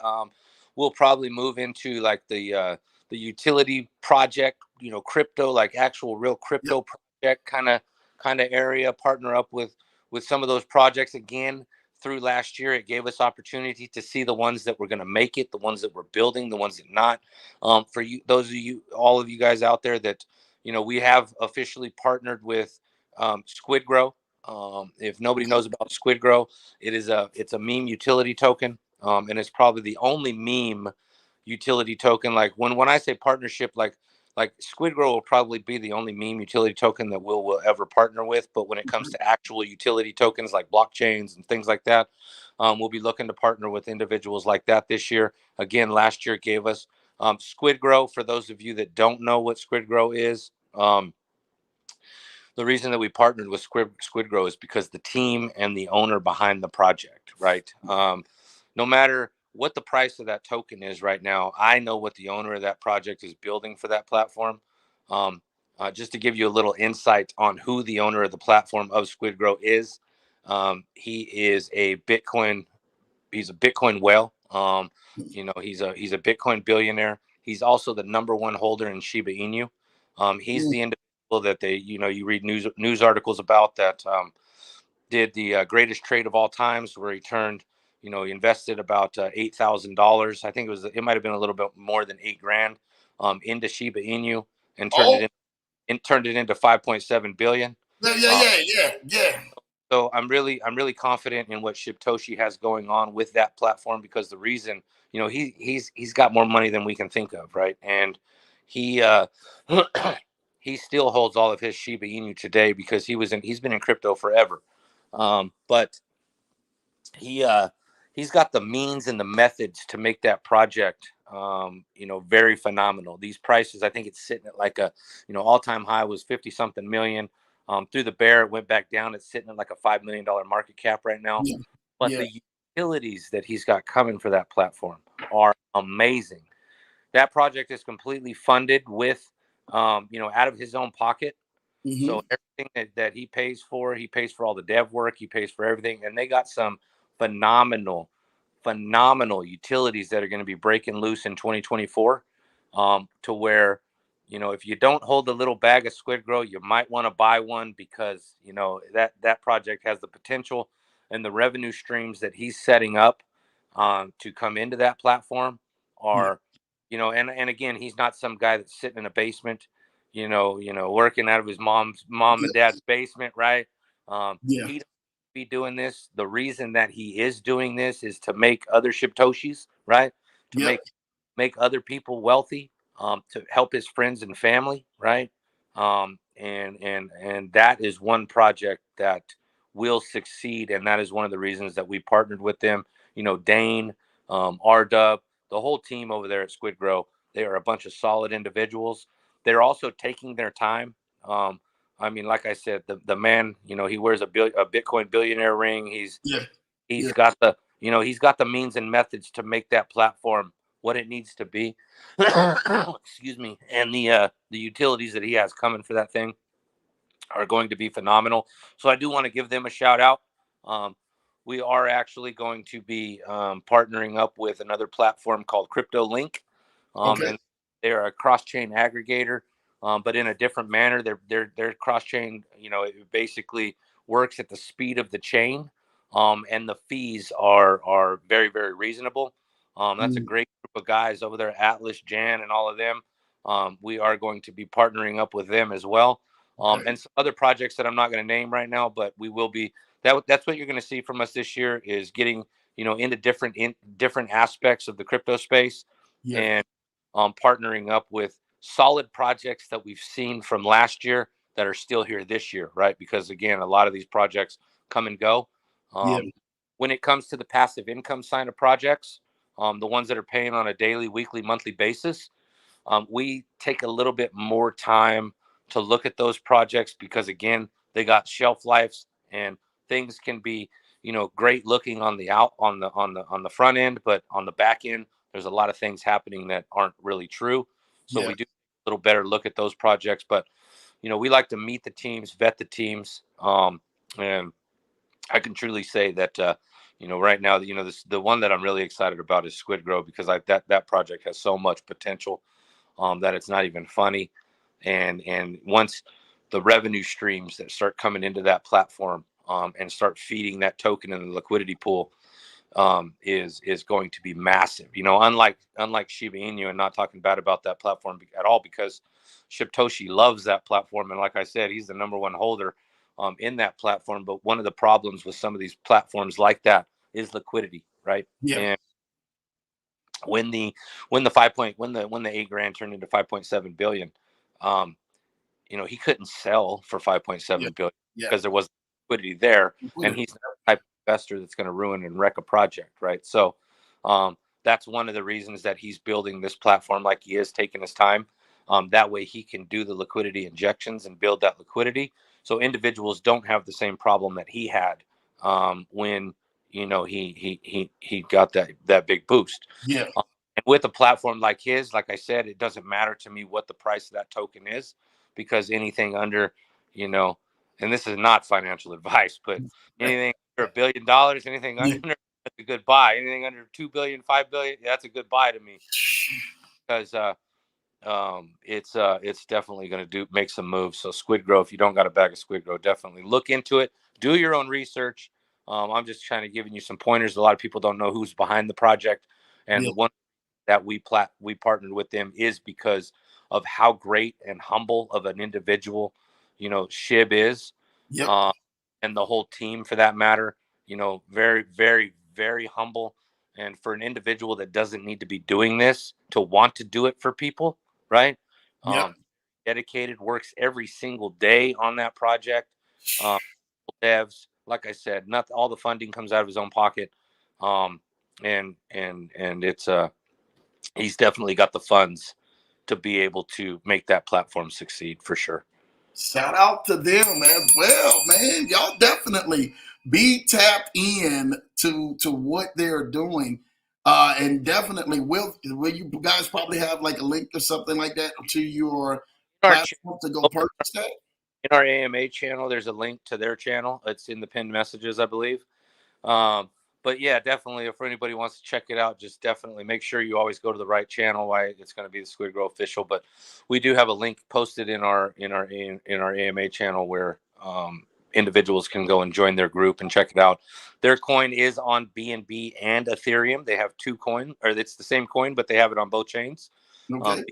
We'll probably move into like the utility project, crypto, like actual real Yep. crypto project kind of area. Partner up with some of those projects again. Through last year, it gave us opportunity to see the ones that were going to make it, the ones that we're building, the ones that not. For you, those of you, all of you guys out there that we have officially partnered with Squid Grow. If nobody knows about Squid Grow, it's a meme utility token, and it's probably the only meme utility token. Like when I say partnership, like Squid Grow will probably be the only meme utility token that we'll ever partner with. But when it comes to actual utility tokens like blockchains and things like that, we'll be looking to partner with individuals like that this year. Again, last year gave us Squid Grow. For those of you that don't know what Squid Grow is. The reason that we partnered with Squid Grow is because the team and the owner behind the project, right? No matter what the price of that token is right now, I know what the owner of that project is building for that platform. Just to give you a little insight on who the owner of the platform of Squid Grow is, he is a Bitcoin. He's a Bitcoin whale. He's a Bitcoin billionaire. He's also the number one holder in Shiba Inu. He's the individual that you read news articles about that did the greatest trade of all times, where he turned, he invested about $8,000. I think it might have been a little bit more than $8,000 into Shiba Inu, and Oh, turned it into 5.7 billion. yeah. So I'm really confident in what Shibtoshi has going on with that platform, because the reason, he's got more money than we can think of, right? And he he still holds all of his Shiba Inu today because he's been in crypto forever. But he's got the means and the methods to make that project very phenomenal. These prices, I think it's sitting at like a all-time high was 50 something million. Through the bear, it went back down. It's sitting at like a $5 million market cap right now. Yeah. But Yeah. the utilities that he's got coming for that platform are amazing. That project is completely funded with out of his own pocket. Mm-hmm. So everything that he pays for all the dev work, he pays for everything. And they got some phenomenal, phenomenal utilities that are going to be breaking loose in 2024, to where, if you don't hold the little bag of Squid Grow, you might want to buy one, because, that project has the potential, and the revenue streams that he's setting up to come into that platform Yeah. are, and again, he's not some guy that's sitting in a basement, working out of his mom Yeah. and dad's basement, right? Yeah. He doesn't be doing this. The reason that he is doing this is to make other Shibtoshis, right? To Yep. make other people wealthy, to help his friends and family, right? And that is one project that will succeed, and that is one of the reasons that we partnered with them. Dane, R-Dub, the whole team over there at Squid Grow, they are a bunch of solid individuals. They're also taking their time. I mean, like I said, the man, he wears a Bitcoin billionaire ring. Yeah. He's Yeah. got he's got the means and methods to make that platform what it needs to be. Excuse me. And the utilities that he has coming for that thing are going to be phenomenal. So I do want to give them a shout out. We are actually going to be partnering up with another platform called Crypto Link, Okay. and they're a cross-chain aggregator, but in a different manner. They're cross-chain. It basically works at the speed of the chain, and the fees are very, very reasonable. That's a Mm. great group of guys over there, Atlas, Jan, and all of them. We are going to be partnering up with them as well, Okay. and some other projects that I'm not going to name right now, but we will be. That's what you're going to see from us this year, is getting into different aspects of the crypto space, Yeah. and partnering up with solid projects that we've seen from last year that are still here this year, right? Because again, a lot of these projects come and go. Yeah. When it comes to the passive income side of projects, the ones that are paying on a daily, weekly, monthly basis, we take a little bit more time to look at those projects because again, they got shelf lives and things can be, great looking on the on the front end, but on the back end, there's a lot of things happening that aren't really true. So Yeah. we do a little better look at those projects, but we like to meet the teams, vet the teams, and I can truly say that right now, the one that I'm really excited about is Squid Grow because that project has so much potential that it's not even funny. And once the revenue streams that start coming into that platform and start feeding that token in the liquidity pool is going to be massive. Unlike Shiba Inu, and not talking bad about that platform at all, because Shibtoshi loves that platform, and like I said, he's the number one holder in that platform. But one of the problems with some of these platforms like that is liquidity, right? Yeah. And when the when the 5 point when the 8 grand turned into 5.7 billion, um he couldn't sell for Yeah. 5.7 billion Yeah. because there wasn't liquidity there, and Liquidity. he's the type of investor that's going to ruin and wreck a project, right? So that's one of the reasons that he's building this platform like he is, taking his time. That way he can do the liquidity injections and build that liquidity, so individuals don't have the same problem that he had when he got that big boost. Yeah. And with a platform like his, like I said, it doesn't matter to me what the price of that token is, because anything under, and this is not financial advice, but anything under $1 billion, anything Yeah. under, that's a good buy. Anything under 2 billion, 5 billion, that's a good buy to me, because it's definitely going to make some moves. So Squid Grow, if you don't got a bag of Squid Grow, definitely look into it. Do your own research. I'm just trying to giving you some pointers. A lot of people don't know who's behind the project, Yeah. and one that we partnered with them is because of how great and humble of an individual, Shib is, Yep. uh, and the whole team for that matter. Very, very, very humble. And for an individual that doesn't need to be doing this to want to do it for people, right? Yep. Dedicated, works every single day on that project. Um, Devs, like I said, not all the funding comes out of his own pocket. Um, and it's he's definitely got the funds to be able to make that platform succeed for sure. Shout out to them as well, man. Y'all definitely be tapped in to what they're doing. And definitely will you guys probably have like a link or something like that to your In our, platform to go purchase that? in our AMA channel, there's a link to their channel. It's in the pinned messages, I believe. Um, but yeah, definitely, if anybody wants to check it out, just definitely make sure you always go to the right channel. Why, it's going to be the Squid Grow official, but we do have a link posted in our AMA channel where individuals can go and join their group and check it out. Their coin is on BNB and Ethereum. They have two coin, or it's the same coin, but they have it on both chains, Okay.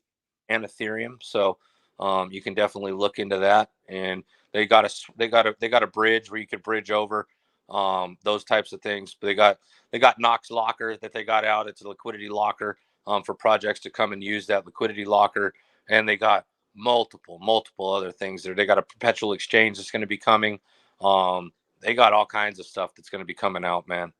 and Ethereum. So you can definitely look into that. And they got a bridge where you could bridge over those types of things. But they got Knox Locker that they got out. It's a liquidity locker for projects to come and use that liquidity locker. And they got multiple other things there. They got a perpetual exchange that's going to be coming. They got all kinds of stuff that's going to be coming out, man.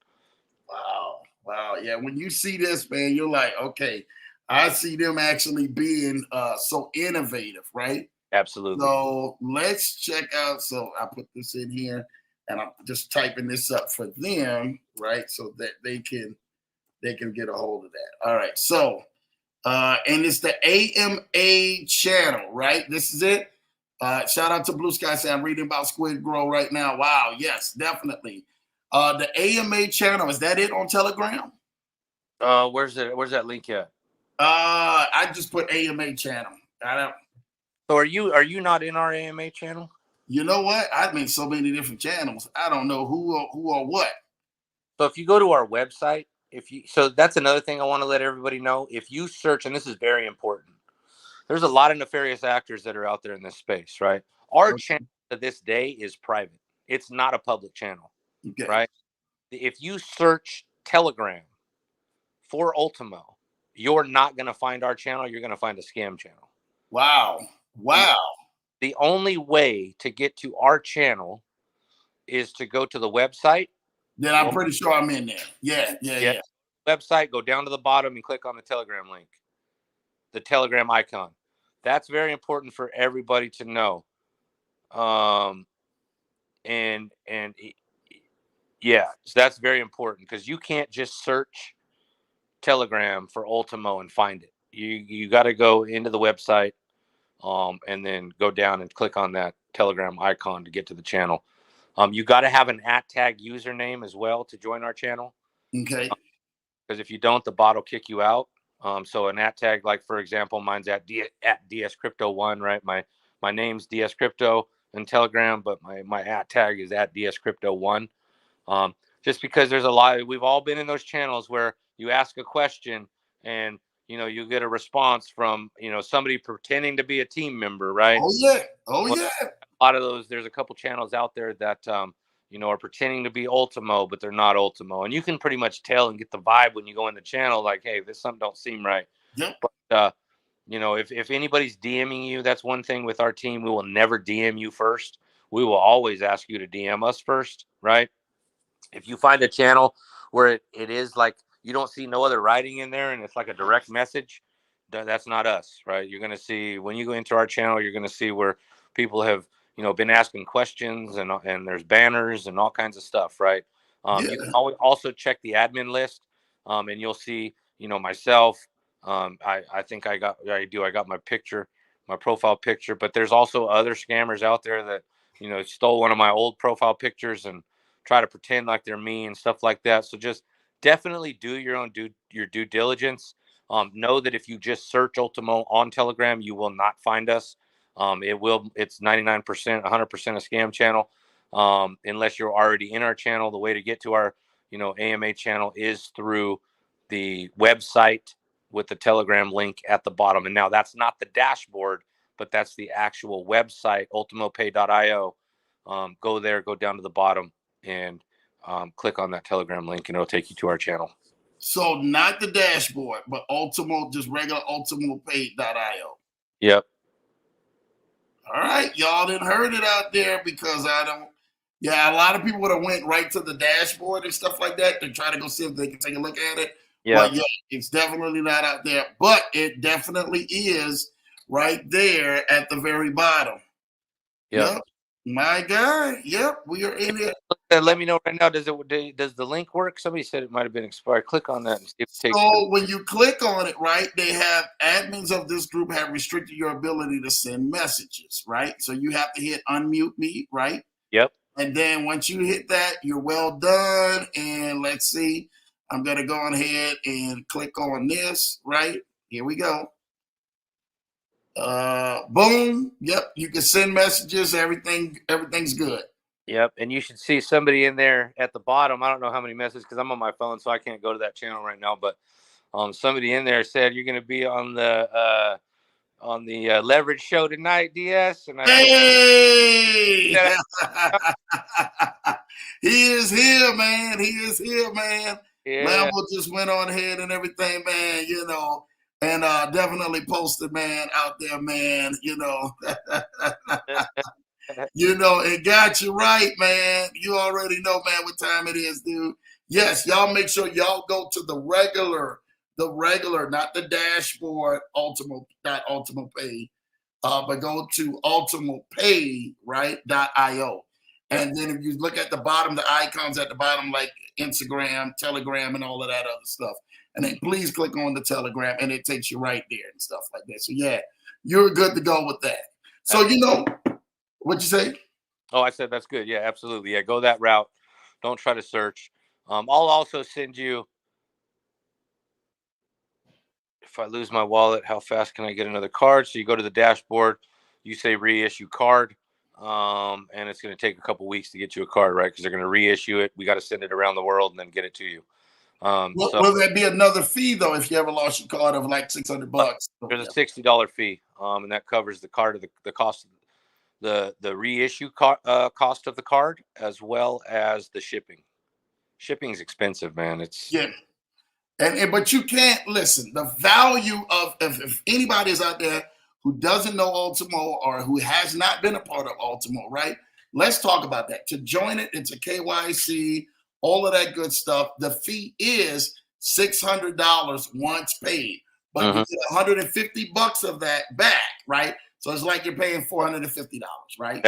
Wow. Wow. Yeah. When you see this, man, you're like, okay, I see them actually being so innovative, right? Absolutely. So let's check out. So I put this in here and I'm just typing this up for them, right? So that they can get a hold of that. All right. So and it's the AMA channel, right? This is it. Shout out to Blue Sky saying I'm reading about Squid Grow right now. Wow, yes, definitely. The AMA channel, is that it on Telegram? Where's that link at? I just put AMA channel. I don't. So are you not in our AMA channel? You know what? I'm in so many different channels. I don't know who or what. So if you go to our website, so that's another thing I want to let everybody know. If you search, and this is very important, there's a lot of nefarious actors that are out there in this space, right? Our channel to this day is private. It's not a public channel, Okay. right? If you search Telegram for Ultimo, you're not going to find our channel. You're going to find a scam channel. Wow. The Wow. the only way to get to our channel is to go to the website. Then I'm pretty sure I'm in there. Yeah. Website, go down to the bottom and click on the Telegram link, the Telegram icon. That's very important for everybody to know. And yeah, so that's very important, because you can't just search Telegram for Ultimo and find it. You got to go into the website, and then go down and click on that Telegram icon to get to the channel. You got to have an @tag username as well to join our channel. Okay. Because if you don't, the bot will kick you out. So an @tag, like for example, mine's at DS Crypto 1, right? My name's DS Crypto in Telegram, but my @tag is at DS Crypto 1. Just because there's a lot, we've all been in those channels where you ask a question and you get a response from somebody pretending to be a team member, right? Oh yeah. Well, a lot of those, there's a couple channels out there that are pretending to be Ultimo, but they're not Ultimo, and you can pretty much tell and get the vibe when you go in the channel, like, hey, this something don't seem right. Yep. But if anybody's DMing you, that's one thing with our team. We will never DM you first. We will always ask you to DM us first, right? If you find a channel where it is like you don't see no other writing in there and it's like a direct message, that's not us, right? You're going to see, when you go into our channel, you're going to see where people have been asking questions, and there's banners and all kinds of stuff, right? You can also check the admin list, and you'll see myself. I think I got my picture, my profile picture, but there's also other scammers out there that stole one of my old profile pictures and try to pretend like they're me and stuff like that. So just definitely do your due diligence. Know that if you just search Ultimo on Telegram, you will not find us. It's 99%, 100% a scam channel. Unless you're already in our channel. The way to get to our, AMA channel is through the website with the Telegram link at the bottom. And now that's not the dashboard, but that's the actual website, ultimopay.io. Go there, go down to the bottom, and click on that Telegram link, and it'll take you to our channel. So not the dashboard, but Ultimo, just regular ultimopay.io. Yep. All right, y'all didn't heard it out there, because a lot of people would have went right to the dashboard and stuff like that to try to go see if they can take a look at it. Yeah. But yeah, it's definitely not out there, but it definitely is right there at the very bottom. Yep. My guy. Yep. We are in it. Let me know right now. Does the link work? Somebody said it might have been expired. Click on that and see if it takes. So when you click on it, right, they have admins of this group have restricted your ability to send messages, right? So you have to hit unmute me, right? Yep. And then once you hit that, you're well done. And let's see. I'm gonna go ahead and click on this, right? Here we go. Boom. Yep. You can send messages. Everything's good. Yep. And you should see somebody in there at the bottom. I don't know how many messages, because I'm on my phone, so I can't go to that channel right now. But somebody in there said you're going to be on the leverage show tonight, DS. And hey, he is here, man. Yeah. Lambo just went on ahead and everything, man. And definitely posted, man, out there, man. It got you right, man. You already know, man, what time it is, dude. Yes, y'all make sure y'all go to the regular, not the dashboard, Ultimopay, but go to ultimopay, right, .io. And then if you look at the bottom, the icons at the bottom, like Instagram, Telegram, and all of that other stuff. And then please click on the Telegram, and it takes you right there and stuff like that. So, yeah, you're good to go with that. So, what'd you say? Oh, I said that's good. Yeah, absolutely. Yeah, go that route. Don't try to search. I'll also send you, if I lose my wallet, how fast can I get another card? So you go to the dashboard, you say reissue card, and it's going to take a couple weeks to get you a card, right? Because they're going to reissue it. We got to send it around the world and then get it to you. Will there be another fee though if you ever lost your card of like $600? There's a $60 fee, and that covers the card of the cost, the reissue cost of the card, as well as the shipping. Shipping's expensive, man. It's but you can't listen. The value of if anybody is out there who doesn't know Ultimo or who has not been a part of Ultimo, right? Let's talk about that. To join it, it's a KYC, all of that good stuff. The fee is $600 once paid, but you Mhm. get $150 of that back, right? So it's like you're paying $450, right?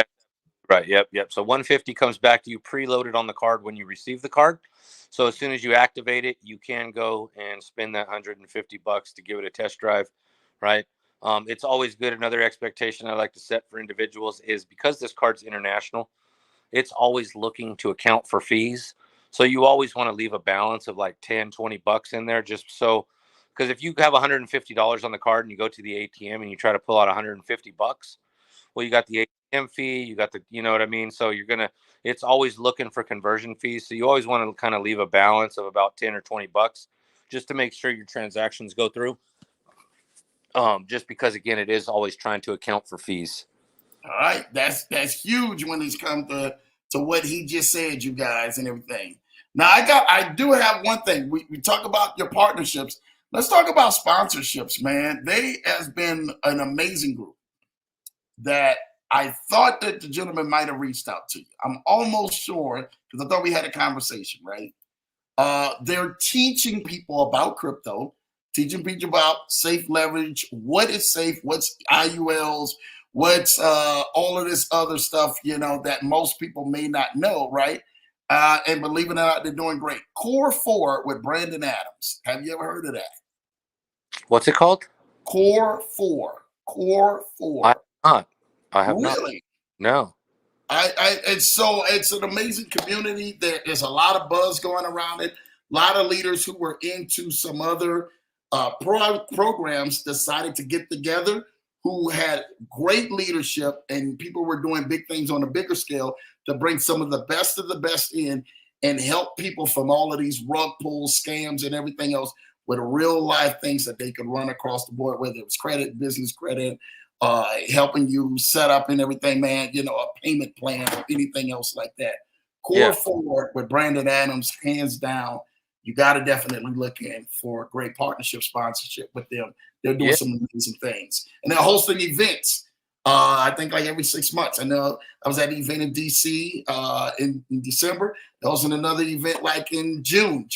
Right. Yep. Yep. So 150 comes back to you preloaded on the card when you receive the card. So as soon as you activate it, you can go and spend that $150 to give it a test drive. Right. It's always good. Another expectation I like to set for individuals is because this card's international, it's always looking to account for fees. So you always want to leave a balance of like 10, $20 in there just so, because if you have $150 on the card and you go to the ATM and you try to pull out $150, well, you got the ATM fee, you got the, you know what I mean? So it's always looking for conversion fees. So you always want to kind of leave a balance of about 10 or $20 just to make sure your transactions go through. Just because again, it is always trying to account for fees. All right, that's huge when it's come to what he just said, you guys, and everything. Now, I do have one thing. We talk about your partnerships. Let's talk about sponsorships, man. They has been an amazing group that I thought that the gentleman might have reached out to you. I'm almost sure because I thought we had a conversation, right? They're teaching people about crypto, teaching people about safe leverage, what is safe, what's IULs, what's all of this other stuff, that most people may not know, right? And believe it or not, they're doing great. Core 4 with Brandon Adams. Have you ever heard of that? What's it called? Core 4. Core I have 4. not. I have not. Really? No. It's an amazing community. There's a lot of buzz going around it. A lot of leaders who were into some other programs decided to get together, who had great leadership, and people were doing big things on a bigger scale to bring some of the best in and help people from all of these rug pulls, scams, and everything else with real life things that they could run across the board, whether it was credit, business credit, helping you set up and everything, man, a payment plan or anything else like that. Core Yeah. 4 with Brandon Adams, hands down. You got to definitely look in for a great partnership sponsorship with them. They're doing Yeah. some amazing things. And they're hosting events, I think like every 6 months. I know I was at an event in DC in December. There was another event like in June,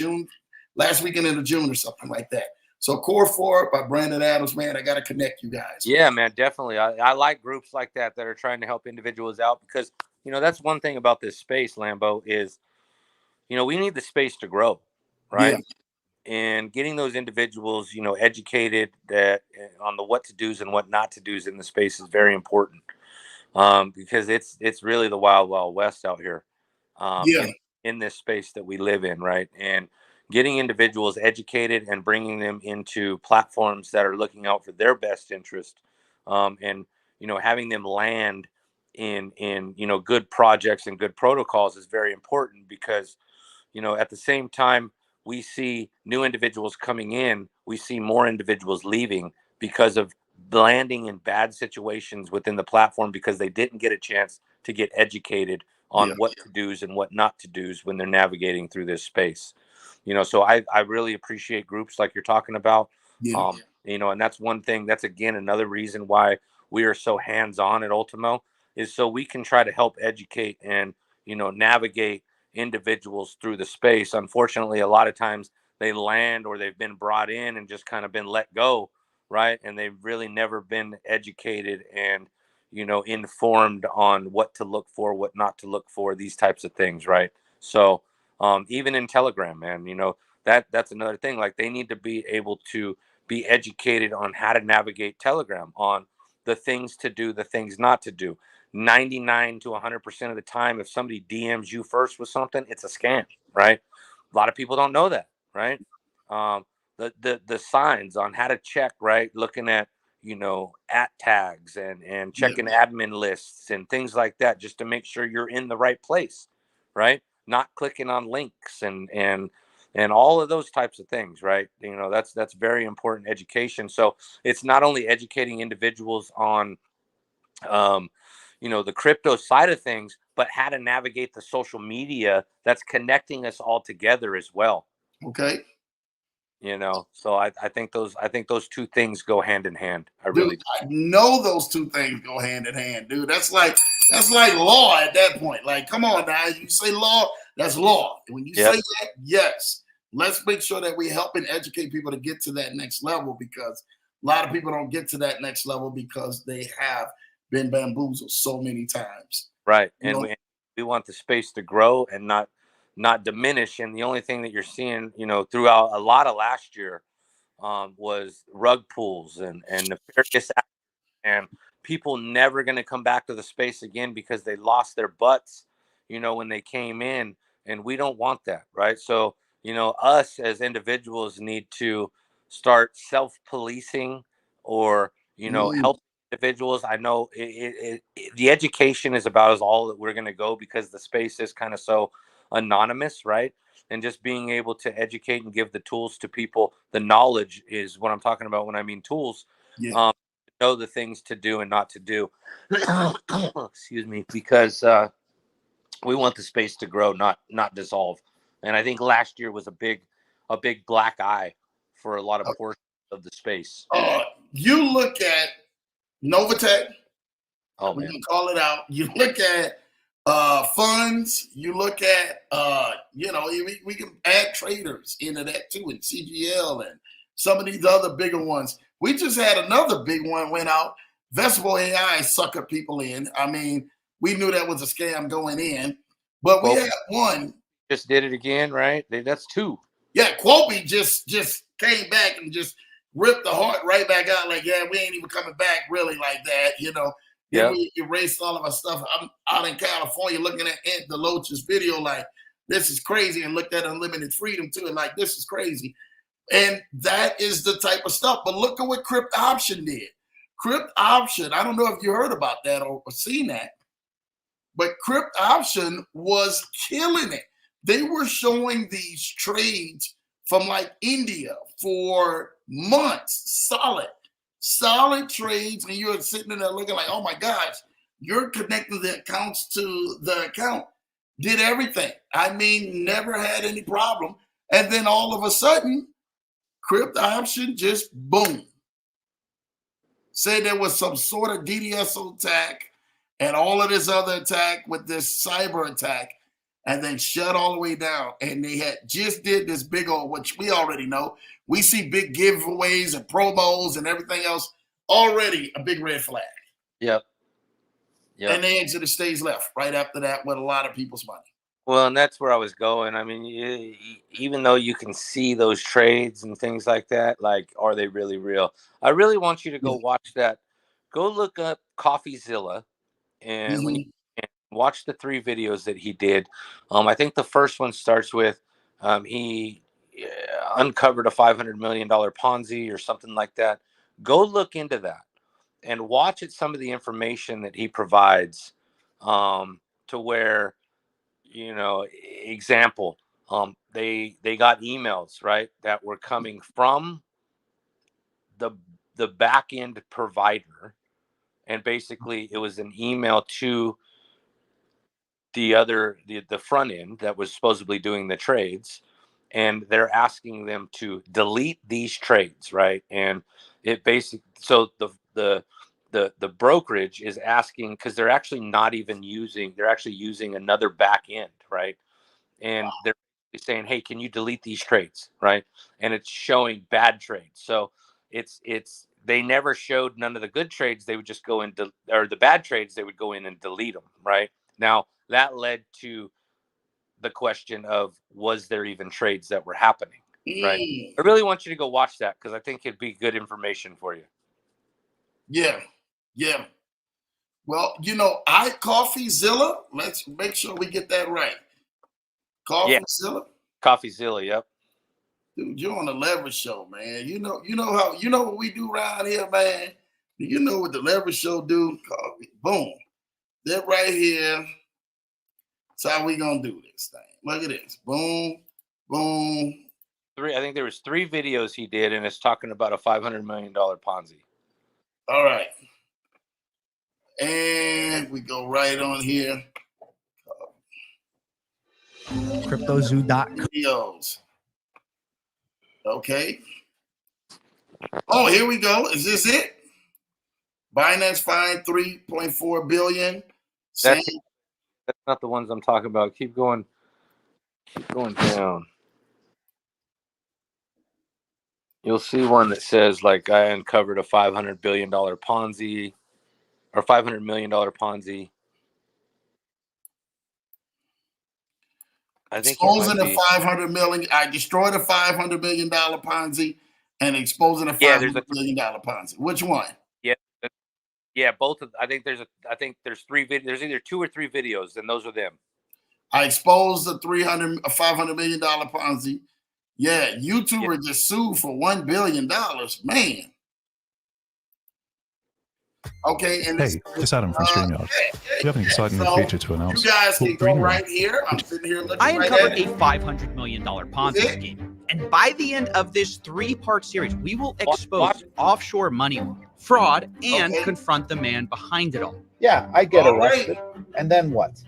last weekend of June or something like that. So Core 4 by Brandon Adams, man, I got to connect you guys, man. Yeah, man, definitely. I like groups like that are trying to help individuals out because, that's one thing about this space, Lambo, is, we need the space to grow, Yeah, right? And getting those individuals, educated that on the what to do's and what not to do's in the space is very important. Because it's really the wild, wild west out here, yeah, in this space that we live in, right? And getting individuals educated and bringing them into platforms that are looking out for their best interest, and having them land in good projects and good protocols is very important because at the same time we see new individuals coming in, we see more individuals leaving because of landing in bad situations within the platform because they didn't get a chance to get educated yeah, on what to do's and what not to do's when they're navigating through this space. So I really appreciate groups like you're talking about. yeah, And that's one thing, that's again another reason why we are so hands-on at Ultimo, is so we can try to help educate and navigate individuals through the space. Unfortunately, a lot of times they land or they've been brought in and just kind of been let go, right? And they've really never been educated and informed on what to look for, what not to look for, these types of things, right? So even in Telegram, man, that's another thing. Like they need to be able to be educated on how to navigate Telegram, on the things to do, the things not to do. 99 to 100% of the time, if somebody DMs you first with something, it's a scam, right? A lot of people don't know that, right? Um, the signs on how to check, right? Looking at at tags and yeah, checking admin lists and things like that, just to make sure you're in the right place, right? Not clicking on links and all of those types of things, right? That's very important education. So it's not only educating individuals on um, the crypto side of things, but how to navigate the social media that's connecting us all together as well. okay. you know. So I think those two things go hand in hand. I Dude, really do. I know those two things go hand in hand, dude. That's like law at that point. Like, come on now. You say law, that's law. And when you say Yep. that, yes. Let's make sure that we help and educate people to get to that next level, because a lot of people don't get to that next level because they have been bamboozled so many times. Right. You And know, we want the space to grow and not diminish. And the only thing that you're seeing, you know, throughout a lot of last year, was rug pulls and nefarious, and people never going to come back to the space again because they lost their butts, you know, when they came in. And we don't want that, right? So, you know, us as individuals need to start self-policing, or, you know, mm, help individuals. I know the education is about as all that we're going to go, because the space is kind of so anonymous, right? And just being able to educate and give the tools to people, the knowledge is what I'm talking about when I mean tools. yeah. um, know the things to do and not to do. Excuse me, because we want the space to grow, not dissolve. And I think last year was a big black eye for a lot of portions of the space. You look at Novatech, Oh we man. can call it out. You look at funds, you look at we can add traders into that too, and CGL and some of these other bigger ones. We just had another big one went out. Vegetable AI sucker people in. I mean, we knew that was a scam going in, but we Well, had one. just did it again, right? That's two. Yeah, Quopi just came back and just ripped the heart right back out. Like, yeah, we ain't even coming back really like that, you know. Then Yeah. we erased all of our stuff. I'm out in California looking at Ant DeLoach's video like, this is crazy, and looked at Unlimited Freedom too, and like, this is crazy. And that is the type of stuff. But look at what Crypt Option did. Crypt Option, I don't know if you heard about that or seen that, but Crypt Option was killing it. They were showing these trades from like India for months, solid trades. And you're sitting in there looking like, oh my gosh, you're connecting the accounts to the account. Did everything. I mean, never had any problem. And then all of a sudden, Crypt Option just boom. Say there was some sort of DDoS attack and all of this other attack with this cyber attack, and then shut all the way down. And they had just did this big old, which we already know. We see big giveaways and promos and everything else. Already a big red flag. Yep. Yep. And they exited stage left right after that with a lot of people's money. Well, and that's where I was going. I mean, even though you can see those trades and things like that, like, are they really real? I really want you to go watch that. Go look up Coffeezilla, and when you can, watch the 3 videos that he did. I think the first one starts with he uncovered a $500 million Ponzi or something like that. Go look into that and watch it. Some of the information that he provides, to where, you know, example, they got emails, right, that were coming from the back end provider, and basically it was an email to the front end that was supposedly doing the trades, and they're asking them to delete these trades, right? And it basically, so the brokerage is asking, because they're actually not even using, they're actually using another back end, right? And they're saying, hey, can you delete these trades, right? And it's showing bad trades. So it's they never showed none of the good trades. They would just go in, or the bad trades, they would go in and delete them, right? Now that led to the question of, was there even trades that were happening, right? I really want you to go watch that, because I think it'd be good information for you. Yeah, yeah. Well, you know, Coffeezilla. Let's make sure we get that right. Coffeezilla. Yeah. Coffeezilla, yep. Dude, you're on the Leverage Show, man. You know what we do around here, man. You know what the Leverage Show do? Boom. That right here. That's how we gonna do this thing. Look at this. Boom, boom. I think there was 3 videos he did, and it's talking about a $500 million Ponzi. All right. And we go right on here. CryptoZoo.com. Videos. Okay. Oh, here we go. Is this it? Binance fined 3.4 billion. That's not the ones I'm talking about. Keep going down. You'll see one that says like I uncovered a $500 billion Ponzi or $500 million Ponzi. I think exposing the 500 million. I destroyed a $500 million Ponzi and exposing a $500 million Ponzi. Which one? Yeah, both of. I think there's 3 videos. There's either 2 or 3 videos, and those are them. I exposed the $500 million Ponzi. Yeah, YouTuber just sued for $1 billion. Man. Okay, and hey, it's Adam from StreamYard. We have an exciting new feature to announce. You guys can go right here. I'm sitting here looking I uncovered a $500 million Ponzi scheme. And by the end of this 3-part series, we will expose offshore money laundering, fraud, and confront the man behind it all. Yeah, I get arrested. And then what?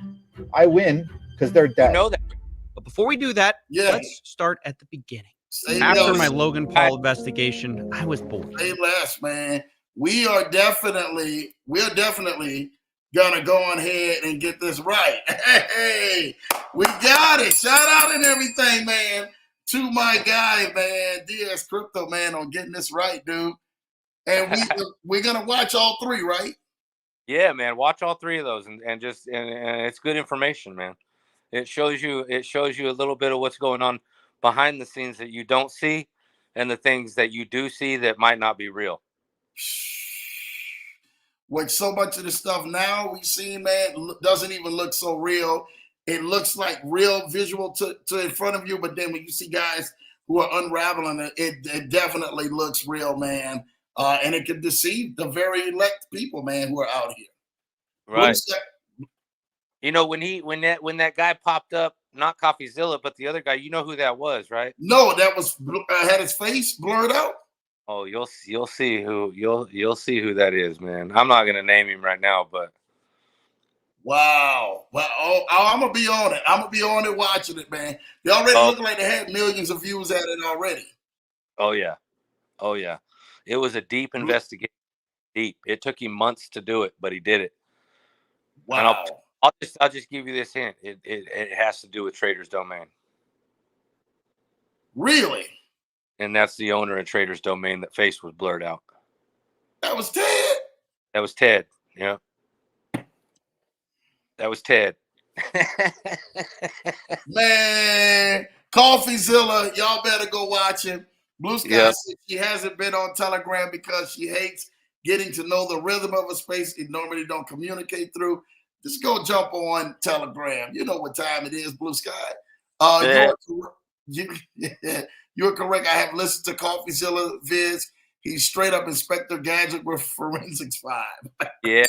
I win because they're dead. You know that. But before we do that, let's start at the beginning. After my Logan Paul investigation, I was bored. Say less, man. We're definitely gonna go on ahead and get this right. Hey, we got it. Shout out and everything, man, to my guy, man, DS Crypto, man, on getting this right, dude. And we're gonna watch all 3, right? Yeah, man. Watch all 3 of those, and it's good information, man. It shows you a little bit of what's going on behind the scenes that you don't see, and the things that you do see that might not be real. With so much of the stuff now we see, man, doesn't even look so real. It looks like real visual to in front of you, but then when you see guys who are unraveling it, it definitely looks real, man. And it can deceive the very elect people, man, who are out here. Right. You know, when that guy popped up, not Coffeezilla, but the other guy, you know who that was, right? No, that was had his face blurred out. Oh, you'll see who that is, man. I'm not gonna name him right now, but wow. Well, I'm gonna be on it. I'm gonna be on it watching it, man. They already look like they had millions of views at it already. Oh yeah. It was a deep investigation. Deep. It took him months to do it, but he did it. Wow. And I'll just give you this hint. It has to do with Trader's Domain. Really? And that's the owner of Trader's Domain that face was blurred out. That was Ted. That was Ted. Yeah. That was Ted. Man, Coffeezilla, y'all better go watch him. Blue Sky said she hasn't been on Telegram because she hates getting to know the rhythm of a space they normally don't communicate through. Just go jump on Telegram. You know what time it is, Blue Sky. You're correct. I have listened to Coffeezilla vids. He's straight up Inspector Gadget with Forensics 5. Yeah,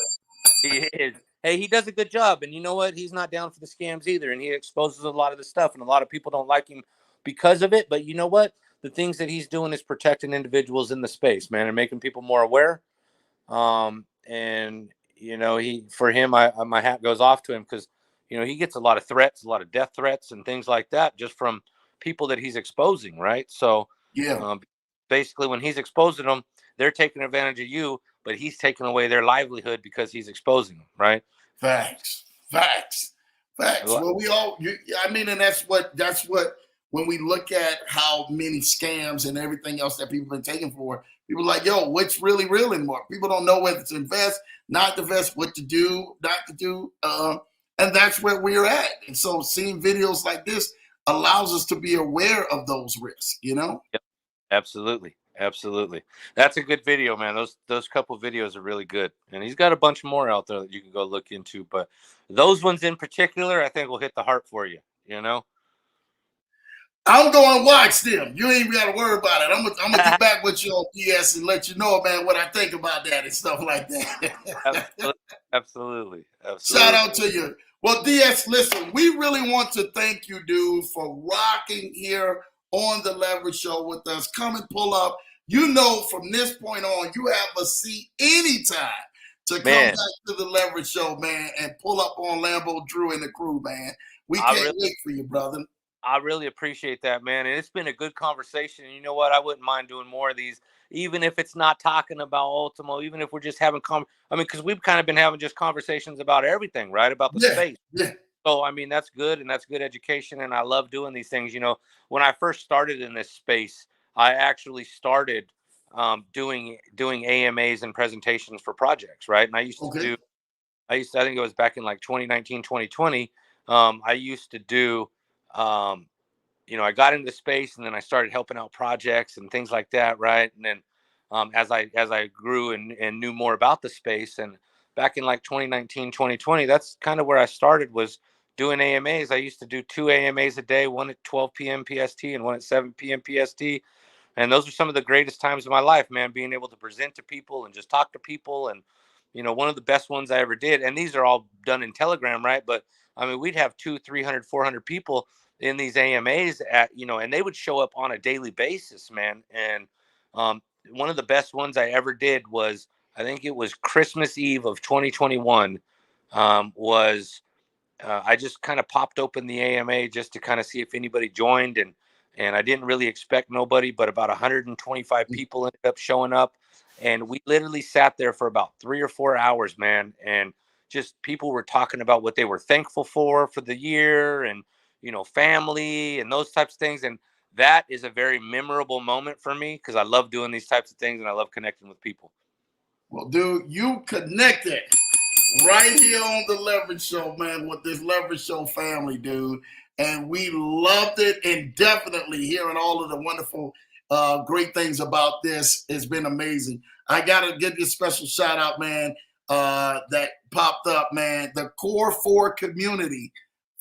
he is. Hey, he does a good job. And you know what? He's not down for the scams either. And he exposes a lot of the stuff. And a lot of people don't like him because of it. But you know what? The things that he's doing is protecting individuals in the space, man, and making people more aware. And, you know, my hat goes off to him because, you know, he gets a lot of threats, a lot of death threats and things like that just from people that he's exposing, right? So basically when he's exposing them, they're taking advantage of you, but he's taking away their livelihood because he's exposing them, right? Facts. Well, and that's what when we look at how many scams and everything else that people have been taking for, people are like, yo, what's really real anymore? People don't know whether to invest, not to invest, what to do, not to do. And that's where we're at. And so seeing videos like this allows us to be aware of those risks, you know? Yep. Absolutely. That's a good video, man. Those couple videos are really good. And he's got a bunch more out there that you can go look into. But those ones in particular, I think will hit the heart for you, you know? I'm going to watch them. You ain't got to worry about it. I'm gonna get back with you on PS and let you know, man, what I think about that and stuff like that. Absolutely. Shout out to you. Well, DS, listen, we really want to thank you, dude, for rocking here on the Leverage Show with us. Come and pull up. You know, from this point on, you have a seat anytime to come back to the Leverage Show, man, and pull up on Lambo, Drew, and the crew, man. We can't wait for you, brother. I really appreciate that, man. And it's been a good conversation. And you know what? I wouldn't mind doing more of these, even if it's not talking about Ultimo, even if we're just having I mean, because we've kind of been having just conversations about everything, right? About the Yeah, space. yeah. So, I mean, that's good. And that's good education. And I love doing these things. You know, when I first started in this space, I actually started doing AMAs and presentations for projects, right? And Okay. I think it was back in like 2019, 2020. I used to do, um, I got into space and then I started helping out projects and things like that, right? And then as I grew and knew more about the space, and back in like 2019, 2020, that's kind of where I started, was doing AMAs. I used to do 2 AMAs a day, one at 12 p.m. PST and one at 7 p.m. PST. And those are some of the greatest times of my life, man, being able to present to people and just talk to people. And one of the best ones I ever did, and these are all done in Telegram, right? But I mean, we'd have 200, 300, 400 people in these AMAs and they would show up on a daily basis, man. And one of the best ones I ever did was, I think it was Christmas Eve of 2021. Was I just kind of popped open the AMA just to kind of see if anybody joined, and I didn't really expect nobody, but about 125 people ended up showing up, and we literally sat there for about 3 or 4 hours, man, and just people were talking about what they were thankful for the year, and family and those types of things. And that is a very memorable moment for me, because I love doing these types of things and I love connecting with people. Well, dude, you connected right here on the Leverage Show, man, with this Leverage Show family, dude. And we loved it, and definitely hearing all of the wonderful, great things about this has been amazing. I got to give you a special shout out, man, that popped up, man. The Core 4 community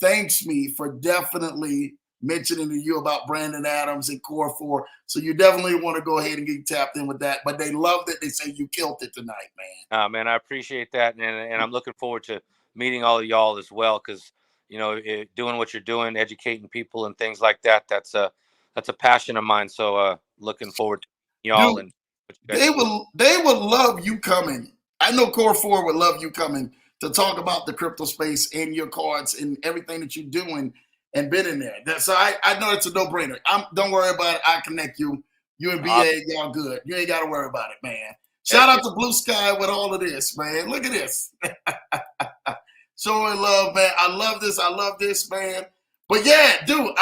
thanks me for definitely mentioning to you about Brandon Adams and Core 4. So you definitely want to go ahead and get tapped in with that. But they loved it. They say you killed it tonight, man. Man, I appreciate that, and I'm looking forward to meeting all of y'all as well, because doing what you're doing, educating people and things like that, that's a passion of mine. So looking forward to y'all Dude, and what you guys are doing. they would love you coming. I know Core 4 would love you coming to talk about the crypto space and your cards and everything that you're doing and been in there. So I know it's a no-brainer. Don't worry about it. I connect you. You and BA, y'all good. You ain't got to worry about it, man. Shout out to Blue Sky with all of this, man. Look at this. Showing love, man. I love this. I love this, man. But yeah, dude,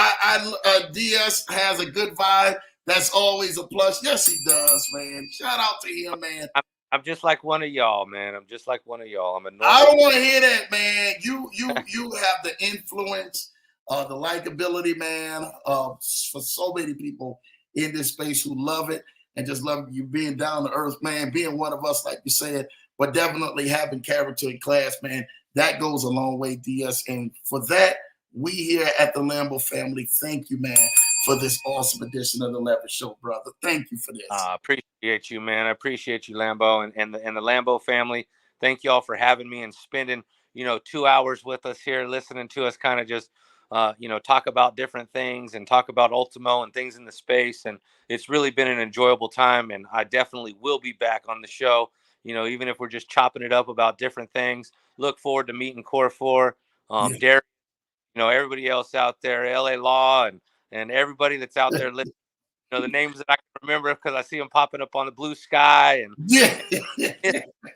DS has a good vibe. That's always a plus. Yes, he does, man. Shout out to him, man. I'm just like one of y'all, man. I'm just like one of y'all. I don't want to hear that, man. You have the influence, the likability, man, for so many people in this space who love it and just love you being down to earth, man, being one of us, like you said, but definitely having character and class, man. That goes a long way, DS. And for that, we here at the Lambo family, thank you, man, for this awesome edition of the Leverage Show, brother. Thank you for this. Appreciate you, man. I appreciate you, Lambo, and the Lambo family. Thank you all for having me and spending 2 hours with us here, listening to us kind of just talk about different things and talk about Ultimo and things in the space. And it's really been an enjoyable time, and I definitely will be back on the show, even if we're just chopping it up about different things. Look forward to meeting Core 4, Derek, everybody else out there, LA Law, and everybody that's out there listening. The names that I can remember because I see them popping up on the Blue Sky, and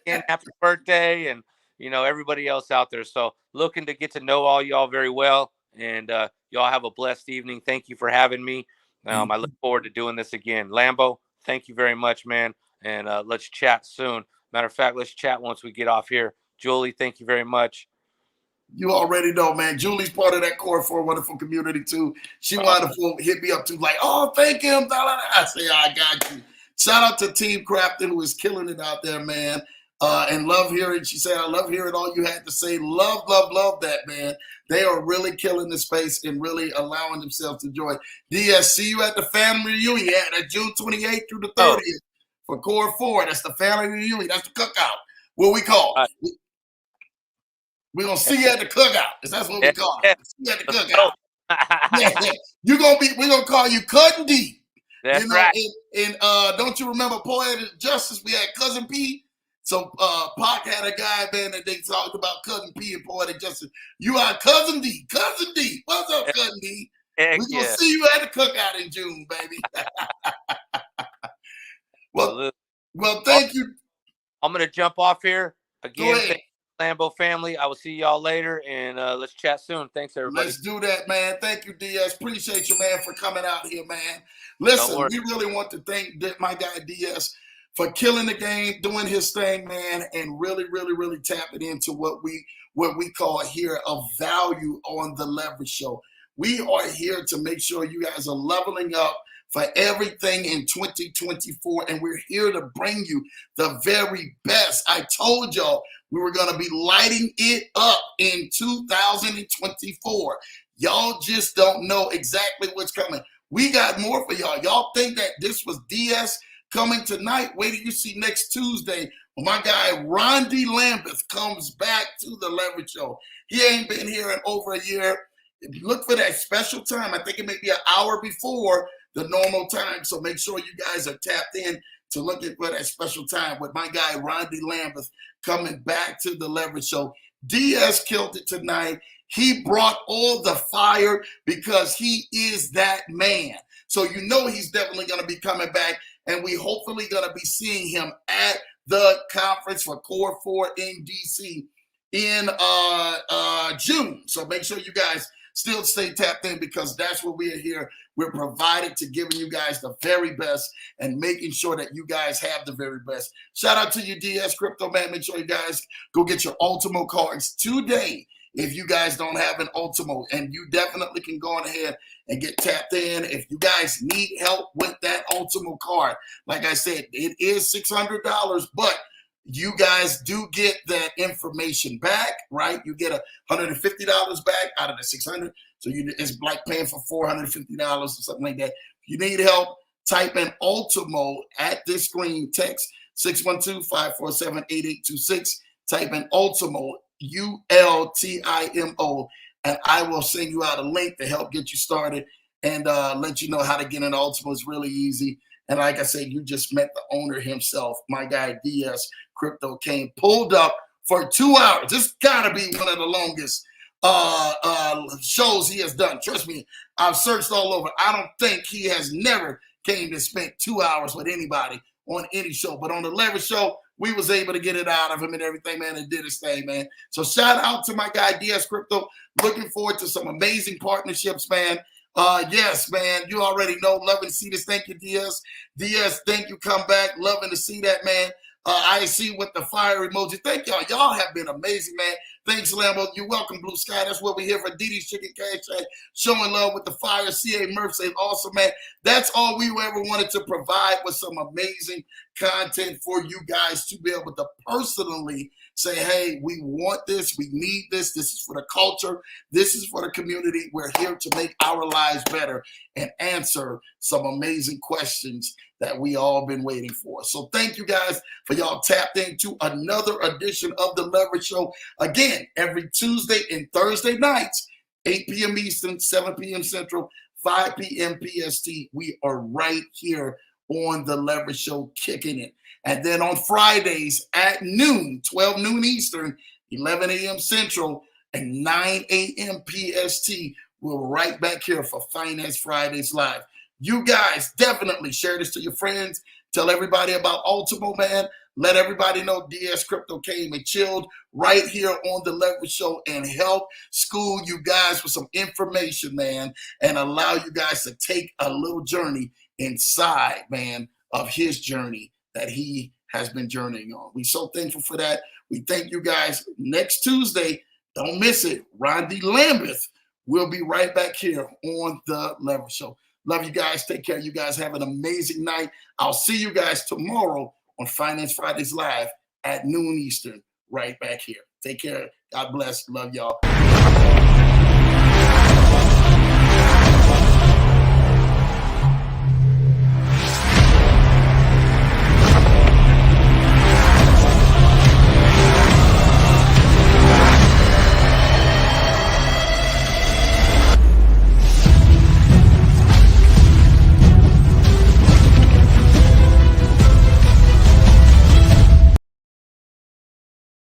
and happy birthday, and everybody else out there. So looking to get to know all y'all very well, and y'all have a blessed evening. Thank you for having me. I look forward to doing this again. Lambo, thank you very much, man, and let's chat soon. Matter of fact, let's chat once we get off here. Julie, thank you very much. You already know, man. Julie's part of that Core 4 wonderful community, too. She wanted to hit me up, too, like, oh, thank him. I say, I got you. Shout out to Team Crafton, who is killing it out there, man. And love hearing, she said, I love hearing all you had to say. Love, love, love that, man. They are really killing the space and really allowing themselves to enjoy it. DS, see you at the family reunion. Yeah, that's June 28th through the 30th for Core 4. That's the family reunion. That's the cookout. What we call it. We're gonna see you at the cookout. That's what we call it. See you at the cookout. We're gonna call you Cousin D. That's right. And don't you remember Poetic Justice? We had Cousin P. So Pac had a guy, man, that they talked about Cousin P and Poetic Justice. You are Cousin D. Cousin D. What's up, Cousin D? Heck We're going to yeah. see you at the cookout in June, baby. Well, thank you. I'm going to jump off here. Again, Go ahead. Lambo family. I will see y'all later, and let's chat soon. Thanks, everybody. Let's do that, man. Thank you, DS. Appreciate you, man, for coming out here, man. Listen, we really want to thank my guy, DS, for killing the game, doing his thing, man, and really, really, really tapping into what we call here a value on the Leverage Show. We are here to make sure you guys are leveling up for everything in 2024, and we're here to bring you the very best. I told y'all we were going to be lighting it up in 2024. Y'all just don't know exactly what's coming. We got more for y'all. Y'all think that this was DS coming tonight? Wait till you see next Tuesday when my guy Rondy Lambeth comes back to the Leverage Show. He ain't been here in over a year. Look for that special time. I think it may be an hour before the normal time. So make sure you guys are tapped in to look at for that special time with my guy Rondy Lambeth coming back to the Leverage Show. DS killed it tonight. He brought all the fire because he is that man. So you know he's definitely going to be coming back, and we hopefully going to be seeing him at the conference for Core 4 in DC in June. So make sure you guys still stay tapped in because that's what we are here. We're provided to giving you guys the very best and making sure that you guys have the very best. Shout out to you, DS Crypto, man. Make sure you guys go get your Ultimo cards today if you guys don't have an Ultimo. And you definitely can go on ahead and get tapped in. If you guys need help with that Ultimo card, like I said, it is $600, but you guys do get that information back, right? You get $150 back out of the $600. So it's like paying for $450 or something like that. If you need help, type in Ultimo at this screen. Text 612-547-8826. Type in Ultimo, ULTIMO, and I will send you out a link to help get you started and let you know how to get an Ultimo. It's really easy. And like I said, you just met the owner himself. My guy, DS Crypto, came, pulled up for 2 hours. This got to be one of the longest shows he has done. Trust me, I've searched all over. I don't think he has never came and spent 2 hours with anybody on any show. But on the Leverage Show, we was able to get it out of him and everything, man, and did his thing, man. So shout out to my guy, DS Crypto. Looking forward to some amazing partnerships, man. Yes, man, you already know. Loving to see this. Thank you, DS. DS, thank you. Come back. Loving to see that, man. I see with the fire emoji. Thank y'all. Y'all have been amazing, man. Thanks, Lambo. You're welcome, Blue Sky. That's what we're here for. Didi's Chicken Cash Shack, showing love with the fire. CA Murph says, awesome, man. That's all we ever wanted to provide was some amazing content for you guys to be able to personally say, hey, we want this. We need this. This is for the culture. This is for the community. We're here to make our lives better and answer some amazing questions that we all been waiting for. So thank you guys for y'all tapped into another edition of the Leverage Show. Again, every Tuesday and Thursday nights, 8 p.m. Eastern, 7 p.m. Central, 5 p.m. PST. We are right here on the Leverage Show, kicking it. And then on Fridays at noon, 12 noon Eastern, 11 a.m. Central, and 9 a.m. PST, we're right back here for Finance Fridays Live. You guys definitely share this to your friends. Tell everybody about Ultimo, man. Let everybody know DS Crypto came and chilled right here on the Leverage Show and help school you guys with some information, man, and allow you guys to take a little journey inside, man, of his journey that he has been journeying on. We're so thankful for that. We thank you guys. Next Tuesday, don't miss it. Rondy Lambeth will be right back here on the Leverage Show. Love you guys. Take care. You guys have an amazing night. I'll see you guys tomorrow on Finance Fridays Live at noon Eastern, right back here. Take care. God bless. Love y'all.